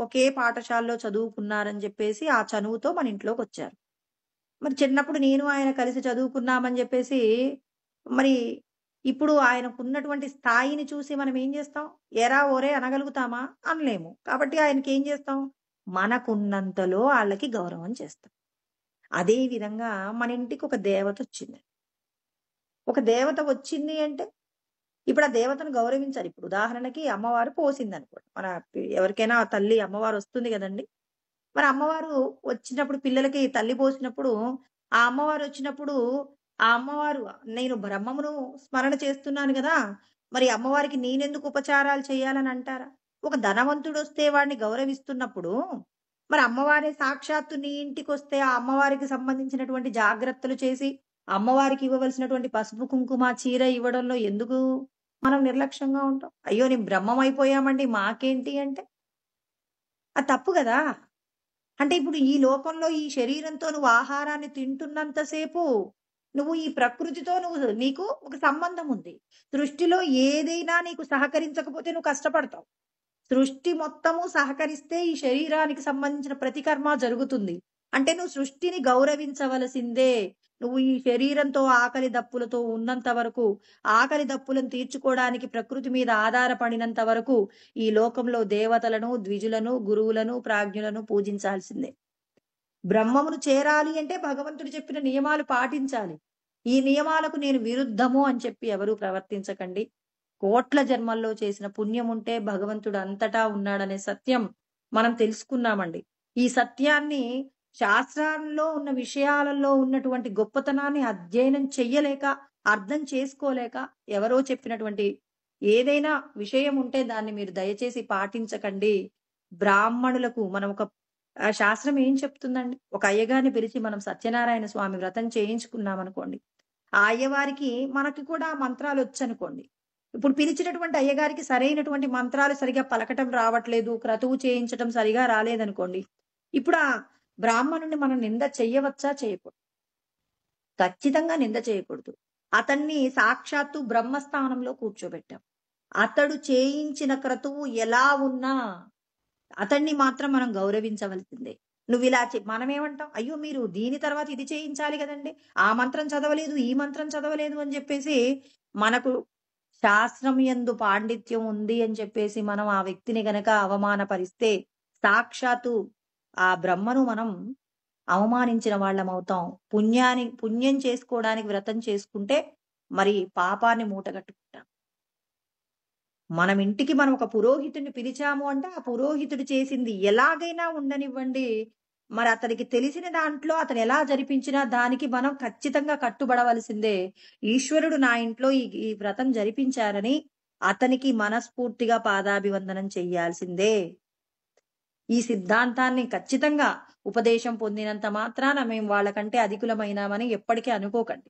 ఒకే పాఠశాలలో చదువుకున్నారని చెప్పేసి ఆ చనువుతో మన ఇంట్లోకి వచ్చారు. మరి చిన్నప్పుడు నేను ఆయన కలిసి చదువుకున్నామని చెప్పేసి మరి ఇప్పుడు ఆయనకున్నటువంటి స్థాయిని చూసి మనం ఏం చేస్తాం? ఎరా ఓరే అనగలుగుతామా? అనలేము. కాబట్టి ఆయనకి ఏం చేస్తాం? మనకున్నంతలో వాళ్ళకి గౌరవం చేస్తాం. అదే విధంగా మన ఇంటికి ఒక దేవత వచ్చింది. ఒక దేవత వచ్చింది అంటే ఇప్పుడు ఆ దేవతను గౌరవించాలి. ఇప్పుడు ఉదాహరణకి అమ్మవారు పోసింది అనుకోండి. మన ఎవరికైనా తల్లి అమ్మవారు వస్తుంది కదండి. మరి అమ్మవారు వచ్చినప్పుడు పిల్లలకి తల్లి పోసినప్పుడు ఆ అమ్మవారు వచ్చినప్పుడు ఆ అమ్మవారు నేను బ్రహ్మమును స్మరణ చేస్తున్నాను కదా, మరి అమ్మవారికి నేనెందుకు ఉపచారాలు చేయాలని అంటారా? ఒక ధనవంతుడు వస్తే వాడిని గౌరవిస్తున్నప్పుడు మరి అమ్మవారే సాక్షాత్తు నీ ఇంటికి వస్తే ఆ అమ్మవారికి సంబంధించినటువంటి జాగ్రత్తలు చేసి అమ్మవారికి ఇవ్వవలసినటువంటి పసుపు కుంకుమ చీర ఇవ్వడంలో ఎందుకు మనం నిర్లక్ష్యంగా ఉంటాం? అయ్యో నేను బ్రహ్మం అయిపోయామండి మాకేంటి అంటే అది తప్పు గదా! అంటే ఇప్పుడు ఈ లోకంలో ఈ శరీరంతో నువ్వు ఆహారాన్ని తింటున్నంత సేపు, నువ్వు ఈ ప్రకృతితో నీకు ఒక సంబంధం ఉంది. సృష్టిలో ఏదైనా నీకు సహకరించకపోతే నువ్వు కష్టపడతావు. సృష్టి మొత్తము సహకరిస్తే ఈ శరీరానికి సంబంధించిన ప్రతి కర్మ జరుగుతుంది. అంటే నువ్వు సృష్టిని గౌరవించవలసిందే. నువ్వు ఈ శరీరంతో ఆకలి దప్పులతో ఉన్నంత వరకు, ఆకలి దప్పులను తీర్చుకోవడానికి ప్రకృతి మీద ఆధారపడినంత వరకు, ఈ లోకంలో దేవతలను, ద్విజులను, గురువులను, ప్రాజ్ఞులను పూజించాల్సిందే. బ్రహ్మమును చేరాలి అంటే భగవంతుడు చెప్పిన నియమాలు పాటించాలి. ఈ నియమాలకు నేను విరుద్ధము అని చెప్పి ఎవరు ప్రవర్తించకండి. కోట్ల జన్మల్లో చేసిన పుణ్యం ఉంటే భగవంతుడు అంతటా ఉన్నాడనే సత్యం మనం తెలుసుకున్నామండి. ఈ సత్యాన్ని శాస్త్రాల్లో ఉన్న విషయాలలో ఉన్నటువంటి గొప్పతనాన్ని అధ్యయనం చెయ్యలేక, అర్థం చేసుకోలేక ఎవరో చెప్పినటువంటి ఏదైనా విషయం ఉంటే దాన్ని మీరు దయచేసి పాటించకండి. బ్రాహ్మణులకు మనం ఒక శాస్త్రం ఏం చెప్తుందండి? ఒక అయ్యగారిని పిలిచి మనం సత్యనారాయణ స్వామి వ్రతం చేయించుకున్నామనుకోండి. ఆ అయ్యవారికి మనకి కూడా మంత్రాలొచ్చనుకోండి. ఇప్పుడు పిలిచినటువంటి అయ్యగారికి సరైనటువంటి మంత్రాలు సరిగ్గా పలకటం రావట్లేదు, క్రతువు చేయించటం సరిగా రాలేదనుకోండి. ఇప్పుడు ఆ బ్రాహ్మణుడిని మనం నింద చెయ్యవచ్చా? చేయకూడదు. ఖచ్చితంగా నింద చేయకూడదు. అతన్ని సాక్షాత్తు బ్రహ్మస్థానంలో కూర్చోబెట్టాం. అతడు చేయించిన క్రతువు ఎలా ఉన్నా అతన్ని మాత్రం మనం గౌరవించవలసిందే. నువ్విలా మనమేమంటాం? అయ్యో! మీరు దీని తర్వాత ఇది చేయించాలి గదండీ! ఆ మంత్రం చదవలేదు, ఈ మంత్రం చదవలేదు అని జెప్పేసి మనకు శాస్త్రం యందు పాండిత్యం ఉంది అని చెప్పేసి మనం ఆ వ్యక్తిని గనక అవమానపరిస్తే, సాక్షాత్తు ఆ బ్రహ్మను మనం అవమానించిన వాళ్ళమవుతాం. పుణ్యం చేసుకోవడానికి వ్రతం చేసుకుంటే, మరి పాపాన్ని మూటగట్టుకుంటాం. మనం ఇంటికి మనం ఒక పురోహితుడిని పిలిచాము అంటే, ఆ పురోహితుడు చేసింది ఎలాగైనా ఉండనివ్వండి. మరి అతనికి తెలిసిన దాంట్లో అతను ఎలా జరిపించినా దానికి మనం ఖచ్చితంగా కట్టుబడవలసిందే. ఈశ్వరుడు నా ఇంట్లో ఈ ఈ వ్రతం జరిపించారని అతనికి మనస్ఫూర్తిగా పాదాభివందనం చెయ్యాల్సిందే. ఈ సిద్ధాంతాన్ని ఖచ్చితంగా ఉపదేశం పొందినంత మాత్రాన మేము వాళ్ళకంటే అధికులమైనామని ఎప్పటికీ అనుకోకండి.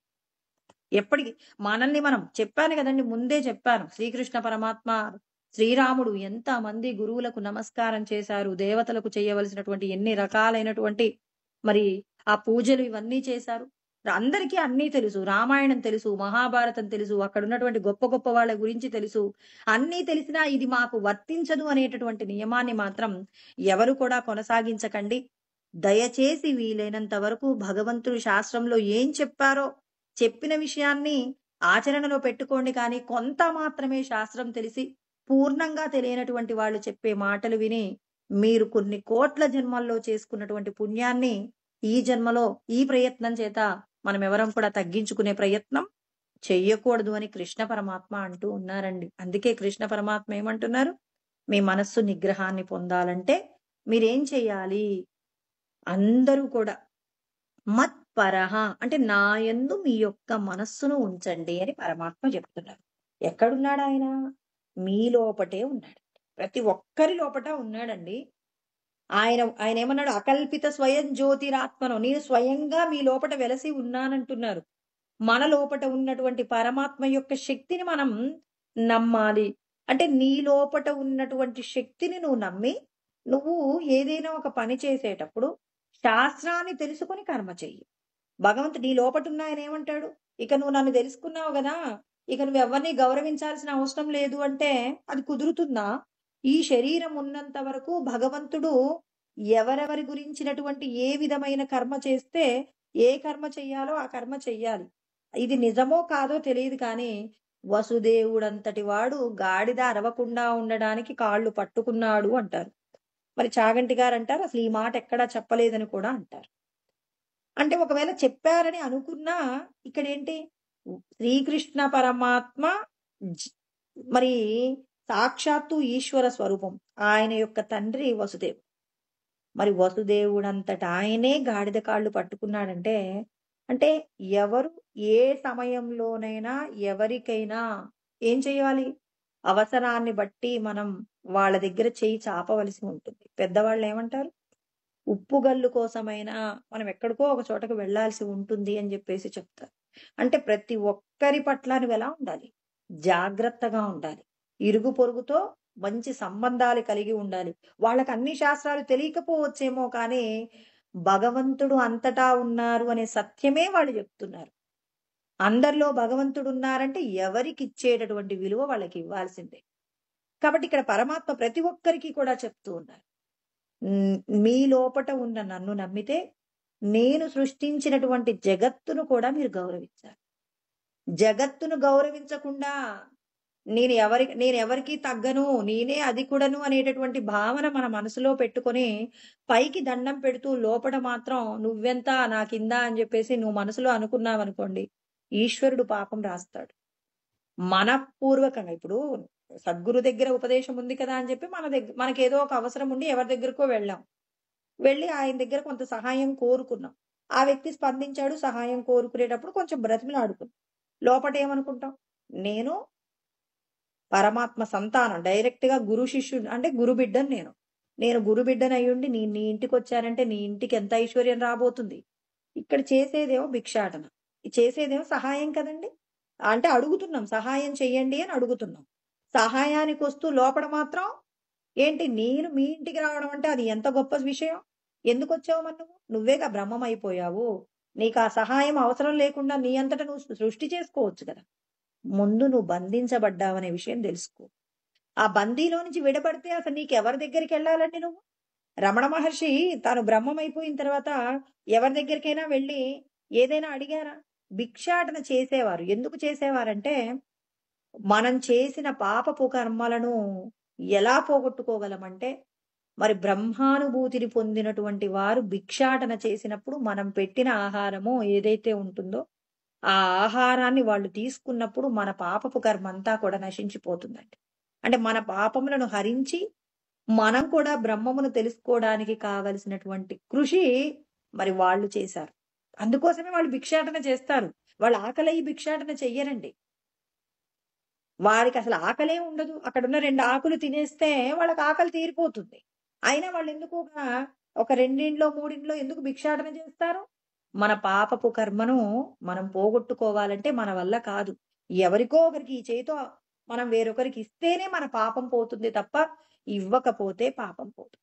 ఎప్పటికి మనల్ని మనం చెప్పాను గదండీ! ముందే చెప్పాను. శ్రీకృష్ణ పరమాత్మ, శ్రీరాముడు ఎంతమంది గురువులకు నమస్కారం చేశారు. దేవతలకు చేయవలసినటువంటి ఎన్ని రకాలైనటువంటి మరి ఆ పూజలు ఇవన్నీ చేశారు. అందరికీ అన్నీ తెలుసు. రామాయణం తెలుసు, మహాభారతం తెలుసు, అక్కడున్నటువంటి గొప్ప గొప్ప వాళ్ళ గురించి తెలుసు. అన్నీ తెలిసినా ఇది మాకు వర్తించదు అనేటటువంటి నియమాన్ని మాత్రం ఎవరు కూడా కొనసాగించకండి. దయచేసి వీలైనంత వరకు భగవంతుడు శాస్త్రంలో ఏం చెప్పారో చెప్పిన విషయాన్ని ఆచరణలో పెట్టుకోండి కానీ, కొంత మాత్రమే శాస్త్రం తెలిసి, పూర్ణంగా తెలియనటువంటి వాళ్ళు చెప్పే మాటలు విని, మీరు కొన్ని కోట్ల జన్మల్లో చేసుకున్నటువంటి పుణ్యాన్ని ఈ జన్మలో ఈ ప్రయత్నం చేత మనమెవరం కూడా తగ్గించుకునే ప్రయత్నం చెయ్యకూడదు అని కృష్ణ పరమాత్మ అంటూ ఉన్నారండి. అందుకే కృష్ణ పరమాత్మ ఏమంటున్నారు? మీ మనస్సు నిగ్రహాన్ని పొందాలంటే మీరేం చెయ్యాలి? అందరూ కూడా మత్పరః అంటే నా యందు మీ యొక్క మనస్సును ఉంచండి అని పరమాత్మ చెప్తున్నారు. ఎక్కడున్నాడాయన? మీ లోపటే ఉన్నాడు. ప్రతి ఒక్కరి లోపట ఉన్నాడండి. ఆయనేమన్నాడు? అకల్పిత స్వయం జ్యోతిరాత్మనో నేను స్వయంగా మీ లోపట వెలసి ఉన్నానంటున్నారు. మన లోపట ఉన్నటువంటి పరమాత్మ యొక్క శక్తిని మనం నమ్మాలి. అంటే నీ లోపట ఉన్నటువంటి శక్తిని నువ్వు నమ్మి, నువ్వు ఏదైనా ఒక పని చేసేటప్పుడు శాస్త్రాన్ని తెలుసుకొని కర్మ చెయ్యి. భగవంతుడు నీ లోపటున్న ఆయన ఏమంటాడు? ఇక నువ్వు నన్ను తెలుసుకున్నావు గదా! ఇక నువ్వెవ్వరిని గౌరవించాల్సిన అవసరం లేదు అంటే అది కుదురుతుందా? ఈ శరీరం ఉన్నంత వరకు భగవంతుడు ఎవరెవరి గురించినటువంటి ఏ విధమైన కర్మ చేస్తే, ఏ కర్మ చెయ్యాలో ఆ కర్మ చెయ్యాలి. ఇది నిజమో కాదో తెలీదు కానీ, వసుదేవుడంతటి వాడు గాడిద అరవకుండా ఉండడానికి కాళ్ళు పట్టుకున్నాడు అంటారు. మరి చాగంటి గారంటారు అసలు ఈ మాట ఎక్కడా చెప్పలేదని కూడా అంటారు. అంటే ఒకవేళ చెప్పారని అనుకున్నా ఇక్కడేంటి? శ్రీకృష్ణ పరమాత్మ జి మరి సాక్షాత్తు ఈశ్వర స్వరూపం. ఆయన యొక్క తండ్రి వసుదేవుడు. మరి వసుదేవుడంతట ఆయనే గాడిద కాళ్ళు పట్టుకున్నాడంటే, అంటే ఎవరు ఏ సమయంలోనైనా ఎవరికైనా ఏం చేయాలి? అవసరాన్ని బట్టి మనం వాళ్ళ దగ్గర చెయ్యి చాపవలసి ఉంటుంది. పెద్దవాళ్ళేమంటారు? ఉప్పు గల్లు కోసమైనా మనం ఎక్కడికో ఒక చోటకి వెళ్ళాల్సి ఉంటుంది అని జెప్పేసి చెప్తారు. అంటే ప్రతి ఒక్కరి పట్ల నువ్వెలా ఉండాలి? జాగ్రత్తగా ఉండాలి. ఇరుగు పొరుగుతో మంచి సంబంధాలు కలిగి ఉండాలి. వాళ్ళకి అన్ని శాస్త్రాలు తెలియకపోవచ్చేమో కానీ, భగవంతుడు అంతటా ఉన్నారు అనే సత్యమే వాళ్ళు చెప్తున్నారు. అందరిలో భగవంతుడున్నారంటే ఎవరికిచ్చేటటువంటి విలువ వాళ్ళకివ్వాల్సిందే. కాబట్టి ఇక్కడ పరమాత్మ ప్రతి ఒక్కరికి కూడా చెప్తూ ఉన్నారు. మీ లోపట ఉన్న నన్ను నమ్మితే, నేను సృష్టించినటువంటి జగత్తును కూడా మీరు గౌరవించాలి. జగత్తును గౌరవించకుండా నేనెవరికీ తగ్గను, నేనే అధికుడను అనేటటువంటి భావన మన మనసులో పెట్టుకొని, పైకి దండం పెడుతూ లోపట మాత్రం నువ్వెంత నాకిందా అని చెప్పేసి నువ్వు మనసులో అనుకున్నావనుకోండి, ఈశ్వరుడు పాపం రాస్తాడు. మనఃపూర్వకంగా ఇప్పుడు సద్గురు దగ్గర ఉపదేశం ఉంది కదా అని చెప్పి మనకేదో ఒక అవసరం ఉండి ఎవరి దగ్గరకో వెళ్ళాం. వెళ్ళి ఆయన దగ్గర కొంత సహాయం కోరుకున్నాం. ఆ వ్యక్తి స్పందించాడు. సహాయం కోరుకునేటప్పుడు కొంచెం బ్రతిమిలాడుకున్నాం. లోపట ఏమనుకుంటాం? నేను పరమాత్మ సంతానం. డైరెక్ట్‌గా గురు శిష్యుడు అంటే గురు బిడ్డని నేను. నేను గురు బిడ్డనయ్యుండి నీ ఇంటికొచ్చానంటే నీ ఇంటికి ఎంత ఐశ్వర్యం రాబోతుంది. ఇక్కడ చేసేదేమో భిక్షాటన. చేసేదేమో సహాయం కదండీ! అంటే అడుగుతున్నాం. సహాయం చెయ్యండి అని అడుగుతున్నాం. సహాయానికొస్తూ లోపల మాత్రం ఏంటి నేను మీ ఇంటికి రావడం అంటే అది ఎంత గొప్ప విషయం. ఎందుకొచ్చావు మరి నువ్వు? నువ్వేగా బ్రహ్మమైపోయావు. నీకా సహాయం అవసరం లేకుండా నీ అంతట నువ్వు సృష్టి చేసుకోవచ్చు కదా! ముందు నువ్వు బంధించబడ్డావనే విషయం తెలుసుకో. ఆ బందీలో నుంచి విడబడితే అసలు నీకెవరి దగ్గరికెళ్ళాలండి నువ్వు? రమణ మహర్షి తాను బ్రహ్మమైపోయిన తర్వాత ఎవరి దగ్గరికైనా వెళ్ళి ఏదైనా అడిగారా? భిక్షాటన చేసేవారు. ఎందుకు చేసేవారంటే, మనం చేసిన పాపపు కర్మలను ఎలా పోగొట్టుకోగలమంటే, మరి బ్రహ్మానుభూతిని పొందినటువంటి వారు భిక్షాటన చేసినప్పుడు మనం పెట్టిన ఆహారము ఏదైతే ఉంటుందో, ఆ ఆహారాన్ని వాళ్ళు తీసుకున్నప్పుడు మన పాపపు కర్మంతా కూడా నశించిపోతుందండి. అంటే మన పాపములను హరించి, మనం కూడా బ్రహ్మమును తెలుసుకోవడానికి కావలసినటువంటి కృషి మరి వాళ్ళు చేశారు. అందుకోసమే వాళ్ళు భిక్షాటన చేస్తారు. వాళ్ళు ఆకలయ్యి భిక్షాటన చెయ్యరండి. వారికసలు ఆకలే ఉండదు. అక్కడున్న 2 ఆకులు తినేస్తే వాళ్ళకి ఆకలి తీరిపోతుంది. అయినా వాళ్ళెందుకుగా ఒక రెండింట్లో, మూడింట్లో ఎందుకు భిక్షాటన చేస్తారు? మన పాపపు కర్మను మనం పోగొట్టుకోవాలంటే మన వల్ల కాదు. ఎవరికో ఒకరికి ఈ చేతో మనం వేరొకరికి ఇస్తేనే మన పాపం పోతుంది తప్ప, ఇవ్వకపోతే పాపం పోదు.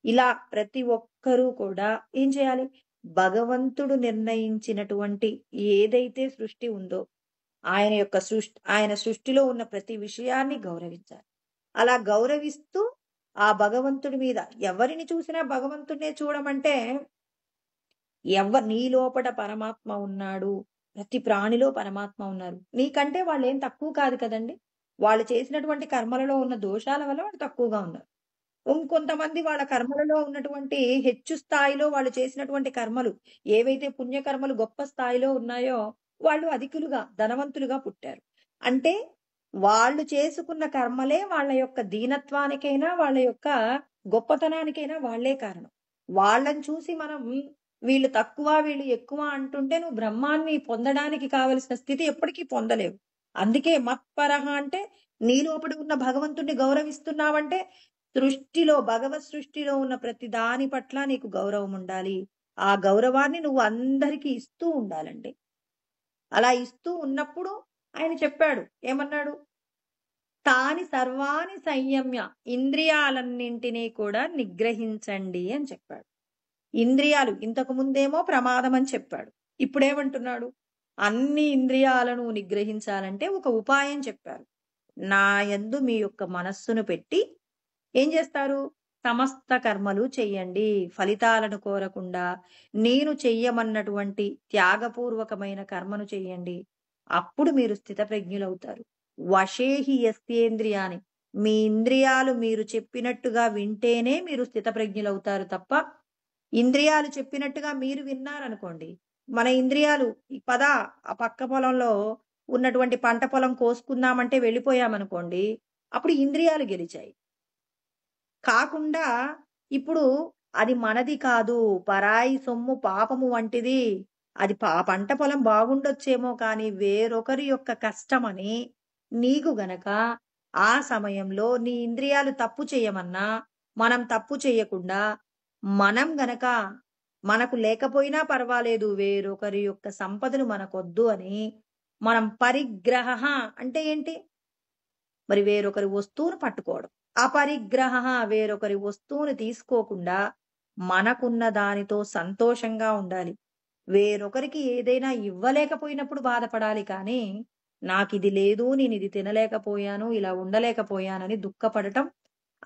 ఇలా ప్రతి ఒక్కరూ కూడా ఏం చేయాలి? భగవంతుడు నిర్ణయించినటువంటి ఏదైతే సృష్టి ఉందో, ఆయన సృష్టిలో ఉన్న ప్రతి విషయాన్ని గౌరవించాలి. అలా గౌరవిస్తూ ఆ భగవంతుడి మీద ఎవరిని చూసినా భగవంతుడినే చూడమంటే, నీ లోపట పరమాత్మ ఉన్నాడు. ప్రతి ప్రాణిలో పరమాత్మ ఉన్నారు. నీకంటే వాళ్ళేం తక్కువ కాదు కదండీ! వాళ్ళు చేసినటువంటి కర్మలలో ఉన్న దోషాల వల్ల వాళ్ళు తక్కువగా ఉన్నారు. ఇంకొంతమంది వాళ్ళ కర్మలలో ఉన్నటువంటి హెచ్చు స్థాయిలో వాళ్ళు చేసినటువంటి కర్మలు, ఏవైతే పుణ్యకర్మలు గొప్ప స్థాయిలో ఉన్నాయో, వాళ్ళు అధికులుగా, ధనవంతులుగా పుట్టారు. అంటే వాళ్ళు చేసుకున్న కర్మలే వాళ్ళ యొక్క దీనత్వానికైనా, వాళ్ళ యొక్క గొప్పతనానికైనా వాళ్ళే కారణం. వాళ్ళని చూసి మనం వీళ్ళు తక్కువ, వీళ్ళు ఎక్కువ అంటుంటే నువ్వు బ్రహ్మాన్ని పొందడానికి కావలసిన స్థితి ఎప్పటికీ పొందలేవు. అందుకే మత్పరః అంటే నీ లోపల ఉన్న భగవంతుడిని గౌరవిస్తున్నావంటే భగవత్ సృష్టిలో ఉన్న ప్రతి దాని పట్ల నీకు గౌరవం ఉండాలి. ఆ గౌరవాన్ని నువ్వు అందరికీ ఇస్తూ ఉండాలండి. అలా ఇస్తూ ఉన్నప్పుడు ఆయన చెప్పాడు. ఏమన్నాడు? తాని సర్వాణి సంయమ్య ఇంద్రియాలన్నింటినీ కూడా నిగ్రహించండి అని చెప్పాడు. ఇంద్రియాలు ఇంతకు ముందేమో ప్రమాదం అని చెప్పాడు. ఇప్పుడేమంటున్నాడు? అన్ని ఇంద్రియాలను నిగ్రహించాలంటే ఒక ఉపాయం చెప్పారు. నా యందు మీ యొక్క మనస్సును పెట్టి ఏం చేస్తారు? సమస్త కర్మలు చెయ్యండి. ఫలితాలను కోరకుండా నేను చెయ్యమన్నటువంటి త్యాగపూర్వకమైన కర్మను చెయ్యండి. అప్పుడు మీరు స్థితప్రజ్ఞులవుతారు. వశేహి యస్యేంద్రియాని, మీ ఇంద్రియాలు మీరు చెప్పినట్టుగా వింటేనే మీరు స్థితప్రజ్ఞులవుతారు తప్ప, ఇంద్రియాలు చెప్పినట్టుగా మీరు విన్నారనుకోండి, మన ఇంద్రియాలు ఆ పక్క పొలంలో ఉన్నటువంటి పంట పొలం కోసుకుందామంటే వెళ్ళిపోయామనుకోండి, అప్పుడు ఇంద్రియాలు గెలిచాయి. కాకుండా ఇప్పుడు అది మనది కాదు, పరాయి సొమ్ము పాపము వంటిది. అది పంట పొలం బాగుండొచ్చేమో కానీ వేరొకరి యొక్క కష్టమని నీకు గనక ఆ సమయంలో నీ ఇంద్రియాలు తప్పు చేయమన్నా, మనం తప్పు చేయకుండా, మనం గనక మనకు లేకపోయినా పర్వాలేదు వేరొకరి యొక్క సంపదను మనకొద్దు అని మనం పరిగ్రహ అంటే ఏంటి? మరి వేరొకరి వస్తువును పట్టుకోవడం. అపరిగ్రహ వేరొకరి వస్తువుని తీసుకోకుండా మనకున్న దానితో సంతోషంగా ఉండాలి. వేరొకరికి ఏదైనా ఇవ్వలేకపోయినప్పుడు బాధపడాలి కానీ, నాకిది లేదు, నేనిది తినలేకపోయాను, ఇలా ఉండలేకపోయానని దుఃఖపడటం,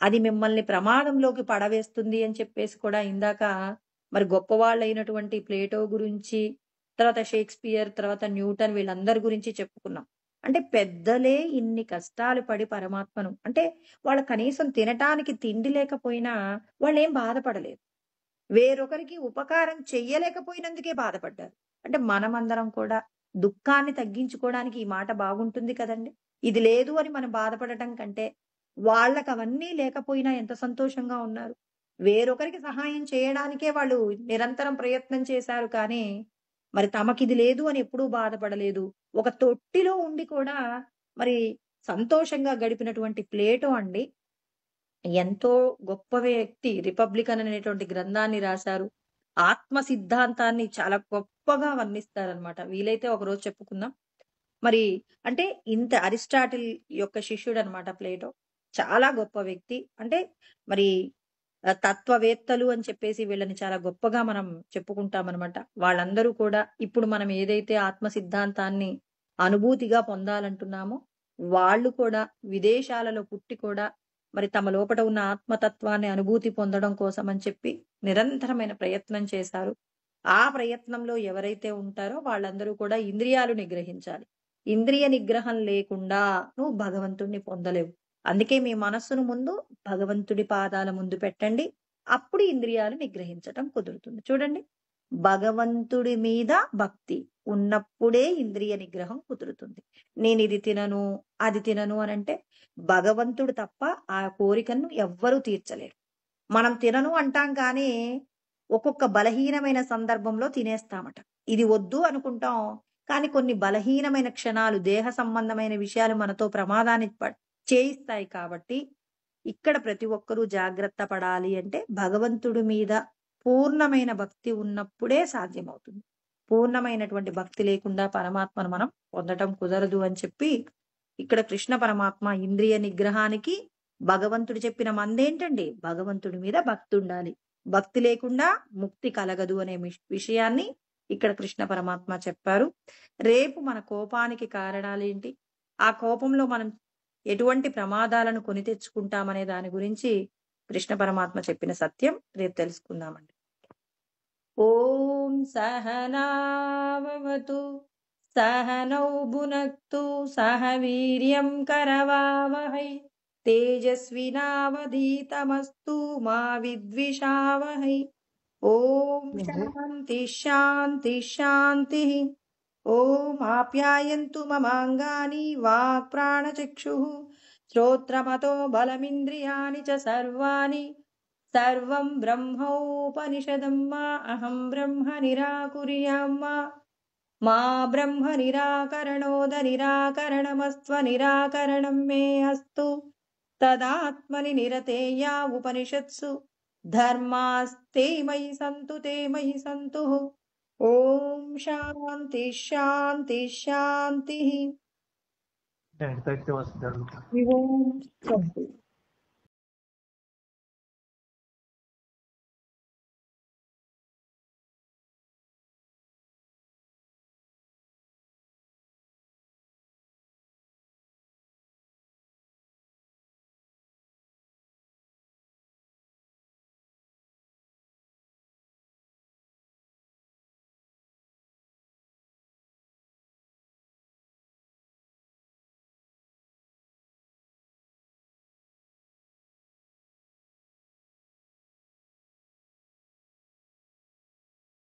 అది మిమ్మల్ని ప్రమాదంలోకి పడవేస్తుంది అని చెప్పేసి కూడా ఇందాక మరి గొప్పవాళ్ళైనటువంటి ప్లేటో గురించి, తర్వాత షేక్స్‌పియర్, తర్వాత న్యూటన్ వీళ్ళందరి గురించి చెప్పుకున్నాం. అంటే పెద్దలే ఇన్ని కష్టాలు పడి పరమాత్మను అంటే వాళ్ళు కనీసం తినటానికి తిండి లేకపోయినా వాళ్ళేం బాధపడలేదు. వేరొకరికి ఉపకారం చెయ్యలేకపోయినందుకే బాధపడ్డారు. అంటే మనమందరం కూడా దుఃఖాన్ని తగ్గించుకోవడానికి ఈ మాట బాగుంటుంది కదండీ! ఇది లేదు అని మనం బాధపడటం కంటే, వాళ్ళకవన్నీ లేకపోయినా ఎంత సంతోషంగా ఉన్నారు. వేరొకరికి సహాయం చేయడానికే వాళ్ళు నిరంతరం ప్రయత్నం చేశారు కానీ, మరి తమకిది లేదు అని ఎప్పుడూ బాధపడలేదు. ఒక తొట్టిలో ఉండి కూడా మరి సంతోషంగా గడిపినటువంటి ప్లేటో అండి ఎంతో గొప్ప వ్యక్తి. 'రిపబ్లికన్' అనేటువంటి గ్రంథాన్ని రాశారు. ఆత్మ సిద్ధాంతాన్ని చాలా గొప్పగా వర్ణిస్తారనమాట. వీలైతే ఒకరోజు చెప్పుకుందాం. మరి అంటే ఇంత అరిస్టాటిల్ యొక్క శిష్యుడనమాట ప్లేటో. చాలా గొప్ప వ్యక్తి. అంటే మరి తత్వవేత్తలు అని చెప్పేసి వీళ్ళని చాలా గొప్పగా మనం చెప్పుకుంటామనమాట. వాళ్ళందరూ కూడా ఇప్పుడు మనం ఏదైతే ఆత్మ సిద్ధాంతాన్ని అనుభూతిగా పొందాలంటున్నామో, వాళ్ళు కూడా విదేశాలలో పుట్టి కూడా మరి తమ లోపట ఉన్న ఆత్మతత్వాన్ని అనుభూతి పొందడం కోసం అని చెప్పి నిరంతరమైన ప్రయత్నం చేశారు. ఆ ప్రయత్నంలో ఎవరైతే ఉంటారో వాళ్ళందరూ కూడా ఇంద్రియాలు నిగ్రహించాలి. ఇంద్రియ నిగ్రహం లేకుండా నువ్వు భగవంతుడిని పొందలేవు. అందుకే మీ మనస్సును ముందు భగవంతుడి పాదాల ముందు పెట్టండి. అప్పుడు ఇంద్రియాలు నిగ్రహించటం కుదురుతుంది. చూడండి, భగవంతుడి మీద భక్తి ఉన్నప్పుడే ఇంద్రియ నిగ్రహం కుదురుతుంది. నేనిది తినను, అది తినను అనంటే భగవంతుడు తప్ప ఆ కోరికను ఎవ్వరూ తీర్చలేరు. మనం తినను అంటాం కానీ, ఒక్కొక్క బలహీనమైన సందర్భంలో తినేస్తామట. ఇది వద్దు అనుకుంటాం. కానీ కొన్ని బలహీనమైన క్షణాలు, దేహ సంబంధమైన విషయాలు మనతో ప్రమాదాన్ని చేయిస్తాయి కాబట్టి, ఇక్కడ ప్రతి ఒక్కరూ జాగ్రత్త పడాలి అంటే, భగవంతుడి మీద పూర్ణమైన భక్తి ఉన్నప్పుడే సాధ్యమవుతుంది. పూర్ణమైనటువంటి భక్తి లేకుండా పరమాత్మను మనం పొందటం కుదరదు అని చెప్పి, ఇక్కడ కృష్ణ పరమాత్మ ఇంద్రియ నిగ్రహానికి భగవంతుడు చెప్పిన మందేంటండి? భగవంతుడి మీద భక్తి ఉండాలి. భక్తి లేకుండా ముక్తి కలగదు అనే విషయాన్ని ఇక్కడ కృష్ణ పరమాత్మ చెప్పారు. రేపు మన కోపానికి కారణాలేంటి? ఆ కోపంలో మనం ఎటువంటి ప్రమాదాలను కొని తెచ్చుకుంటామనే దాని గురించి కృష్ణ పరమాత్మ చెప్పిన సత్యం రేపు తెలుసుకుందామండి. ఓం సహనావవతు సహనౌ భునక్తు సహ వీర్యం కరవావహై తేజస్వినావధీతమస్తు మా విద్విషావహై. ఓం శాంతి శాంతి శాంతి. ఓం ఆప్యాయంతు మమాంగాని వాక్ ప్రాణచక్షుః శ్రోత్రమతో బలమింద్రియాణి చ సర్వాణి సర్వం బ్రహ్మోపనిషదం మా అహం బ్రహ్మ నిరాకుర్యాం మా బ్రహ్మ నిరాకరణోద నిరాకరణమస్త్వ నిరాకరణం మే అస్తు తదాత్మని నిరతేయా ఉపనిషత్సు ధర్మాస్తే మయి సంతు తే మయి సంతు. ఓం శాంతి శాంతి శాంతి. Thank you. Om Shanti.